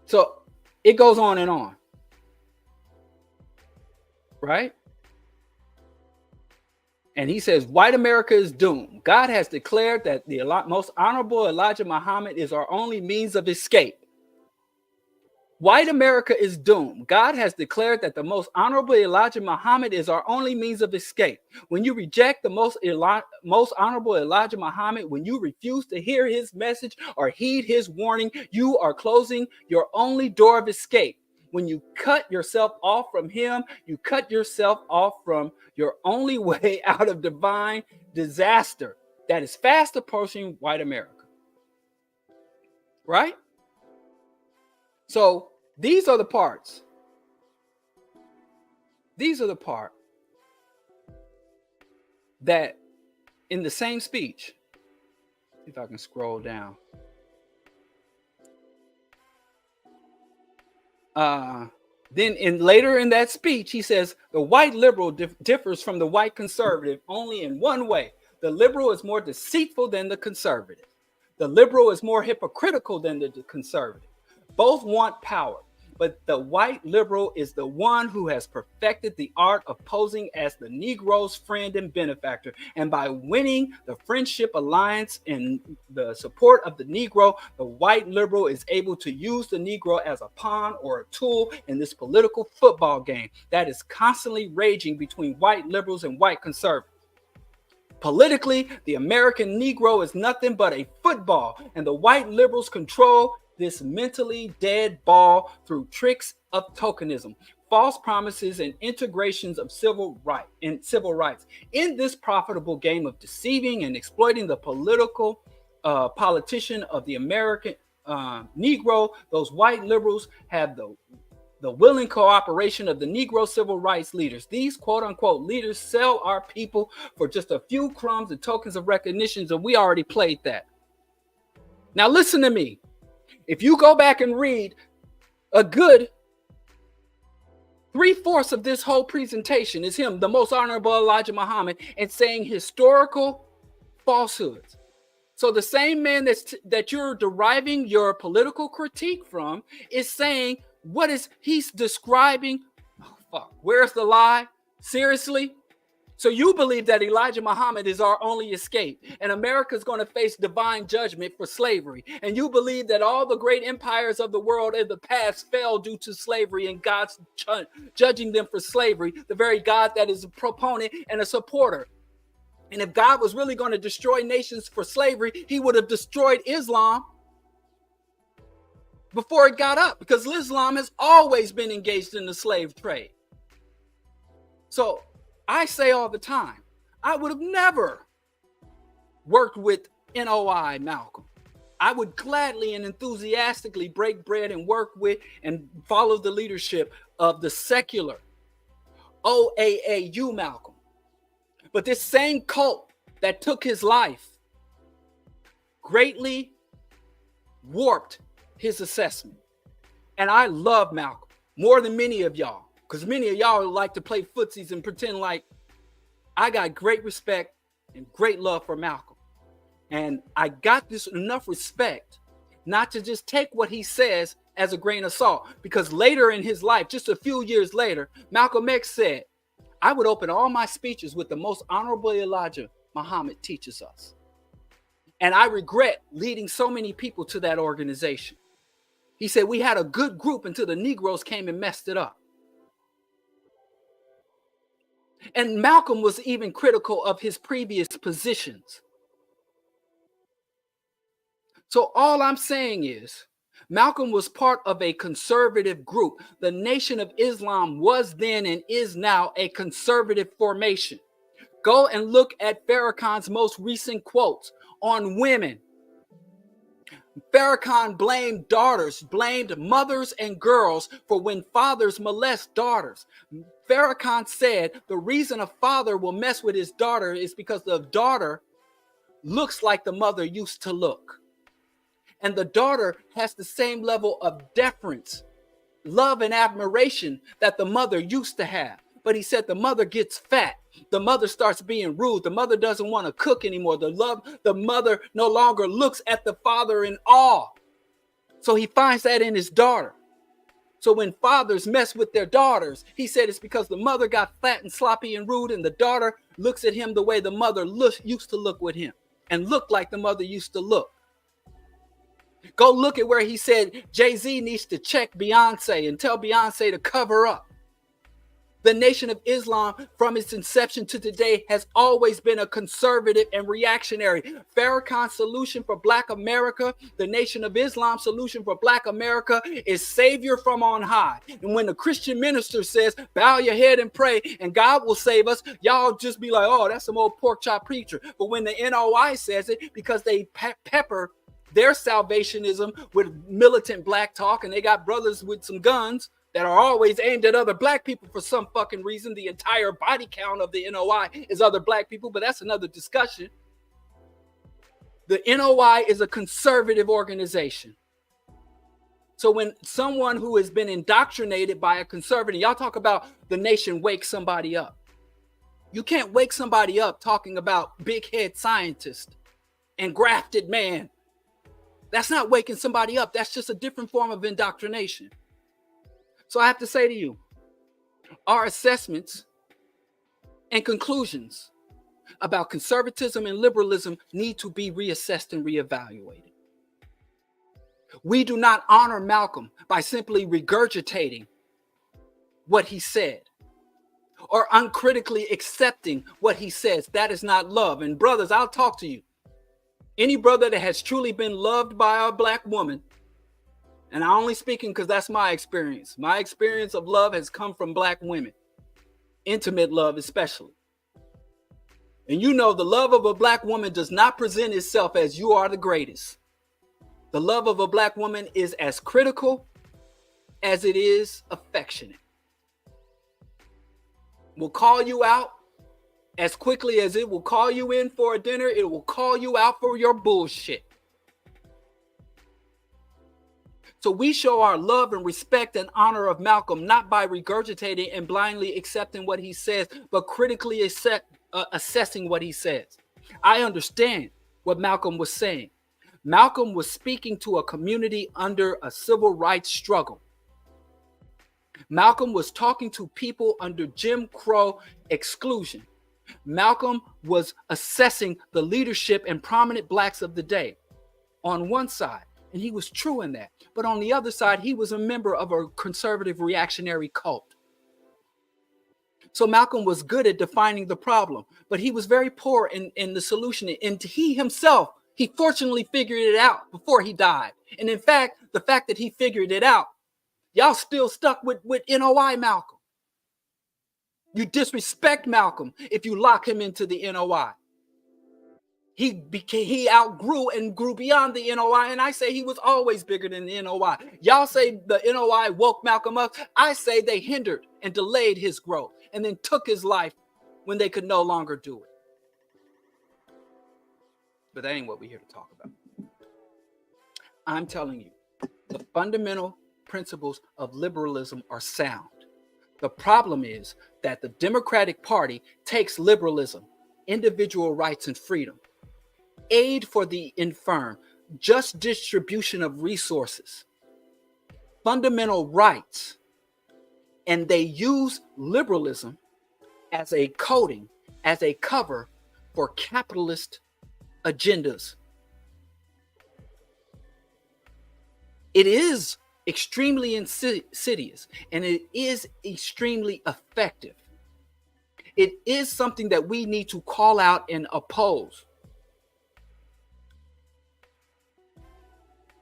[SPEAKER 1] So it goes on and on, right? And he says, white America is doomed. God has declared that the most honorable Elijah Muhammad is our only means of escape. White America is doomed. God has declared that the most honorable Elijah Muhammad is our only means of escape. When you reject the most honorable Elijah Muhammad, when you refuse to hear his message or heed his warning, you are closing your only door of escape. When you cut yourself off from him, you cut yourself off from your only way out of divine disaster that is fast approaching white America. Right? So these are the parts. These are the part that in the same speech, see if I can scroll down. Then later in that speech, he says the white liberal differs from the white conservative only in one way. The liberal is more deceitful than the conservative. The liberal is more hypocritical than the conservative. Both want power, but the white liberal is the one who has perfected the art of posing as the Negro's friend and benefactor. And by winning the friendship alliance and the support of the Negro, the white liberal is able to use the Negro as a pawn or a tool in this political football game that is constantly raging between white liberals and white conservatives. Politically, the American Negro is nothing but a football, and the white liberals control this mentally dead ball through tricks of tokenism, false promises, and integrations of civil rights. In this profitable game of deceiving and exploiting the political politician of the American Negro, those white liberals have the willing cooperation of the Negro civil rights leaders. These quote-unquote leaders sell our people for just a few crumbs and tokens of recognition, and we already played that. Now listen to me. If you go back and read a good 3/4 of this whole presentation is him, the most honorable Elijah Muhammad, and saying historical falsehoods. So the same man that you're deriving your political critique from is saying he's describing. Oh, fuck, where's the lie? Seriously? So you believe that Elijah Muhammad is our only escape, and America's going to face divine judgment for slavery. And you believe that all the great empires of the world in the past fell due to slavery, and God's judging them for slavery, the very God that is a proponent and a supporter. And if God was really going to destroy nations for slavery, he would have destroyed Islam before it got up, because Islam has always been engaged in the slave trade. So I say all the time, I would have never worked with NOI Malcolm. I would gladly and enthusiastically break bread and work with and follow the leadership of the secular OAAU Malcolm. But this same cult that took his life greatly warped his assessment. And I love Malcolm. more than many of y'all, because many of y'all like to play footsies and pretend like I got great respect and great love for Malcolm. And I got this enough respect not to just take what he says as a grain of salt, because later in his life, just a few years later, Malcolm X said, I would open all my speeches with the most honorable Elijah Muhammad teaches us. And I regret leading so many people to that organization. He said, we had a good group until the Negroes came and messed it up. And Malcolm was even critical of his previous positions. So all I'm saying is, Malcolm was part of a conservative group. The Nation of Islam was then and is now a conservative formation. Go and look at Farrakhan's most recent quotes on women. Farrakhan blamed daughters, blamed mothers and girls for when fathers molest daughters. Farrakhan said the reason a father will mess with his daughter is because the daughter looks like the mother used to look. And the daughter has the same level of deference, love, and admiration that the mother used to have. But he said the mother gets fat. The mother starts being rude. The mother doesn't want to cook anymore. The mother no longer looks at the father in awe. So he finds that in his daughter. So when fathers mess with their daughters, he said it's because the mother got fat and sloppy and rude, and the daughter looks at him the way the mother used to look with him and look like the mother used to look. Go look at where he said Jay-Z needs to check Beyonce and tell Beyonce to cover up. The Nation of Islam, from its inception to today, has always been a conservative and reactionary. Farrakhan's solution for Black America, the Nation of Islam's solution for Black America, is Savior from on high. And when the Christian minister says, bow your head and pray and God will save us, y'all just be like, oh, that's some old pork chop preacher. But when the NOI says it, because they pepper their salvationism with militant black talk, and they got brothers with some guns that are always aimed at other black people for some fucking reason. The entire body count of the NOI is other black people, but that's another discussion. The NOI is a conservative organization. So when someone who has been indoctrinated by a conservative, y'all talk about the nation wake somebody up. You can't wake somebody up talking about big head scientist and grafted man. That's not waking somebody up. That's just a different form of indoctrination. So I have to say to you, our assessments and conclusions about conservatism and liberalism need to be reassessed and reevaluated. We do not honor Malcolm by simply regurgitating what he said or uncritically accepting what he says. That is not love. And brothers, I'll talk to you. Any brother that has truly been loved by a black woman, and I'm only speaking because that's my experience. My experience of love has come from black women, intimate love especially. And you know the love of a black woman does not present itself as you are the greatest. The love of a black woman is as critical as it is affectionate. Will call you out as quickly as it will call you in for a dinner. It will call you out for your bullshit. So we show our love and respect and honor of Malcolm not by regurgitating and blindly accepting what he says, but critically assessing what he says. I understand what Malcolm was saying. Malcolm was speaking to a community under a civil rights struggle. Malcolm was talking to people under Jim Crow exclusion. Malcolm was assessing the leadership and prominent blacks of the day on one side. And he was true in that. But on the other side, he was a member of a conservative reactionary cult. So Malcolm was good at defining the problem, but he was very poor in the solution. And he himself, he fortunately figured it out before he died. And in fact, the fact that he figured it out, y'all still stuck with NOI Malcolm. You disrespect Malcolm if you lock him into the NOI. He outgrew and grew beyond the NOI, and I say he was always bigger than the NOI. Y'all say the NOI woke Malcolm up. I say they hindered and delayed his growth and then took his life when they could no longer do it. But that ain't what we're here to talk about. I'm telling you, the fundamental principles of liberalism are sound. The problem is that the Democratic Party takes liberalism, individual rights and freedom, aid for the infirm, just distribution of resources, fundamental rights, and they use liberalism as a coating, as a cover for capitalist agendas. It is extremely insidious, and it is extremely effective. It is something that we need to call out and oppose.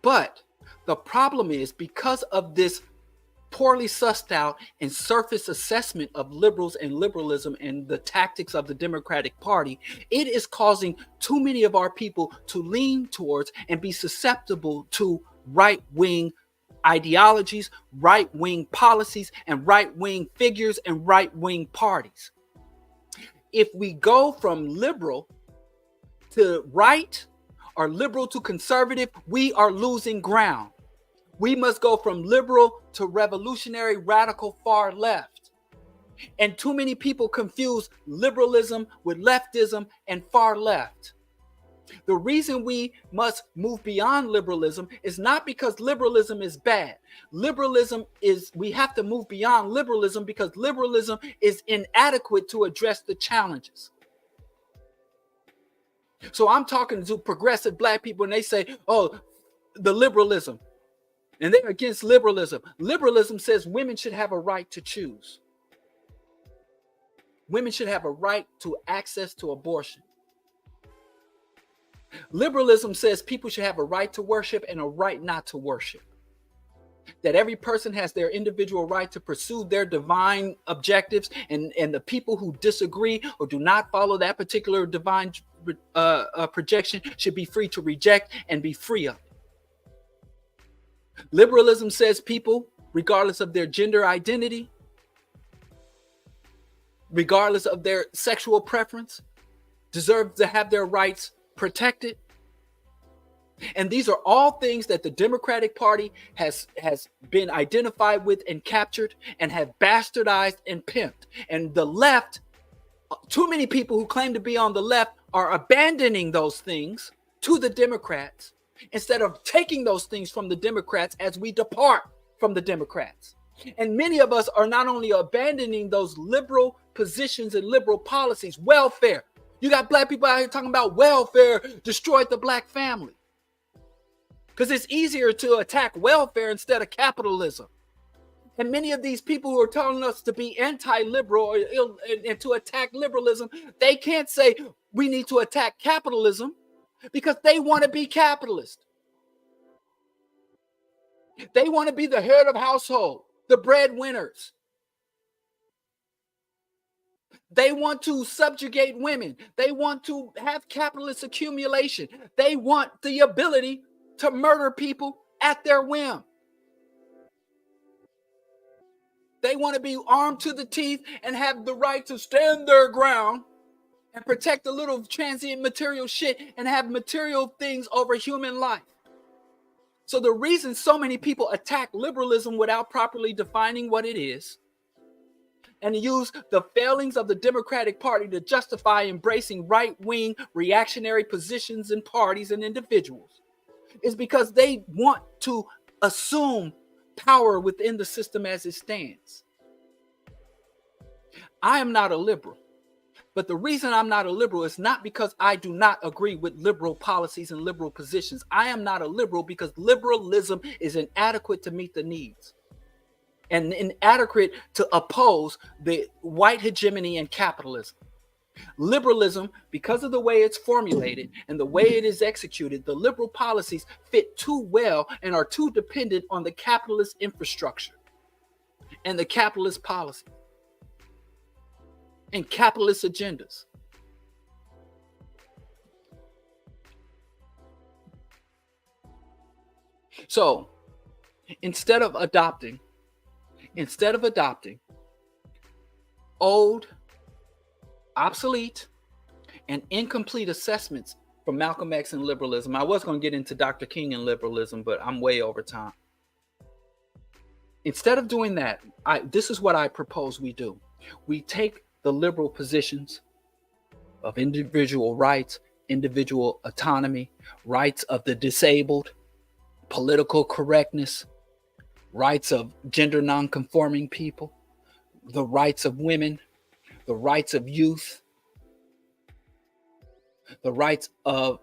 [SPEAKER 1] But the problem is, because of this poorly sussed out and surface assessment of liberals and liberalism and the tactics of the Democratic Party, it is causing too many of our people to lean towards and be susceptible to right-wing ideologies, right-wing policies, and right-wing figures and right-wing parties. If we go from liberal to right or liberal to conservative, we are losing ground. We must go from liberal to revolutionary, radical, far left. And too many people confuse liberalism with leftism and far left. The reason we must move beyond liberalism is not because liberalism is bad. We have to move beyond liberalism because liberalism is inadequate to address the challenges. So I'm talking to progressive black people and they say, oh, the liberalism. And they're against liberalism. Liberalism says women should have a right to choose. Women should have a right to access to abortion. Liberalism says people should have a right to worship and a right not to worship. That every person has their individual right to pursue their divine objectives, and the people who disagree or do not follow that particular divine projection should be free to reject and be free of it. Liberalism says people, regardless of their gender identity, regardless of their sexual preference, deserve to have their rights protected. And these are all things that the Democratic Party has been identified with and captured and have bastardized and pimped. And the left, too many people who claim to be on the left are abandoning those things to the Democrats instead of taking those things from the Democrats as we depart from the Democrats. And many of us are not only abandoning those liberal positions and liberal policies, welfare. You got black people out here talking about welfare destroyed the black family. Because it's easier to attack welfare instead of capitalism. And many of these people who are telling us to be anti-liberal and to attack liberalism, they can't say we need to attack capitalism because they want to be capitalist. They want to be the head of household, the breadwinners. They want to subjugate women. They want to have capitalist accumulation. They want the ability to murder people at their whim. They want to be armed to the teeth and have the right to stand their ground and protect a little transient material shit and have material things over human life. So the reason so many people attack liberalism without properly defining what it is and use the failings of the Democratic Party to justify embracing right-wing reactionary positions and parties and individuals is because they want to assume power within the system as it stands. I am not a liberal, but the reason I'm not a liberal is not because I do not agree with liberal policies and liberal positions. I am not a liberal because liberalism is inadequate to meet the needs and inadequate to oppose the white hegemony and capitalism. Liberalism, because of the way it's formulated and the way it is executed, the liberal policies fit too well and are too dependent on the capitalist infrastructure and the capitalist policy and capitalist agendas. So instead of adopting old, obsolete, and incomplete assessments from Malcolm X and liberalism. I was going to get into Dr. King and liberalism, but I'm way over time. Instead of doing that, this is what I propose we do. We take the liberal positions of individual rights, individual autonomy, rights of the disabled, political correctness, rights of gender non-conforming people, the rights of women, the rights of youth, the rights of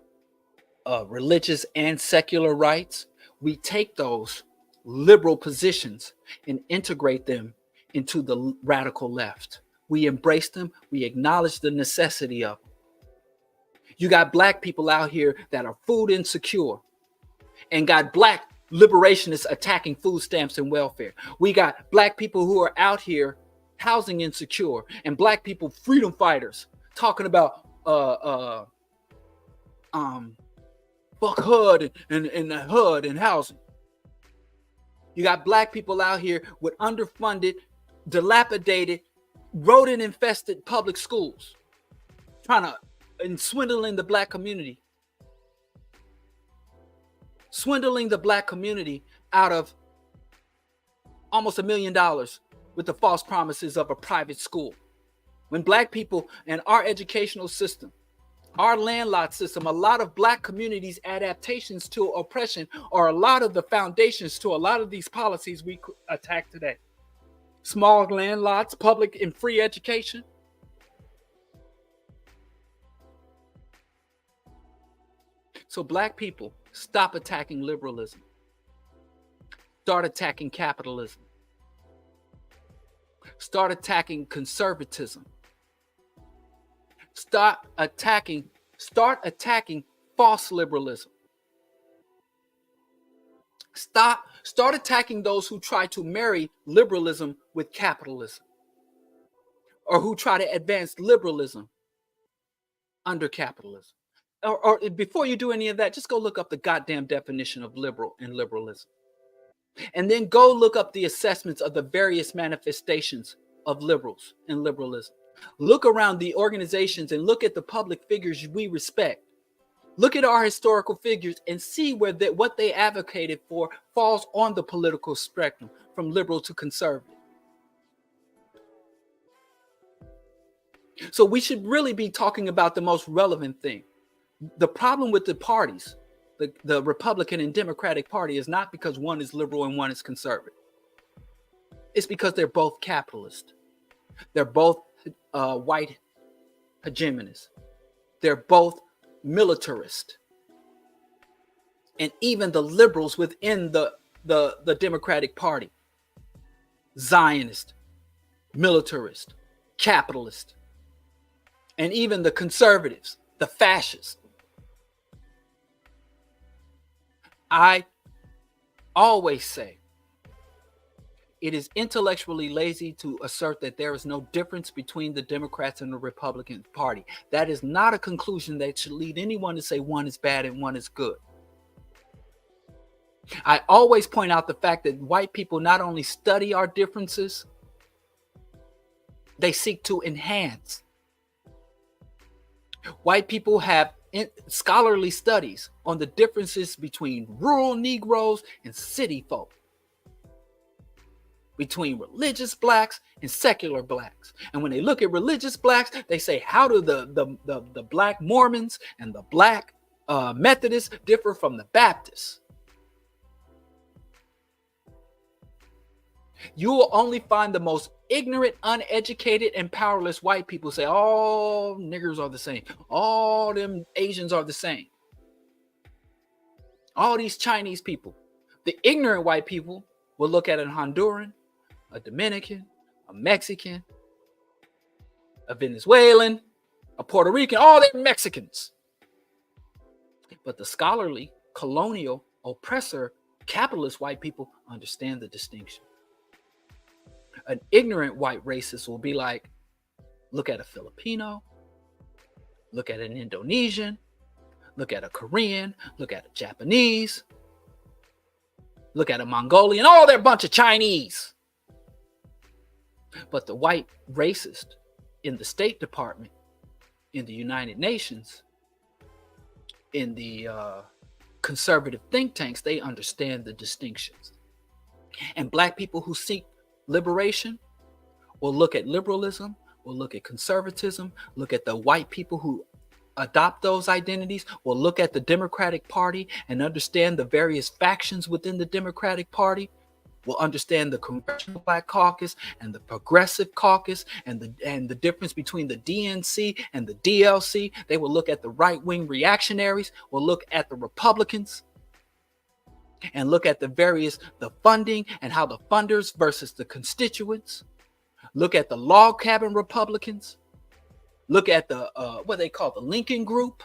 [SPEAKER 1] religious and secular rights. We take those liberal positions and integrate them into the radical left. We embrace them. We acknowledge the necessity of them. You got black people out here that are food insecure and got black liberationists attacking food stamps and welfare. We got black people who are out here housing insecure and black people freedom fighters talking about fuck hood and the hood and housing. You got black people out here with underfunded, dilapidated, rodent infested public schools trying to swindling the black community. Swindling the black community out of almost $1 million with the false promises of a private school. When black people and our educational system, our land lot system, a lot of black communities' adaptations to oppression are a lot of the foundations to a lot of these policies we attack today. Small land lots, public and free education. So black people, stop attacking liberalism. Start attacking capitalism. Start attacking conservatism. Start attacking false liberalism. Start attacking those who try to marry liberalism with capitalism, or who try to advance liberalism under capitalism. Or before you do any of that, just go look up the goddamn definition of liberal and liberalism. And then go look up the assessments of the various manifestations of liberals and liberalism. Look around the organizations and look at the public figures we respect. Look at our historical figures and see where what they advocated for falls on the political spectrum from liberal to conservative. So we should really be talking about the most relevant thing. The problem with the parties, the Republican and Democratic Party, is not because one is liberal and one is conservative. It's because they're both capitalist. They're both white hegemonists. They're both militarist. And even the liberals within the Democratic Party, Zionist, militarist, capitalist, and even the conservatives, the fascists. I always say it is intellectually lazy to assert that there is no difference between the Democrats and the Republican Party. That is not a conclusion that should lead anyone to say one is bad and one is good. I always point out the fact that white people not only study our differences, they seek to enhance. White people have scholarly studies on the differences between rural Negroes and city folk, between religious blacks and secular blacks. And when they look at religious blacks, they say, how do the black Mormons and the black Methodists differ from the Baptists? You will only find the most ignorant, uneducated, and powerless white people say, all niggers are the same. All them Asians are the same. All these Chinese people. The ignorant white people will look at a Honduran, a Dominican, a Mexican, a Venezuelan, a Puerto Rican, all they're Mexicans. But the scholarly, colonial, oppressor, capitalist white people understand the distinction. An ignorant white racist will be like, look at a Filipino, look at an Indonesian, look at a Korean, look at a Japanese, look at a Mongolian, oh, they're a bunch of Chinese. But the white racist in the State Department, in the United Nations, in the conservative think tanks, they understand the distinctions. And black people who seek liberation will look at liberalism, will look at conservatism, look at the white people who adopt those identities, will look at the Democratic Party and understand the various factions within the Democratic Party, will understand the Congressional Black Caucus and the Progressive Caucus and the difference between the DNC and the DLC. They will look at the right-wing reactionaries, will look at the Republicans, and look at the funding and how the funders versus the constituents. Look at the log cabin Republicans. Look at the what they call the Lincoln Group.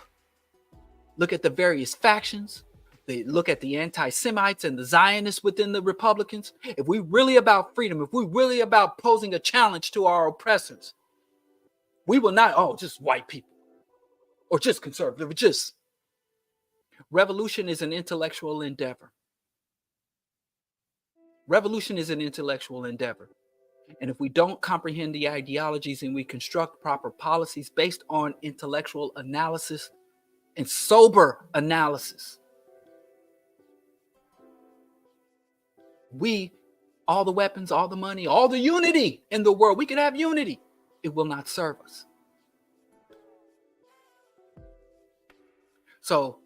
[SPEAKER 1] Look at the various factions. They look at the anti-Semites and the Zionists within the Republicans. If we really about freedom, if we really about posing a challenge to our oppressors, we will not, just white people or just conservative, just. Revolution is an intellectual endeavor. Revolution is an intellectual endeavor. And if we don't comprehend the ideologies and we construct proper policies based on intellectual analysis and sober analysis, all the weapons, all the money, all the unity in the world, we can have unity. It will not serve us. So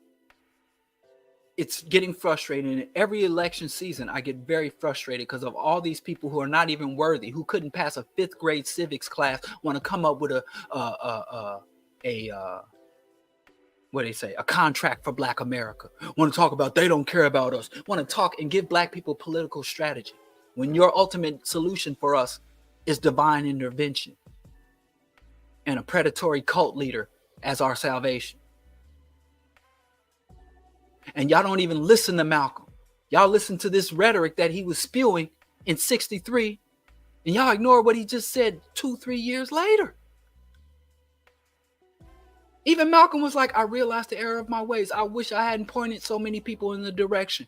[SPEAKER 1] it's getting frustrating. In every election season, I get very frustrated because of all these people who are not even worthy, who couldn't pass a 5th grade civics class, want to come up with a contract for Black America. Want to talk about they don't care about us. Want to talk and give Black people political strategy when your ultimate solution for us is divine intervention and a predatory cult leader as our salvation. And y'all don't even listen to Malcolm. Y'all listen to this rhetoric that he was spewing in 63, and y'all ignore what he just said 2-3 years later. Even Malcolm was like, I realized the error of my ways. I wish I hadn't pointed so many people in the direction.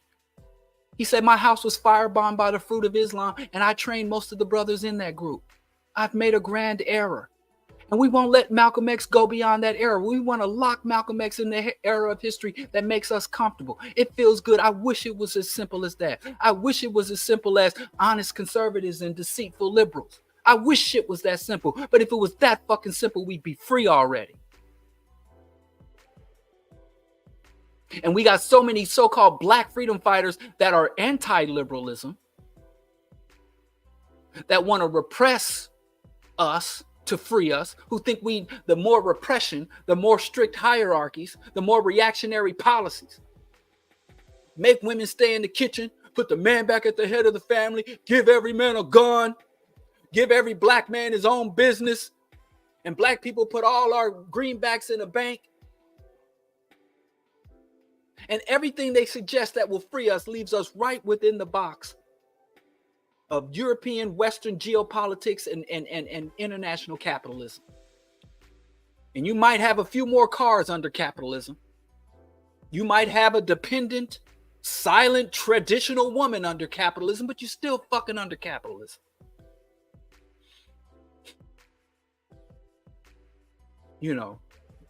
[SPEAKER 1] He said, my house was firebombed by the Fruit of Islam, and I trained most of the brothers in that group. I've made a grand error. And we won't let Malcolm X go beyond that era. We want to lock Malcolm X in the era of history that makes us comfortable. It feels good. I wish it was as simple as that. I wish it was as simple as honest conservatives and deceitful liberals. I wish shit was that simple. But if it was that fucking simple, we'd be free already. And we got so many so-called Black freedom fighters that are anti-liberalism, that want to repress us to free us, who think the more repression, the more strict hierarchies, the more reactionary policies. Make women stay in the kitchen, put the man back at the head of the family, give every man a gun, give every Black man his own business, and Black people put all our greenbacks in a bank. And everything they suggest that will free us leaves us right within the box of European Western geopolitics and international capitalism. And you might have a few more cars under capitalism. You might have a dependent, silent, traditional woman under capitalism, but you're still fucking under capitalism.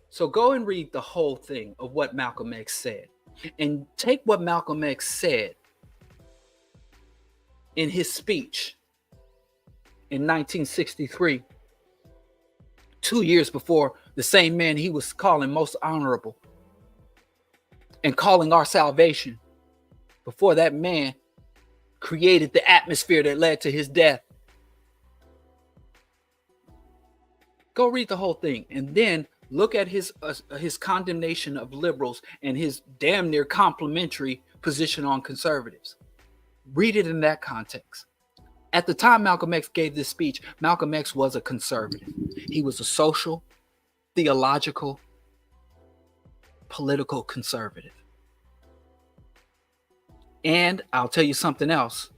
[SPEAKER 1] So go and read the whole thing of what Malcolm X said. And take what Malcolm X said in his speech in 1963, 2 years before the same man he was calling most honorable and calling our salvation, before that man created the atmosphere that led to his death. Go read the whole thing and then look at his condemnation of liberals and his damn near complimentary position on conservatives. Read it in that context. At the time Malcolm X gave this speech, Malcolm X was a conservative. He was a social, theological, political conservative. And I'll tell you something else.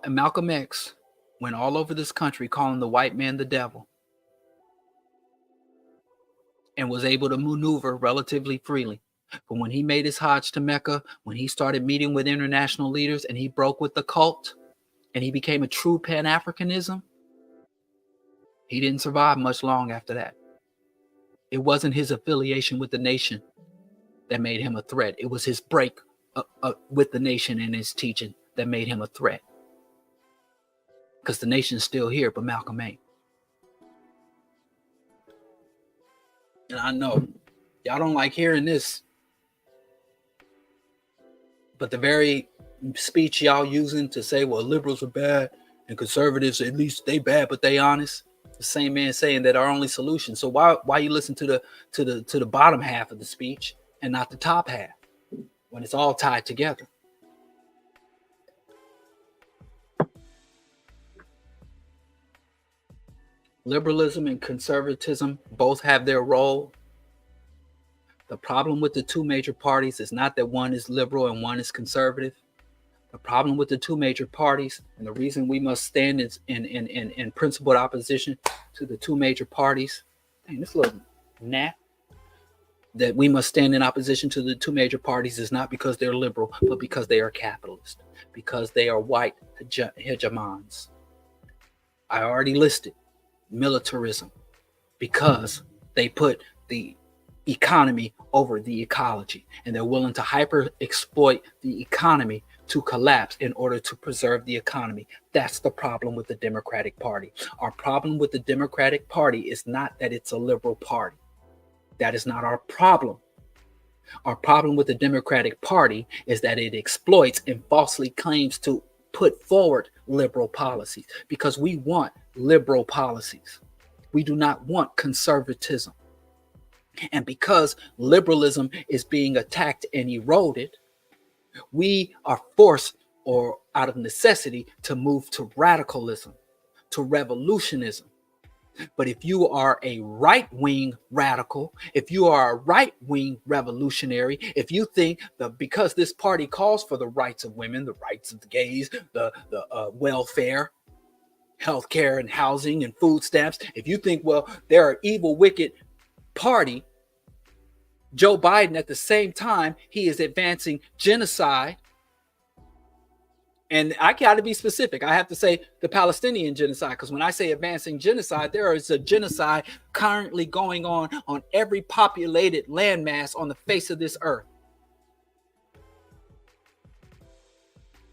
[SPEAKER 1] Malcolm X went all over this country calling the white man the devil and was able to maneuver relatively freely. But when he made his Hajj to Mecca, when he started meeting with international leaders and he broke with the cult and he became a true Pan-Africanism, he didn't survive much long after that. It wasn't his affiliation with the nation that made him a threat. It was his break with the nation and his teaching that made him a threat. Because the nation's still here, but Malcolm ain't. And I know y'all don't like hearing this, but the very speech y'all using to say, well, liberals are bad and conservatives, at least they bad, but they honest. The same man saying that our only solution. So why you listen to the bottom half of the speech and not the top half when it's all tied together? Liberalism and conservatism both have their role. The problem with the two major parties is not that one is liberal and one is conservative. The problem with the two major parties, and the reason we must stand in principled opposition to the two major parties, dang, this little gnat, that we must stand in opposition to the two major parties is not because they're liberal, but because they are capitalist, because they are white hegemons. I already listed militarism, because they put the economy over the ecology, and they're willing to hyper exploit the economy to collapse in order to preserve the economy. That's the problem with the Democratic Party. Our problem with the Democratic Party is not that it's a liberal party. That is not our problem. Our problem with the Democratic Party is that it exploits and falsely claims to put forward liberal policies, because we want liberal policies. We do not want conservatism. And because liberalism is being attacked and eroded, we are forced, or out of necessity, to move to radicalism, to revolutionism. But if you are a right-wing radical, if you are a right-wing revolutionary, if you think that because this party calls for the rights of women, the rights of the gays, the welfare, healthcare and housing and food stamps, if you think, well, they're an evil, wicked party, Joe Biden, at the same time, he is advancing genocide. And I got to be specific. I have to say the Palestinian genocide, because when I say advancing genocide, there is a genocide currently going on every populated landmass on the face of this earth.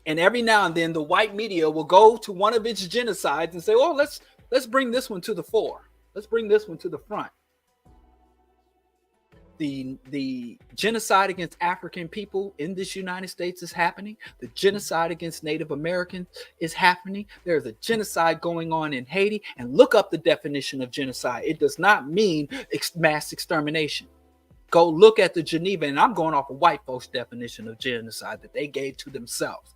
[SPEAKER 1] And every now and then, the white media will go to one of its genocides and say, "Oh, let's bring this one to the fore. Let's bring this one to the front." The genocide against African people in this United States is happening. The genocide against Native Americans is happening. There's a genocide going on in Haiti. And look up the definition of genocide. It does not mean mass extermination. Go look at the Geneva, and I'm going off of white folks' definition of genocide that they gave to themselves.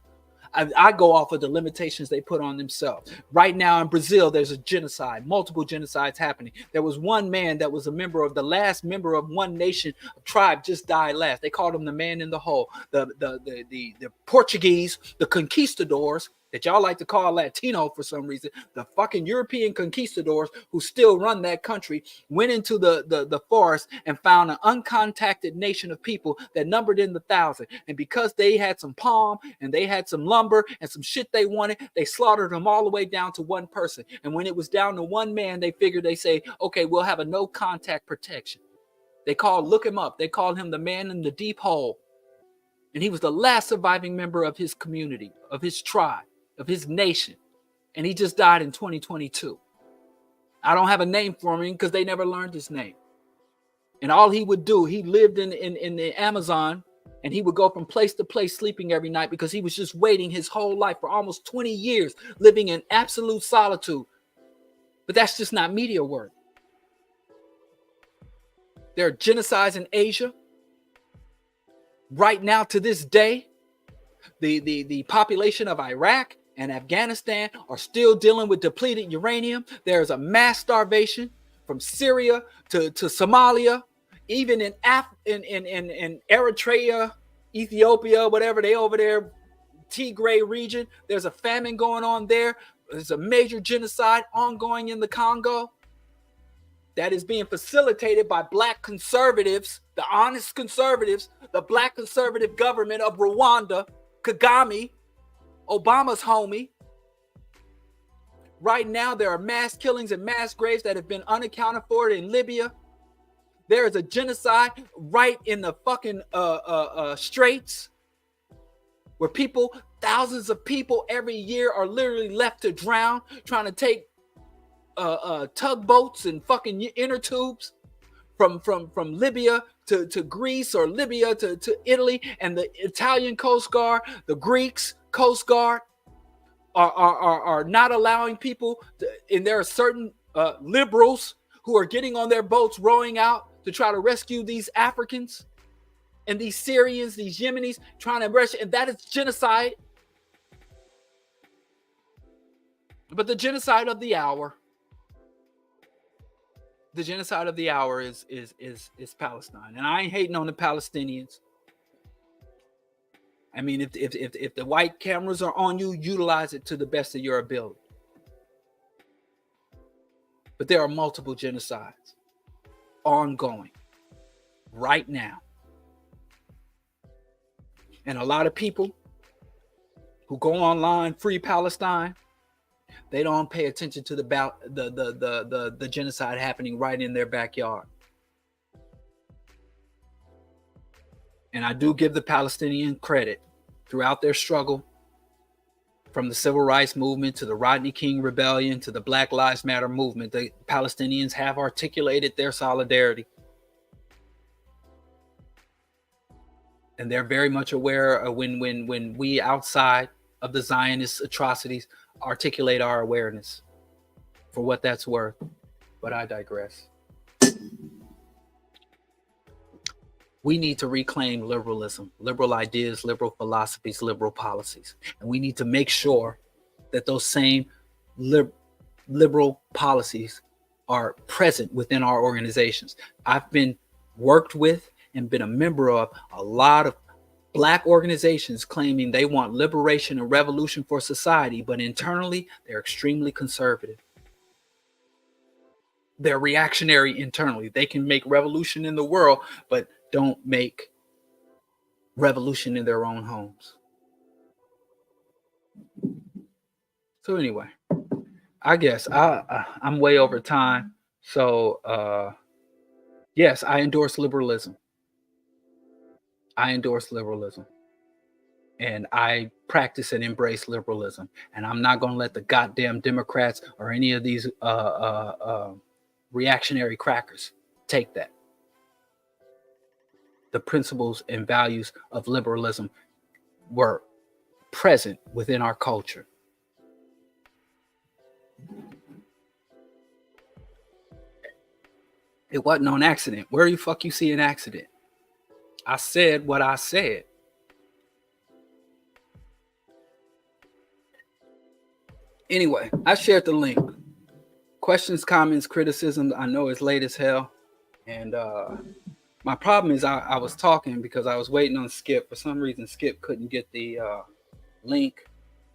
[SPEAKER 1] I go off of the limitations they put on themselves. Right now in Brazil, there's a genocide, multiple genocides happening. There was one man that was a member of the last member of one nation tribe just died last. They called him the man in the hole. The Portuguese, the conquistadors, that y'all like to call Latino for some reason, the fucking European conquistadors who still run that country, went into the forest and found an uncontacted nation of people that numbered in the thousand. And because they had some palm and they had some lumber and some shit they wanted, they slaughtered them all the way down to one person. And when it was down to one man, they figured, they say, okay, we'll have a no contact protection. Look him up. They called him the man in the deep hole. And he was the last surviving member of his community, of his tribe, of his nation. And he just died in 2022. I don't have a name for him because they never learned his name. And all he would do, he lived in the Amazon, and he would go from place to place sleeping every night because he was just waiting his whole life for almost 20 years, living in absolute solitude. But that's just not media work. There are genocides in Asia. Right now, to this day, the population of Iraq and Afghanistan are still dealing with depleted uranium. There's a mass starvation from Syria to Somalia, even in Eritrea, Ethiopia, whatever, they over there, Tigray region. There's a famine going on there. There's a major genocide ongoing in the Congo that is being facilitated by black conservatives, the honest conservatives, the black conservative government of Rwanda, Kagame, Obama's homie. Right now, there are mass killings and mass graves that have been unaccounted for in Libya. There is a genocide right in the fucking straits where people, thousands of people every year are literally left to drown trying to take tugboats and fucking inner tubes from Libya to Greece, or Libya to Italy, and the Italian Coast Guard, the Greeks Coast Guard are not allowing people to, and there are certain liberals who are getting on their boats rowing out to try to rescue these Africans and these Syrians, these Yemenis, trying to rescue, and that is genocide. But the genocide of the hour, is Palestine, and I ain't hating on the Palestinians. I mean, if the white cameras are on you, utilize it to the best of your ability. But there are multiple genocides ongoing right now. And a lot of people who go online, free Palestine, they don't pay attention to the genocide happening right in their backyard. And I do give the Palestinian credit throughout their struggle, from the civil rights movement to the Rodney King Rebellion to the Black Lives Matter movement. The Palestinians have articulated their solidarity. And they're very much aware of when we outside of the Zionist atrocities articulate our awareness, for what that's worth. But I digress. We need to reclaim liberalism, liberal ideas, liberal philosophies, liberal policies. And we need to make sure that those same liberal policies are present within our organizations. I've been worked with and been a member of a lot of Black organizations claiming they want liberation and revolution for society, but internally, they're extremely conservative. They're reactionary internally. They can make revolution in the world, but don't make revolution in their own homes. So anyway, I guess I'm way over time. So yes, I endorse liberalism. And I practice and embrace liberalism. And I'm not going to let the goddamn Democrats or any of these reactionary crackers take that. The principles and values of liberalism were present within our culture. It wasn't on accident. Where the fuck you see an accident? I said what I said. Anyway, I shared the link. Questions, comments, criticisms. I know it's late as hell. And my problem is I was talking because I was waiting on Skip. For some reason, Skip couldn't get the link.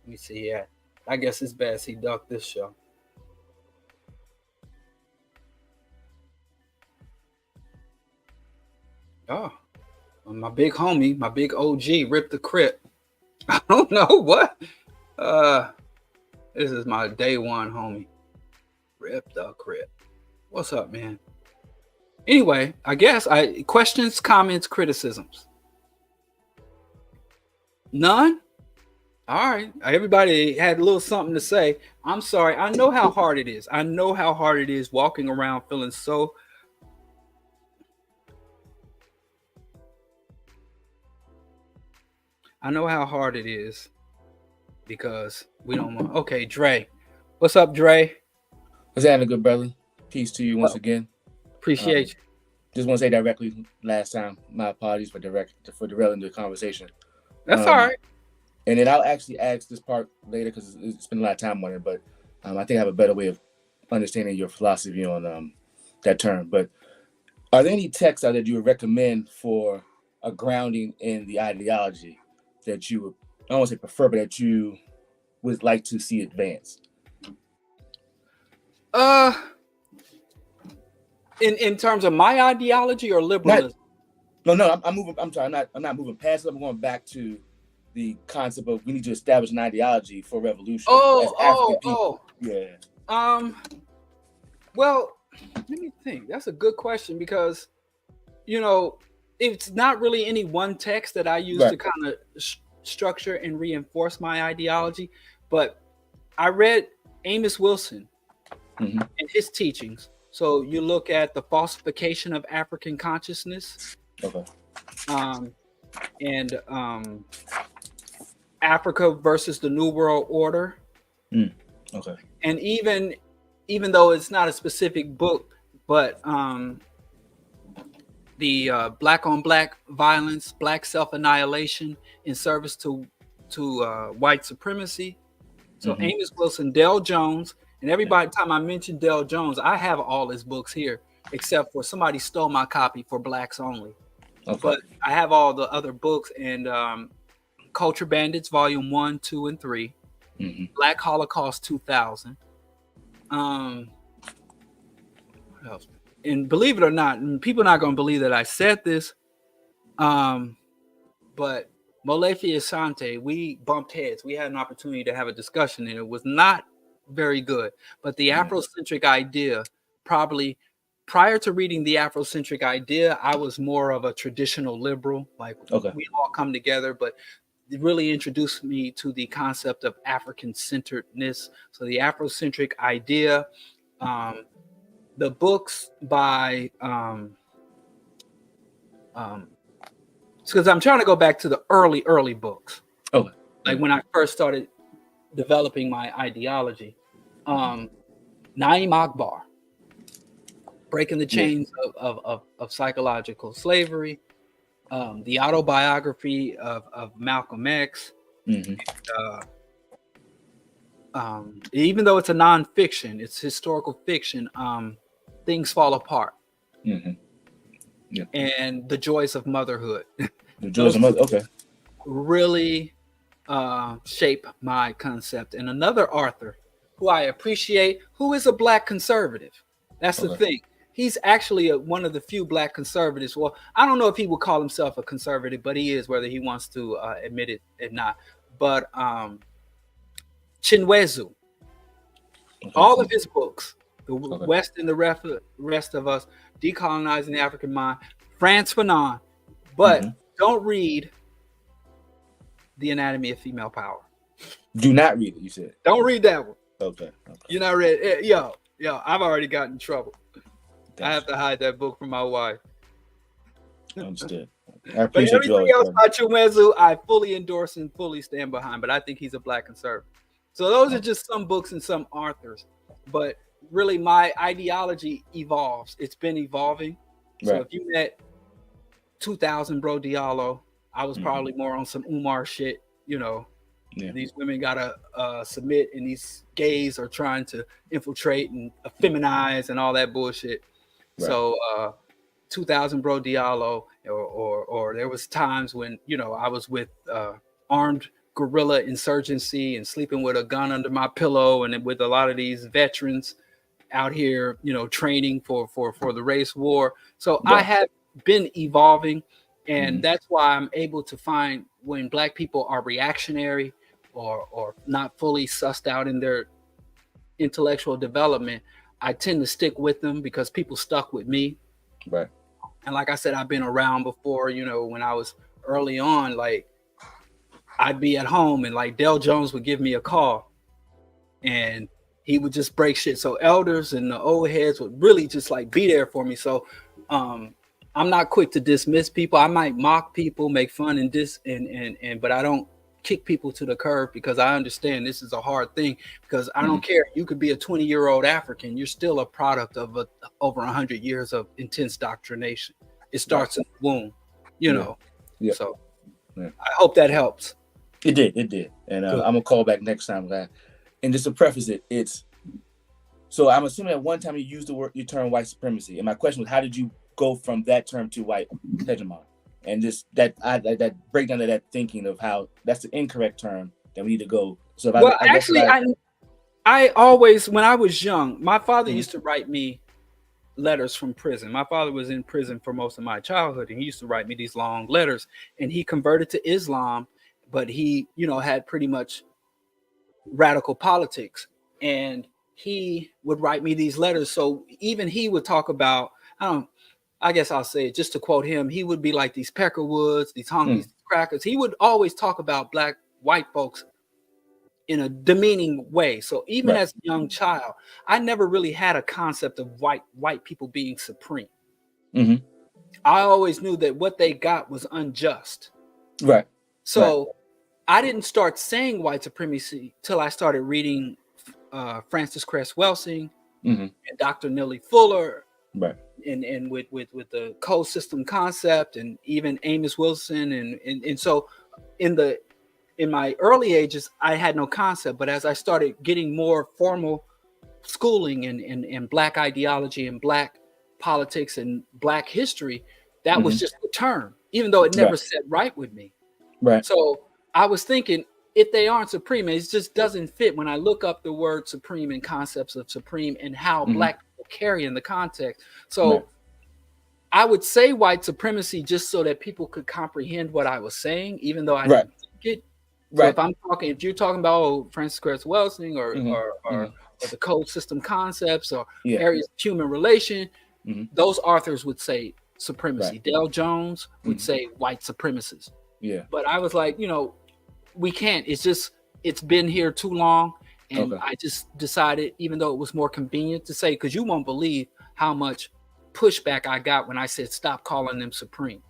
[SPEAKER 1] Let me see. Yeah, I guess it's best he ducked this show. Oh, my big homie, my big OG, Rip the Crip. I don't know what. This is my day one homie, Rip the Crip. What's up, man? Anyway, I guess questions, comments, criticisms. None? All right. Everybody had a little something to say. I'm sorry. I know how hard it is. I know how hard it is walking around feeling so. I know how hard it is because we don't want. Okay, Dre. What's up, Dre?
[SPEAKER 8] What's happening, good brother? Peace to you once again.
[SPEAKER 1] Appreciate you.
[SPEAKER 8] Just want to say directly last time, my apologies for derailing the conversation.
[SPEAKER 1] That's all right.
[SPEAKER 8] And then I'll actually ask this part later because it's been a lot of time on it, but I think I have a better way of understanding your philosophy on that term. But are there any texts out that you would recommend for a grounding in the ideology that you would, I don't want to say prefer, but that you would like to see advanced?
[SPEAKER 1] In terms of my ideology or liberalism?
[SPEAKER 8] I'm not moving past it. I'm going back to the concept of we need to establish an ideology for revolution. Yeah.
[SPEAKER 1] Well, let me think. That's a good question because it's not really any one text that I use to kind of structure and reinforce my ideology, but I read Amos Wilson and his teachings. So you look at the falsification of African consciousness, and Africa versus the New World Order. And even though it's not a specific book, but the black on black violence, black self-annihilation in service to white supremacy. So Amos Wilson, Dale Jones, and everybody time I mention Dale Jones, I have all his books here, except for somebody stole my copy for blacks only. But I have all the other books, and Culture Bandits, Volume 1, 2, and 3, Black Holocaust 2000. What else? And believe it or not, and people are not going to believe that I said this, but Molefi Asante, we bumped heads. We had an opportunity to have a discussion, and it was not very good. But the Afrocentric idea, probably prior to reading the Afrocentric idea, I was more of a traditional liberal. Like we all come together, but it really introduced me to the concept of African-centeredness. So the Afrocentric idea, the books by because I'm trying to go back to the early books. Like when I first started developing my ideology. Naim Akbar, Breaking the Chains of Psychological Slavery, the autobiography of Malcolm X. Even though it's a nonfiction, it's historical fiction, Things Fall Apart. And The Joys of Motherhood.
[SPEAKER 8] The Joys of Motherhood,
[SPEAKER 1] really shape my concept. And another author who I appreciate, who is a black conservative. That's the thing. He's actually one of the few black conservatives. Well, I don't know if he would call himself a conservative, but he is, whether he wants to admit it or not. But Chinwezu, all of his books, The West and the Rest of Us, Decolonizing the African Mind, Frantz Fanon, but don't read The Anatomy of Female Power.
[SPEAKER 8] Do not read it, you said.
[SPEAKER 1] Don't read that one.
[SPEAKER 8] Okay.
[SPEAKER 1] You're not ready. Yo, I've already gotten in trouble. I have to hide that book from my wife.
[SPEAKER 8] Understood. I appreciate
[SPEAKER 1] but everything else by Chinwezu, I fully endorse and fully stand behind, but I think he's a black conservative. So those are just some books and some authors. But really, my ideology evolves. It's been evolving. So if you met 2000 Bro Diallo, I was probably more on some Umar shit, These women gotta submit, and these gays are trying to infiltrate and feminize and all that bullshit. So 2000 Bro Diallo, or there was times when I was with armed guerrilla insurgency and sleeping with a gun under my pillow, and with a lot of these veterans out here, training for the race war. So I have been evolving, and that's why I'm able to find when black people are reactionary or not fully sussed out in their intellectual development, I tend to stick with them because people stuck with me. And like I said, I've been around before, when I was early on, like I'd be at home and like Dale Jones would give me a call and he would just break shit. So elders and the old heads would really just like be there for me. So I'm not quick to dismiss people. I might mock people, make fun but I don't kick people to the curb, because I understand this is a hard thing, because I don't care. You could be a 20-year-old African. You're still a product of over 100 years of intense doctrination. It starts in the womb, So I hope that helps.
[SPEAKER 8] It did. And I'm going to call back next time. And just to preface it, so I'm assuming at one time you used the term white supremacy. And my question was, how did you go from that term to white hegemon? And just that breakdown of that thinking of how that's the incorrect term that we need to go. So
[SPEAKER 1] I always, when I was young, my father used to write me letters from prison. My father was in prison for most of my childhood, and he used to write me these long letters. And he converted to Islam, but he, had pretty much radical politics. And he would write me these letters. So even he would talk about, I guess I'll say it just to quote him, he would be like these Peckerwoods, these honkies, crackers. He would always talk about white folks in a demeaning way. So even as a young child, I never really had a concept of white people being supreme. I always knew that what they got was unjust.
[SPEAKER 8] Right.
[SPEAKER 1] So I didn't start saying white supremacy till I started reading Frances Cress Welsing and Dr. Nellie Fuller, and with the cold system concept, and even Amos Wilson, and so in my early ages, I had no concept, but as I started getting more formal schooling in Black ideology and Black politics and Black history, that was just the term, even though it never sat right with me.
[SPEAKER 8] Right.
[SPEAKER 1] So I was thinking, if they aren't supreme, it just doesn't fit when I look up the word supreme and concepts of supreme and how Black people carry in the context. So I would say white supremacy just so that people could comprehend what I was saying, even though I didn't think it. So if you're talking about Frances Cress Welsing or the cold system concepts or areas of human relation, those authors would say supremacy. Dale Jones would say white supremacists.
[SPEAKER 8] Yeah.
[SPEAKER 1] But I was like, we can't. It's been here too long. And I just decided, even though it was more convenient to say, because you won't believe how much pushback I got when I said stop calling them supreme.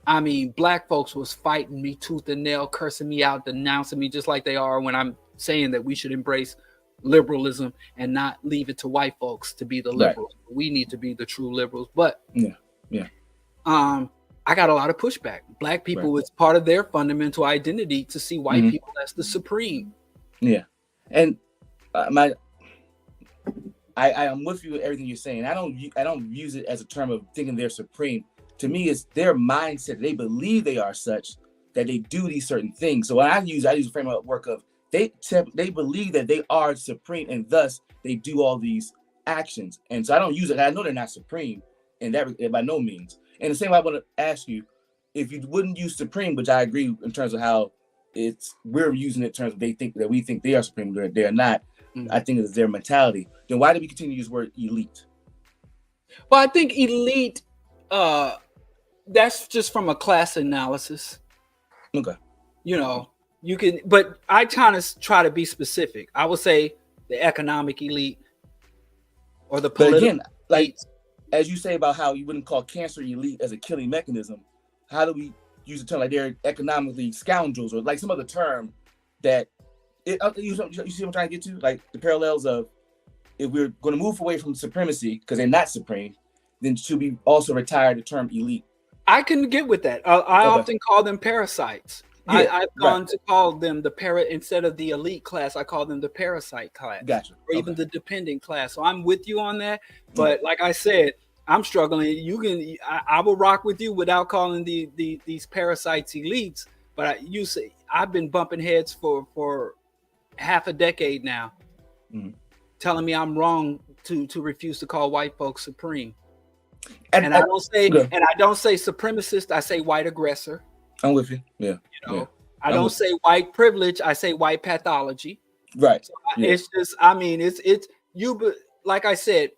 [SPEAKER 1] I mean, Black folks was fighting me tooth and nail, cursing me out, denouncing me just like they are when I'm saying that we should embrace liberalism and not leave it to white folks to be the liberals. We need to be the true liberals. But I got a lot of pushback. Black people, it's part of their fundamental identity to see white people as the supreme.
[SPEAKER 8] Yeah. And I am with you with everything you're saying. I don't use it as a term of thinking they're supreme. To me, it's their mindset. They believe they are such that they do these certain things. So when I use a framework of they believe that they are supreme, and thus they do all these actions. And so I don't use it. I know they're not supreme, and that by no means. And the same way, I want to ask you, if you wouldn't use supreme, which I agree in terms of how we're using it in terms of we think they are supreme, they're not. I think it's their mentality. Then why do we continue to use the word elite?
[SPEAKER 1] Well, I think elite, that's just from a class analysis.
[SPEAKER 8] Okay.
[SPEAKER 1] You can, but I kind of try to be specific. I would say the economic elite or the political. But again,
[SPEAKER 8] like as you say about how you wouldn't call cancer elite as a killing mechanism, how do we use a term like they're economically scoundrels or like some other term that you see what I'm trying to get to? Like the parallels of if we're going to move away from supremacy because they're not supreme, then should we also retire the term elite?
[SPEAKER 1] I can get with that. I often call them parasites. Yeah, I've gone to call them instead of the elite class, I call them the parasite class.
[SPEAKER 8] Gotcha.
[SPEAKER 1] Or even the dependent class. So I'm with you on that. But like I said, I'm struggling. I will rock with you without calling these parasites elites. But I've been bumping heads for half a decade now, telling me I'm wrong to refuse to call white folks supreme. And I don't say supremacist. I say white aggressor.
[SPEAKER 8] I'm with you. Yeah.
[SPEAKER 1] I don't say white privilege. I say white pathology.
[SPEAKER 8] Right.
[SPEAKER 1] So it's just, it's you. But like I said,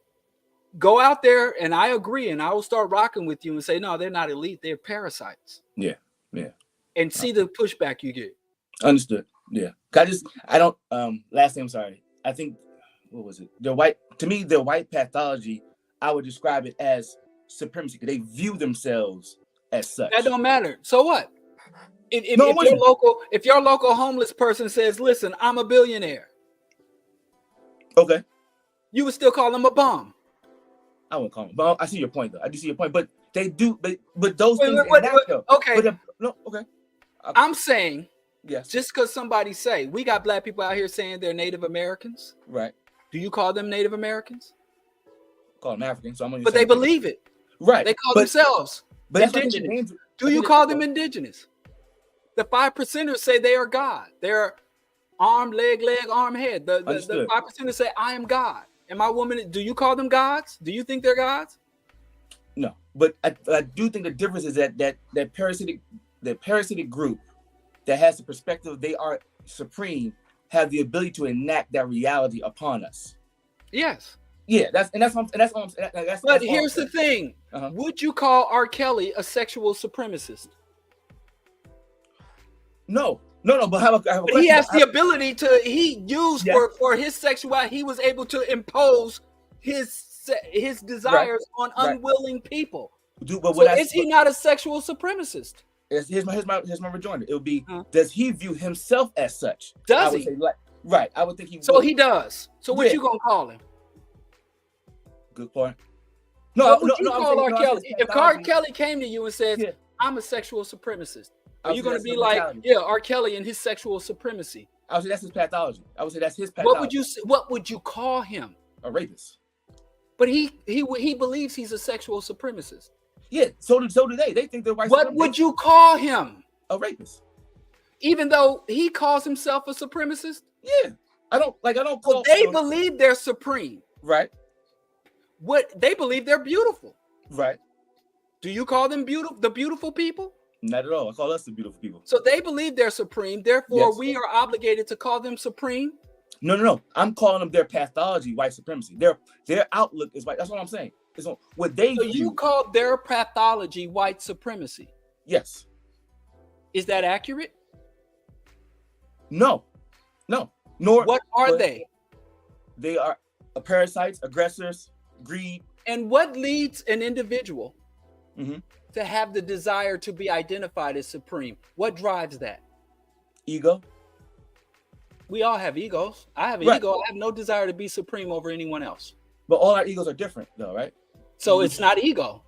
[SPEAKER 1] go out there, and I agree, and I will start rocking with you and say, no, they're not elite. They're parasites.
[SPEAKER 8] Yeah. Yeah.
[SPEAKER 1] And see the pushback you get.
[SPEAKER 8] Understood. Yeah. Last thing, I'm sorry. I think, what was it? Their white pathology, I would describe it as supremacy because they view themselves as such.
[SPEAKER 1] That don't matter. So what? If your local homeless person says, listen, I'm a billionaire.
[SPEAKER 8] Okay.
[SPEAKER 1] You would still call them a bum.
[SPEAKER 8] I wouldn't call them. But I see your point, though. I do see your point. But they do, but those things.
[SPEAKER 1] Okay.
[SPEAKER 8] Okay.
[SPEAKER 1] I'm saying,
[SPEAKER 8] yes.
[SPEAKER 1] Just because somebody say, we got Black people out here saying they're Native Americans.
[SPEAKER 8] Right.
[SPEAKER 1] Do you call them Native Americans?
[SPEAKER 8] Call them Africans. So
[SPEAKER 1] but they believe it.
[SPEAKER 8] Right.
[SPEAKER 1] They call themselves indigenous. Do you call them indigenous? The 5%ers say they are God. They're arm, leg, arm, head. The 5%ers say, I am God. And my woman, do you call them gods? Do you think they're gods?
[SPEAKER 8] No. But I do think the difference is that parasitic group that has the perspective they are supreme have the ability to enact that reality upon us.
[SPEAKER 1] Yes.
[SPEAKER 8] Yeah, that's what
[SPEAKER 1] But here's the thing: would you call R. Kelly a sexual supremacist?
[SPEAKER 8] No. But
[SPEAKER 1] but he has the ability to. He used for his sexuality. He was able to impose his desires on unwilling people. So is he not a sexual supremacist?
[SPEAKER 8] Here's my rejoinder. It would be: does he view himself as such?
[SPEAKER 1] Does he?
[SPEAKER 8] Right. I would think he.
[SPEAKER 1] So he does. So what you gonna call him?
[SPEAKER 8] Good point.
[SPEAKER 1] What would you call R. Kelly? If R. Kelly came to you and said, "I'm a sexual supremacist," are you going to be like, "Yeah, R. Kelly and his sexual supremacy"?
[SPEAKER 8] I would say that's his pathology. I would say that's his pathology.
[SPEAKER 1] What would you call him?
[SPEAKER 8] A rapist.
[SPEAKER 1] But he believes he's a sexual supremacist.
[SPEAKER 8] Yeah. So do they. They think they're white.
[SPEAKER 1] What would you call him?
[SPEAKER 8] A rapist.
[SPEAKER 1] Even though he calls himself a supremacist.
[SPEAKER 8] Yeah. I don't call.
[SPEAKER 1] They believe they're supreme.
[SPEAKER 8] Right.
[SPEAKER 1] What they believe they're beautiful.
[SPEAKER 8] Right.
[SPEAKER 1] Do you call them beautiful? The beautiful people?
[SPEAKER 8] Not at all. I call us the beautiful people.
[SPEAKER 1] So they believe they're supreme. Therefore, we are obligated to call them supreme.
[SPEAKER 8] No. I'm calling them their pathology, white supremacy. Their outlook is white. That's what I'm saying. It's what they.
[SPEAKER 1] So you call their pathology white supremacy?
[SPEAKER 8] Yes.
[SPEAKER 1] Is that accurate?
[SPEAKER 8] No. Nor
[SPEAKER 1] what are they?
[SPEAKER 8] They are parasites, aggressors, greed.
[SPEAKER 1] And what leads an individual to have the desire to be identified as supreme? What drives that?
[SPEAKER 8] Ego.
[SPEAKER 1] We all have egos. I have an ego. I have no desire to be supreme over anyone else.
[SPEAKER 8] But all our egos are different, though, right?
[SPEAKER 1] So it's not ego.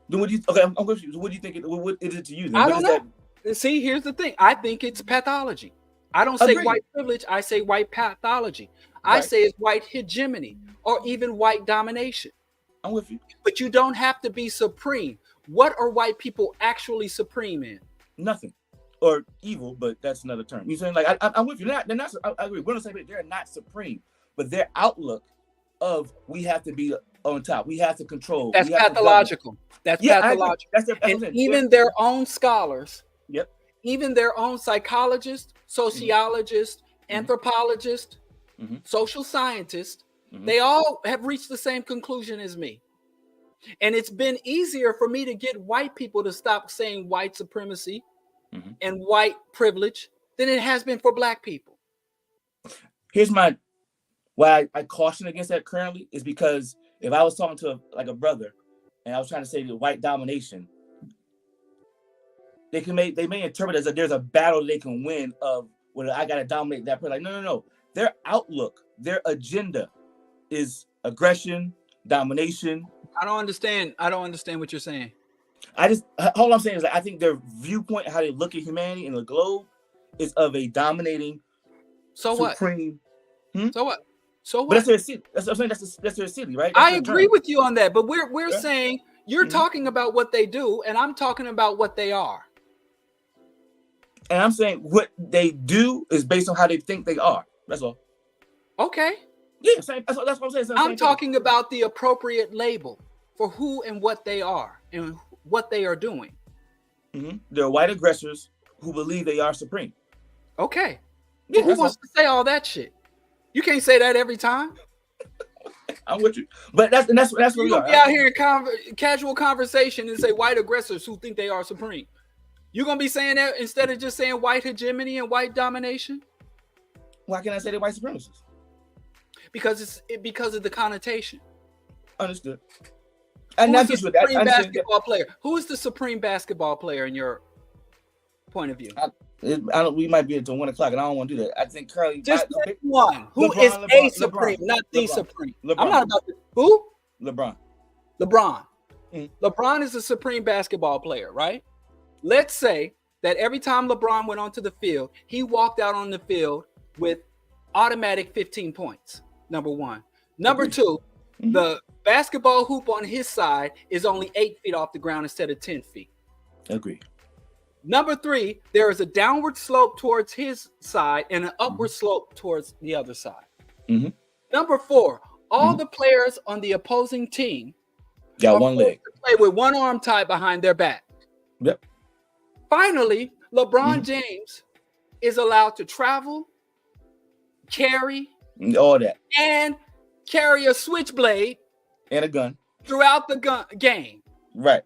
[SPEAKER 8] Then what do you? Okay, I'm confused. What do you think? What is it to you? Then?
[SPEAKER 1] I don't know. See, here's the thing. I think it's pathology. I don't say white privilege. I say white pathology. I say it's white hegemony or even white domination.
[SPEAKER 8] I'm with you.
[SPEAKER 1] But you don't have to be supreme. What are white people actually supreme in?
[SPEAKER 8] Nothing. Or evil, but that's another term. You saying like I'm with you. They're not. I agree. We're gonna say they're not supreme, but their outlook of we have to be on top. We have to control.
[SPEAKER 1] That's pathological. That's pathological. And even their own scholars.
[SPEAKER 8] Yep.
[SPEAKER 1] Even their own psychologists, sociologists, anthropologists, social scientists, they all have reached the same conclusion as me. And it's been easier for me to get white people to stop saying white supremacy and white privilege than it has been for black people.
[SPEAKER 8] Here's why I caution against that currently is because if I was talking to a brother and I was trying to say the white domination, they may interpret it as that there's a battle they can win of whether I gotta dominate that person. Like, no. Their outlook, their agenda is aggression, domination.
[SPEAKER 1] I don't understand what you're saying.
[SPEAKER 8] All I'm saying is that I think their viewpoint, how they look at humanity and the globe, is of a dominating, supreme.
[SPEAKER 1] So what?
[SPEAKER 8] But that's their city. That's what I'm saying. That's their city, right?
[SPEAKER 1] I agree with you on that. But we're saying you're talking about what they do, and I'm talking about what they are.
[SPEAKER 8] And I'm saying what they do is based on how they think they are. That's all.
[SPEAKER 1] Okay.
[SPEAKER 8] Yeah, that's what I'm saying.
[SPEAKER 1] I'm talking about the appropriate label for who and what they are and what they are doing.
[SPEAKER 8] They're white aggressors who believe they are supreme.
[SPEAKER 1] Okay. Yeah, who wants to say all that shit? You can't say that every time.
[SPEAKER 8] I'm with you, but that's what we are.
[SPEAKER 1] Be out here in casual conversation and say white aggressors who think they are supreme. You're gonna be saying that instead of just saying white hegemony and white domination?
[SPEAKER 8] Why can't I say they're white supremacists?
[SPEAKER 1] Because of the connotation.
[SPEAKER 8] Understood. And that's just with that.
[SPEAKER 1] Basketball player. Who is the supreme basketball player in your point of view?
[SPEAKER 8] We might be until 1 o'clock, and I don't want to do that. I think currently
[SPEAKER 1] just pick one. Who is a supreme, not the supreme? I'm not about to. Who?
[SPEAKER 8] LeBron.
[SPEAKER 1] LeBron is a supreme basketball player, right? Let's say that every time LeBron went onto the field, he walked out on the field with automatic 15 points. Number one. Number two, the basketball hoop on his side is only 8 feet off the ground instead of 10 feet.
[SPEAKER 8] Agree.
[SPEAKER 1] Number three, there is a downward slope towards his side and an upward slope towards the other side. Number four, all the players on the opposing team
[SPEAKER 8] got one leg.
[SPEAKER 1] Play with one arm tied behind their back.
[SPEAKER 8] Yep.
[SPEAKER 1] Finally, LeBron James is allowed to travel, carry,
[SPEAKER 8] all that,
[SPEAKER 1] and carry a switchblade
[SPEAKER 8] and a gun
[SPEAKER 1] throughout the game,
[SPEAKER 8] right?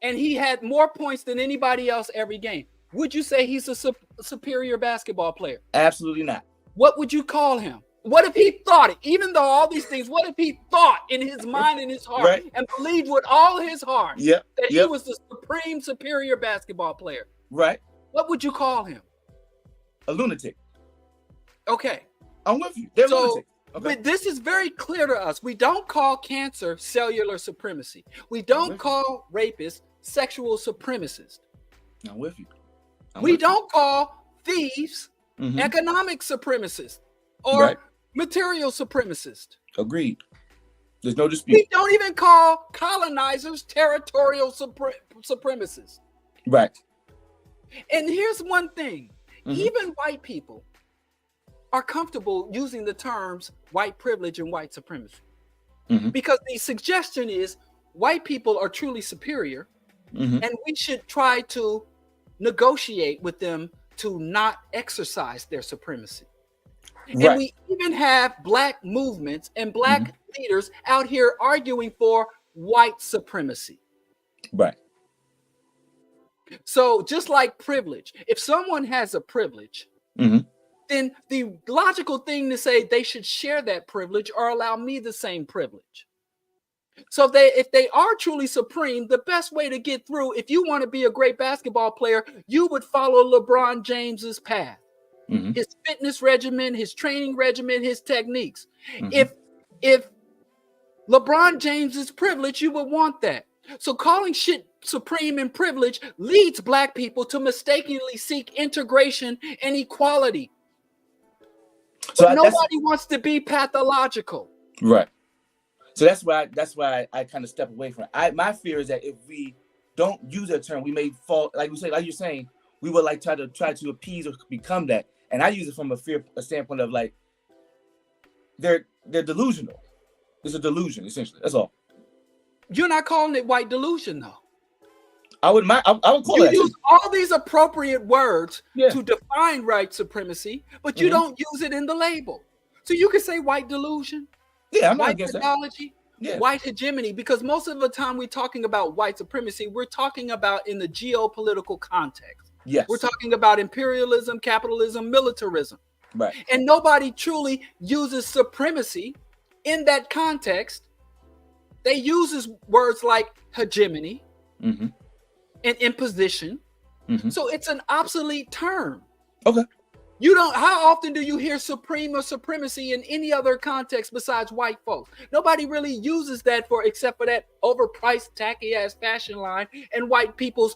[SPEAKER 1] And he had more points than anybody else every game, would you say he's a superior basketball player?
[SPEAKER 8] Absolutely not.
[SPEAKER 1] What would you call him? What if he thought it? Even though all these things, what if he thought in his mind and his heart
[SPEAKER 8] Right.
[SPEAKER 1] and believed with all his heart
[SPEAKER 8] Yep.
[SPEAKER 1] that he
[SPEAKER 8] Yep.
[SPEAKER 1] was the supreme superior basketball player?
[SPEAKER 8] Right.
[SPEAKER 1] What would you call him?
[SPEAKER 8] A lunatic.
[SPEAKER 1] Okay.
[SPEAKER 8] I'm with you. They're
[SPEAKER 1] So,
[SPEAKER 8] lunatics. Okay.
[SPEAKER 1] but this is very clear to us. We don't call cancer cellular supremacy. We don't call rapists sexual supremacists.
[SPEAKER 8] I'm with you.
[SPEAKER 1] We don't call thieves
[SPEAKER 8] Mhm.
[SPEAKER 1] economic supremacists or
[SPEAKER 8] Right.
[SPEAKER 1] material supremacists.
[SPEAKER 8] Agreed. There's no dispute.
[SPEAKER 1] We don't even call colonizers territorial supremacists.
[SPEAKER 8] Right.
[SPEAKER 1] And here's one thing.
[SPEAKER 8] Mhm.
[SPEAKER 1] Even white people are comfortable using the terms white privilege and white supremacy.
[SPEAKER 8] Mhm.
[SPEAKER 1] Because the suggestion is white people are truly superior,
[SPEAKER 8] Mhm.
[SPEAKER 1] and we should try to negotiate with them to not exercise their supremacy. And
[SPEAKER 8] Right.
[SPEAKER 1] we even have black movements and black leaders out here arguing for white supremacy.
[SPEAKER 8] Right.
[SPEAKER 1] So just like privilege, if someone has a privilege,
[SPEAKER 8] Mhm.
[SPEAKER 1] then the logical thing to say they should share that privilege or allow me the same privilege. So if they are truly supreme, the best way to get through, if you want to be a great basketball player, you would follow LeBron James's path,
[SPEAKER 8] Mhm.
[SPEAKER 1] his fitness regimen, his training regimen, his techniques.
[SPEAKER 8] Mhm.
[SPEAKER 1] If LeBron James is privileged, you would want that. So calling shit supreme and privilege leads black people to mistakenly seek integration and equality.
[SPEAKER 8] So
[SPEAKER 1] But
[SPEAKER 8] that's
[SPEAKER 1] nobody wants to be pathological.
[SPEAKER 8] right. So that's why I kind of step away from it. My fear is that if we don't use that term, we may fall, like you're saying, we would like try to appease or become that. And I use it from a standpoint of like they're delusional. It's a delusion, essentially. That's all.
[SPEAKER 1] You're not calling it white delusion, though.
[SPEAKER 8] I would call
[SPEAKER 1] You
[SPEAKER 8] it.
[SPEAKER 1] use all these appropriate words
[SPEAKER 8] Yeah.
[SPEAKER 1] to define white supremacy, but you don't use it in the label. So you can say white delusion,
[SPEAKER 8] Yeah, I'm not
[SPEAKER 1] white
[SPEAKER 8] against that.
[SPEAKER 1] pathology,
[SPEAKER 8] Yeah.
[SPEAKER 1] white hegemony, because most of the time we're talking about white supremacy, we're talking about in the geopolitical context.
[SPEAKER 8] Yes.
[SPEAKER 1] We're talking about imperialism, capitalism, militarism.
[SPEAKER 8] Right.
[SPEAKER 1] And nobody truly uses supremacy in that context. They use words like hegemony
[SPEAKER 8] Mm-hmm.
[SPEAKER 1] and imposition.
[SPEAKER 8] Mm-hmm.
[SPEAKER 1] So it's an obsolete term.
[SPEAKER 8] Okay.
[SPEAKER 1] How often do you hear supreme or supremacy in any other context besides white folks? Nobody really uses that except for that overpriced, tacky ass fashion line and white people's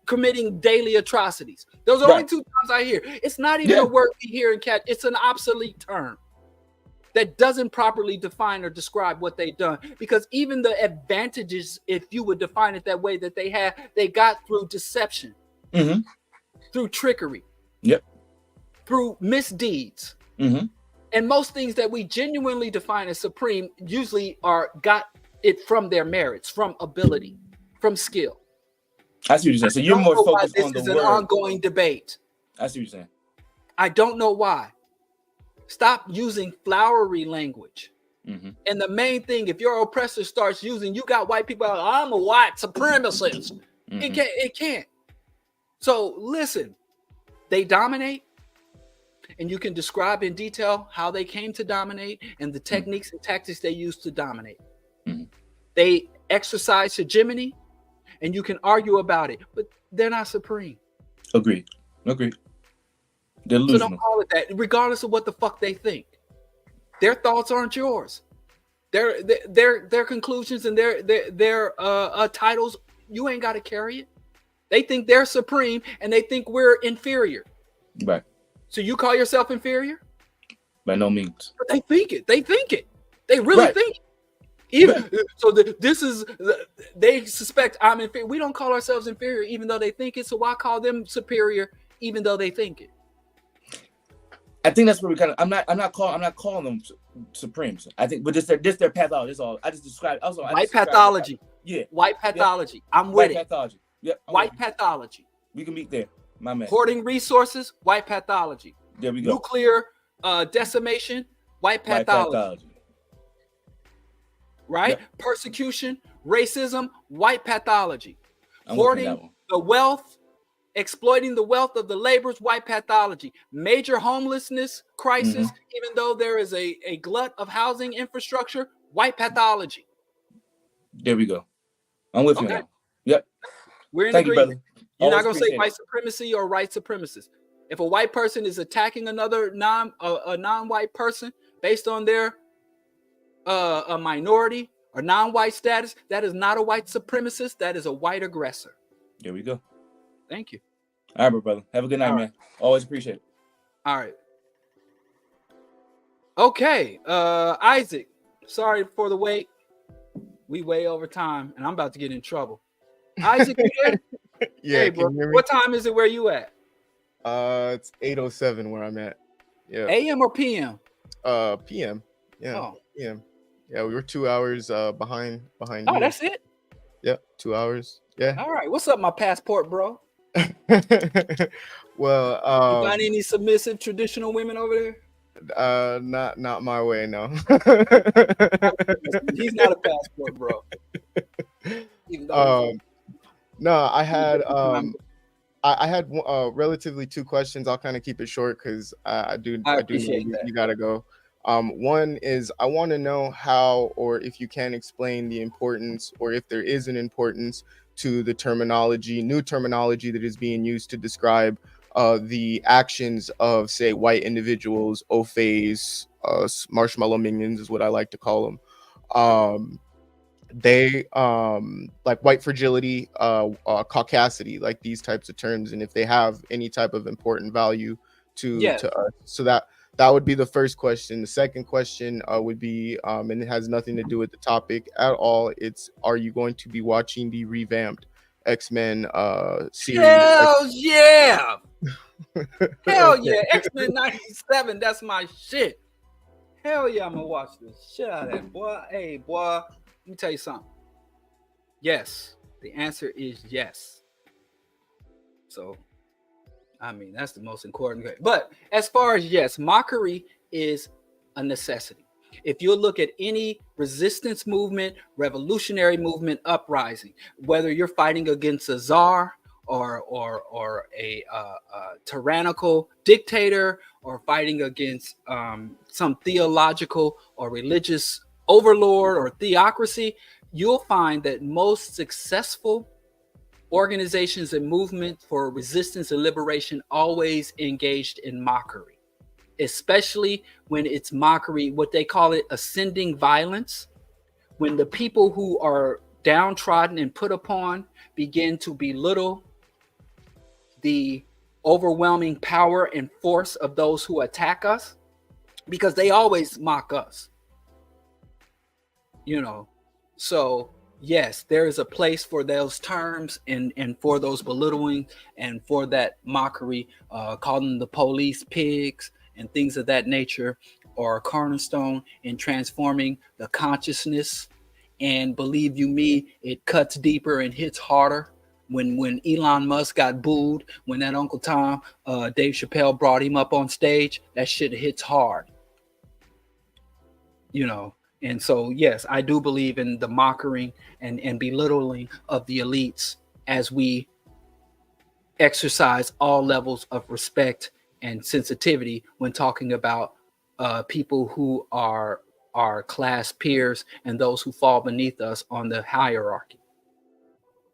[SPEAKER 1] committing daily atrocities. Those are only two times I hear. It's not even a word we hear in cat. It's an obsolete term that doesn't properly define or describe what they've done, because even the advantages, if you would define it that way, that they got through deception, through trickery, through misdeeds. And most things that we genuinely define as supreme usually got it from their merits, from ability, from skill.
[SPEAKER 8] I see what you're saying. So you're more focused on the word.
[SPEAKER 1] This is an ongoing debate.
[SPEAKER 8] I see what you're saying.
[SPEAKER 1] I don't know why. Stop using flowery language. And the main thing, if your oppressor starts using, you got white people, I'm a white supremacist. It can't. So listen, they dominate, and you can describe in detail how they came to dominate and the techniques and tactics they used to dominate. They exercise hegemony, and you can argue about it, but they're not supreme.
[SPEAKER 8] Agreed. Delusional.
[SPEAKER 1] So don't call it that, regardless of what the fuck they think. Their thoughts aren't yours. Their conclusions and their titles, you ain't got to carry it. They think they're supreme, and they think we're inferior.
[SPEAKER 8] Right.
[SPEAKER 1] So you call yourself inferior?
[SPEAKER 8] By no means.
[SPEAKER 1] But they think it. They really think it. Even so, they suspect I'm inferior. We don't call ourselves inferior, even though they think it. So why call them superior, even though they think it?
[SPEAKER 8] I think that's where we kind of. I'm not calling them supremes. I think, but just their pathology. That's all. I just described. Also,
[SPEAKER 1] white pathology.
[SPEAKER 8] Yeah.
[SPEAKER 1] White pathology.
[SPEAKER 8] Yeah.
[SPEAKER 1] I'm with
[SPEAKER 8] white
[SPEAKER 1] it.
[SPEAKER 8] Pathology. Yep.
[SPEAKER 1] White pathology.
[SPEAKER 8] We can meet there, my man.
[SPEAKER 1] Hoarding resources. White pathology.
[SPEAKER 8] There we go.
[SPEAKER 1] Nuclear decimation. White pathology. right? Yep. Persecution, racism, white pathology. Hoarding the wealth, exploiting the wealth of the laborers, white pathology. Major homelessness crisis, even though there is a glut of housing infrastructure, white pathology.
[SPEAKER 8] There we go. I'm with you now. Yep.
[SPEAKER 1] We're in agreement. You're not going to say white supremacy or white supremacist. If a white person is attacking another non-white person based on their a minority or non-white status, that is not a white supremacist. That is a white aggressor.
[SPEAKER 8] There we go.
[SPEAKER 1] Thank you.
[SPEAKER 8] All right, brother. Have a good night, man. Always appreciate it.
[SPEAKER 1] All right. Okay, Isaac. Sorry for the wait. We way over time, and I'm about to get in trouble. Isaac, you there?
[SPEAKER 9] Yeah,
[SPEAKER 1] hey, bro. What time is it where you at?
[SPEAKER 9] It's 8:07 where I'm at. Yeah.
[SPEAKER 1] AM or PM?
[SPEAKER 9] PM. Yeah. PM. Yeah, we were 2 hours behind.
[SPEAKER 1] Oh, you. That's it?
[SPEAKER 9] Yep, 2 hours. Yeah.
[SPEAKER 1] All right. What's up, my passport, bro?
[SPEAKER 9] Well,
[SPEAKER 1] you got any submissive traditional women over
[SPEAKER 9] there? Not my way, no.
[SPEAKER 1] He's not a passport, bro.
[SPEAKER 9] No, I had I had relatively two questions. I'll kind of keep it short because I do know you gotta go. One is I want to know how, or if you can explain the importance, or if there is an importance to the terminology, new terminology that is being used to describe the actions of, say, white individuals, au faits, marshmallow minions is what I like to call them. They like white fragility, caucasity, like these types of terms, and if they have any type of important value to us. So that would be the first question. The second question would be, and it has nothing to do with the topic at all. It's, are you going to be watching the revamped X-Men series?
[SPEAKER 1] Hell yeah! Hell yeah! X-Men 97, that's my shit. Hell yeah, I'm gonna watch this shit out of that, boy. Hey, boy, let me tell you something. Yes, the answer is yes. So, I mean, that's the most important. But as far as yes, mockery is a necessity. If you look at any resistance movement, revolutionary movement, uprising, whether you're fighting against a czar or a tyrannical dictator, or fighting against some theological or religious overlord or theocracy, you'll find that most successful organizations and movements for resistance and liberation always engaged in mockery, especially when it's mockery, what they call it, ascending violence, when the people who are downtrodden and put upon begin to belittle the overwhelming power and force of those who attack us, because they always mock us, you know. So yes, there is a place for those terms and for those belittling and for that mockery, calling the police pigs and things of that nature, or a cornerstone in transforming the consciousness. And believe you me, it cuts deeper and hits harder. When Elon Musk got booed, when that Uncle Tom, Dave Chappelle brought him up on stage, that shit hits hard, you know. And so, yes, I do believe in the mocking and belittling of the elites as we exercise all levels of respect and sensitivity when talking about people who are our class peers and those who fall beneath us on the hierarchy.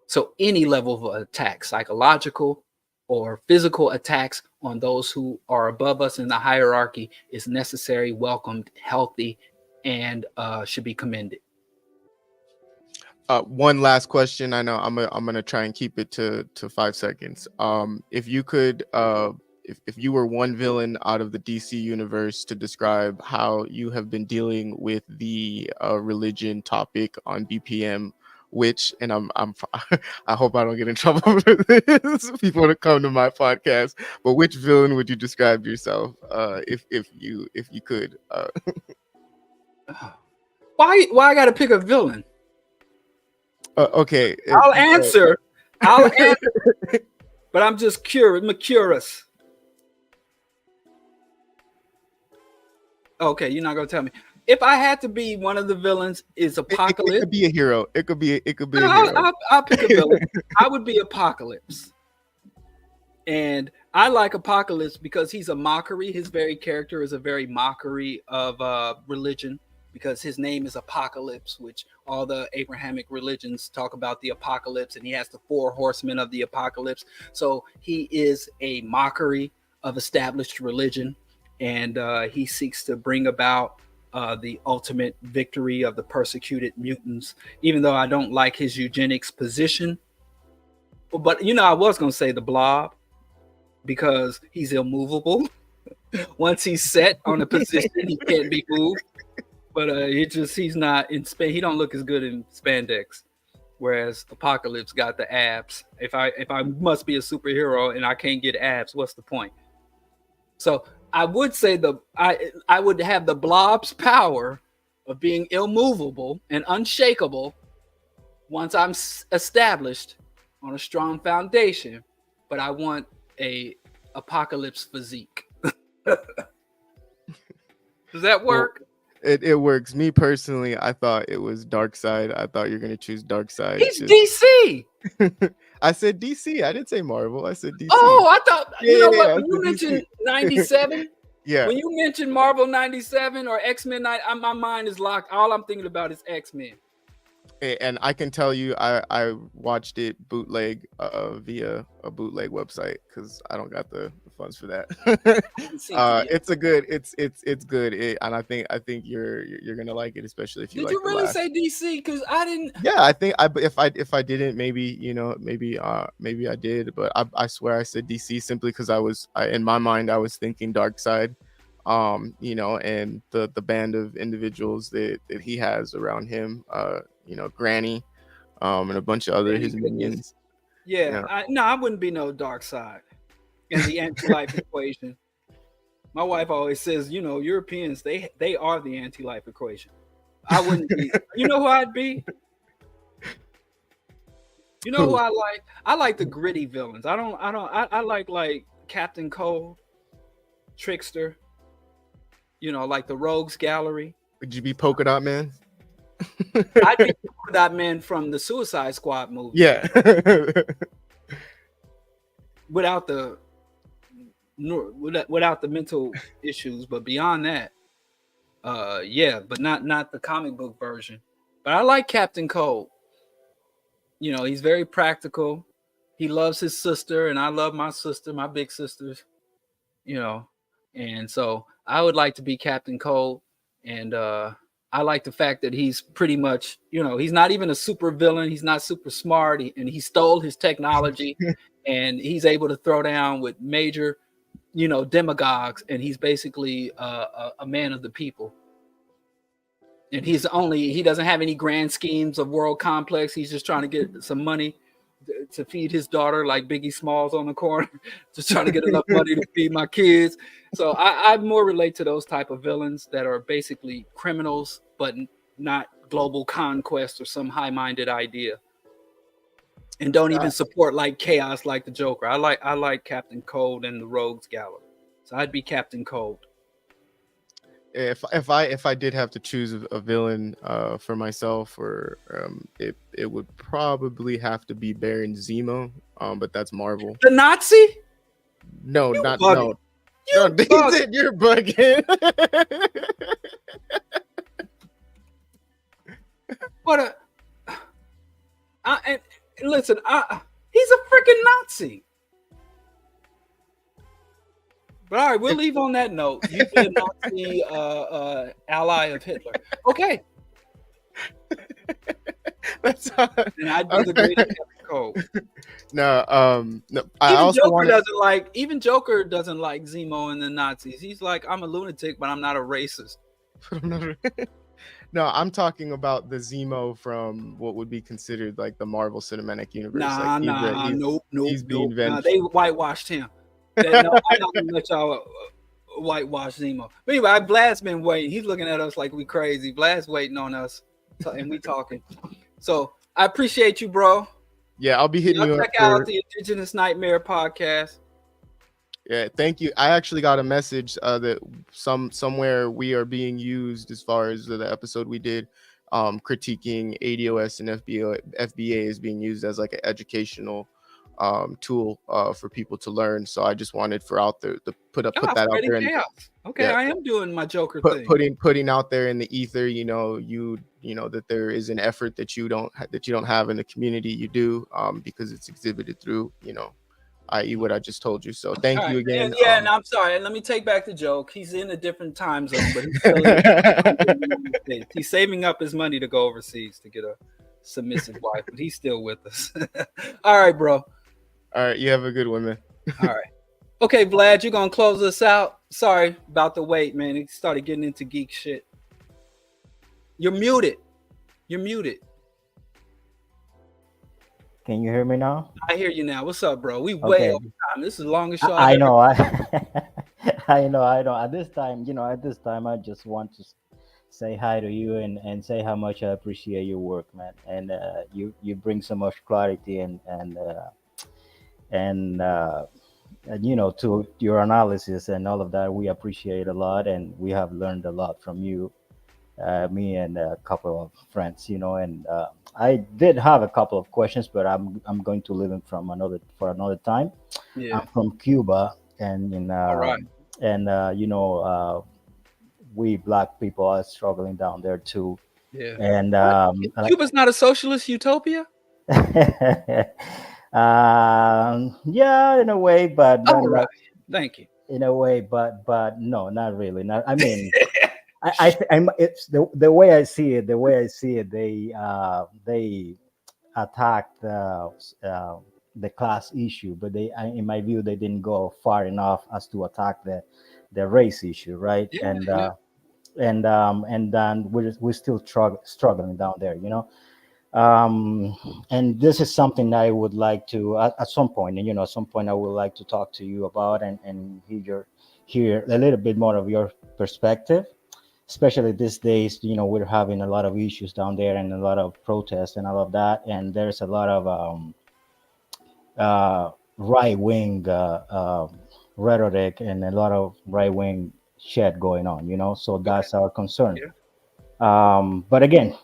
[SPEAKER 1] So any level of attack, psychological or physical attacks on those who are above us in the hierarchy, is necessary, welcomed, healthy, and should be commended.
[SPEAKER 9] One last question. I know I'm gonna try and keep it to 5 seconds. If you could, if you were one villain out of the DC universe to describe how you have been dealing with the religion topic on BPM, which, and I hope I don't get in trouble for this, people want to come to my podcast, but which villain would you describe yourself if you could?
[SPEAKER 1] Why I gotta pick a villain?
[SPEAKER 9] Okay,
[SPEAKER 1] I'll answer, but I'm just curious. Okay, you're not gonna tell me. if I had to be one of the villains, is Apocalypse.
[SPEAKER 9] It could be a hero. It could be a hero.
[SPEAKER 1] I'll pick a villain. I would be Apocalypse. And I like Apocalypse because he's a mockery. His very character is a very mockery of religion, because his name is Apocalypse, which all the Abrahamic religions talk about the apocalypse, and he has the 4 horsemen of the apocalypse. So he is a mockery of established religion, and he seeks to bring about the ultimate victory of the persecuted mutants, even though I don't like his eugenics position. But, I was going to say the Blob, because he's immovable. Once he's set on a position, he can't be moved. But he's not in he don't look as good in spandex, whereas Apocalypse got the abs. If I must be a superhero and I can't get abs, what's the point? So I would say I would have the Blob's power of being immovable and unshakable once I'm established on a strong foundation, but I want a Apocalypse physique. Does that work?
[SPEAKER 9] Well, it works. Me personally, I thought it was Darkseid. I thought you're gonna choose Darkseid.
[SPEAKER 1] He's DC.
[SPEAKER 9] I said DC. I didn't say Marvel. I said DC.
[SPEAKER 1] Oh, I thought
[SPEAKER 9] Yeah,
[SPEAKER 1] when you mentioned 97.
[SPEAKER 9] Yeah.
[SPEAKER 1] When you mentioned Marvel 97 or X-Men, my mind is locked. All I'm thinking about is X-Men.
[SPEAKER 9] And I can tell you, I watched it bootleg via a bootleg website because I don't got the funds for that. It's good, and I think you're gonna like it, especially if you.
[SPEAKER 1] Did
[SPEAKER 9] like
[SPEAKER 1] you really
[SPEAKER 9] laugh.
[SPEAKER 1] say DC? Because I didn't.
[SPEAKER 9] Yeah, I think if I didn't, maybe maybe I did, but I swear I said DC simply because in my mind I was thinking Darkseid, and the band of individuals that he has around him, Granny, and a bunch of other his minions.
[SPEAKER 1] Yeah, I wouldn't be no Darkseid in the anti-life equation. My wife always says, Europeans, they are the anti-life equation. I wouldn't be. You know who I'd be? You know who I like? I like the gritty villains. I like Captain Cold, Trickster, like the Rogues Gallery.
[SPEAKER 9] Would you be Polka Dot Man?
[SPEAKER 1] I'd be Polka Dot Man from the Suicide Squad movie.
[SPEAKER 9] Yeah.
[SPEAKER 1] without the mental issues, but beyond that, but not the comic book version. But I like Captain Cold. He's very practical. He loves his sister, and I love my sister, my big sisters. And so I would like to be Captain Cold, and I like the fact that he's pretty much, he's not even a super villain. He's not super smart, and he stole his technology, and he's able to throw down with major, demagogues, and he's basically a man of the people. And he doesn't have any grand schemes of world complex. He's just trying to get some money to feed his daughter, like Biggie Smalls on the corner, just trying to get enough money to feed my kids. So I more relate to those type of villains that are basically criminals, but not global conquest or some high-minded idea, and don't even support like chaos like the Joker. I like Captain Cold and the Rogues Gallery. So I'd be Captain Cold.
[SPEAKER 9] If I did have to choose a villain for myself, or it would probably have to be Baron Zemo, but that's Marvel.
[SPEAKER 1] The Nazi?
[SPEAKER 9] No,
[SPEAKER 1] You're
[SPEAKER 9] bugging.
[SPEAKER 1] What listen, he's a freaking Nazi. But all right, we'll leave on that note. You be a Nazi ally of Hitler. Okay.
[SPEAKER 9] That's all.
[SPEAKER 1] And I'd be the great Captain Cold.
[SPEAKER 9] No,
[SPEAKER 1] Even Joker doesn't like Zemo and the Nazis. He's like, I'm a lunatic, but I'm not a racist.
[SPEAKER 9] No, I'm talking about the Zemo from what would be considered like the Marvel Cinematic Universe.
[SPEAKER 1] Nope.
[SPEAKER 9] He's being vengeful.
[SPEAKER 1] They whitewashed him. I'm not gonna let y'all whitewash Zemo. But anyway, Vlad's been waiting. He's looking at us like we crazy. Vlad's waiting on us, and we talking. So I appreciate you, bro.
[SPEAKER 9] Yeah, I'll be hitting you up.
[SPEAKER 1] Check out the Indigenous Nightmare podcast.
[SPEAKER 9] Yeah, thank you. I actually got a message that somewhere we are being used as far as the episode we did critiquing ADOS and FBA is being used as like an educational tool for people to learn. So I just wanted for out there to put that out there.
[SPEAKER 1] Okay, yeah. I am doing my Joker thing.
[SPEAKER 9] Putting out there in the ether, you know that there is an effort that you don't have in the community. You do because it's exhibited through, i.e. what I just told you. So thank you again.
[SPEAKER 1] And, and I'm sorry. And let me take back the joke. He's in a different time zone, but he's saving up his money to go overseas to get a submissive wife, but he's still with us. All right, bro.
[SPEAKER 9] All right. You have a good one, man.
[SPEAKER 1] All right. Okay, Vlad, you're going to close us out. Sorry about the wait, man. He started getting into geek shit. You're muted.
[SPEAKER 10] Can you hear me now?
[SPEAKER 1] I hear you now. What's up, bro? We way over time. This is the longest show.
[SPEAKER 10] I know. I know. At this time, I just want to say hi to you and say how much I appreciate your work, man. And you bring so much clarity and to your analysis and all of that. We appreciate a lot, and we have learned a lot from you. Me and a couple of friends, and I did have a couple of questions, but I'm going to leave them for another time.
[SPEAKER 1] Yeah.
[SPEAKER 10] I'm from Cuba, and
[SPEAKER 1] all right.
[SPEAKER 10] And we Black people are struggling down there too.
[SPEAKER 1] Yeah.
[SPEAKER 10] And
[SPEAKER 1] Cuba's not a socialist utopia.
[SPEAKER 10] Yeah, in a way, but
[SPEAKER 1] right. Thank you.
[SPEAKER 10] In a way, but no, not really. I mean. It's the way I see it. They attacked the class issue, but in my view, they didn't go far enough as to attack the race issue, right?
[SPEAKER 1] Yeah,
[SPEAKER 10] and then we're still struggling down there, and this is something that I would like to at some point, and at some point I would like to talk to you about and hear a little bit more of your perspective. Especially these days, we're having a lot of issues down there and a lot of protests and all of that. And there's a lot of right-wing rhetoric and a lot of right-wing shit going on, so that's our concern. Yeah. But again,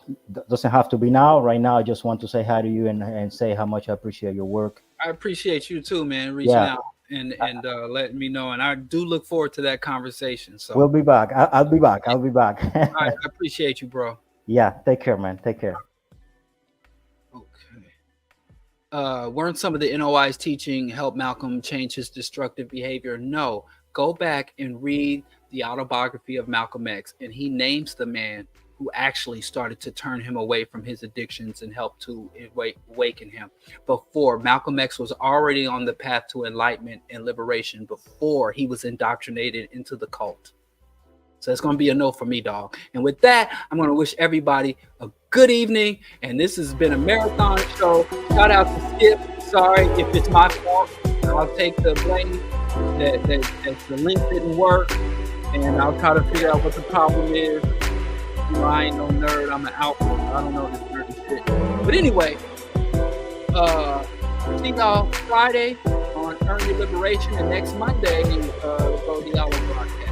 [SPEAKER 10] doesn't have to be now. Right now, I just want to say hi to you and say how much I appreciate your work.
[SPEAKER 1] I appreciate you too, man, reaching out. And letting me know, and I do look forward to that conversation. So
[SPEAKER 10] we'll be back. I'll be back. All right,
[SPEAKER 1] I appreciate you, bro.
[SPEAKER 10] Yeah, take care, man. Take care.
[SPEAKER 1] Okay. Weren't some of the NOI's teaching help Malcolm change his destructive behavior? No. Go back and read the autobiography of Malcolm X, and he names the man who actually started to turn him away from his addictions and helped to awaken him. Before, Malcolm X was already on the path to enlightenment and liberation before he was indoctrinated into the cult. So it's going to be a no for me, dog. And with that, I'm going to wish everybody a good evening. And this has been a marathon show. Shout out to Skip. Sorry if it's my fault. I'll take the blame that the link didn't work. And I'll try to figure out what the problem is. I ain't no nerd. I'm an alpha. I don't know this nerdy shit. But anyway, see y'all Friday on Earn Your Liberation, and next Monday, the Brody Hour broadcast.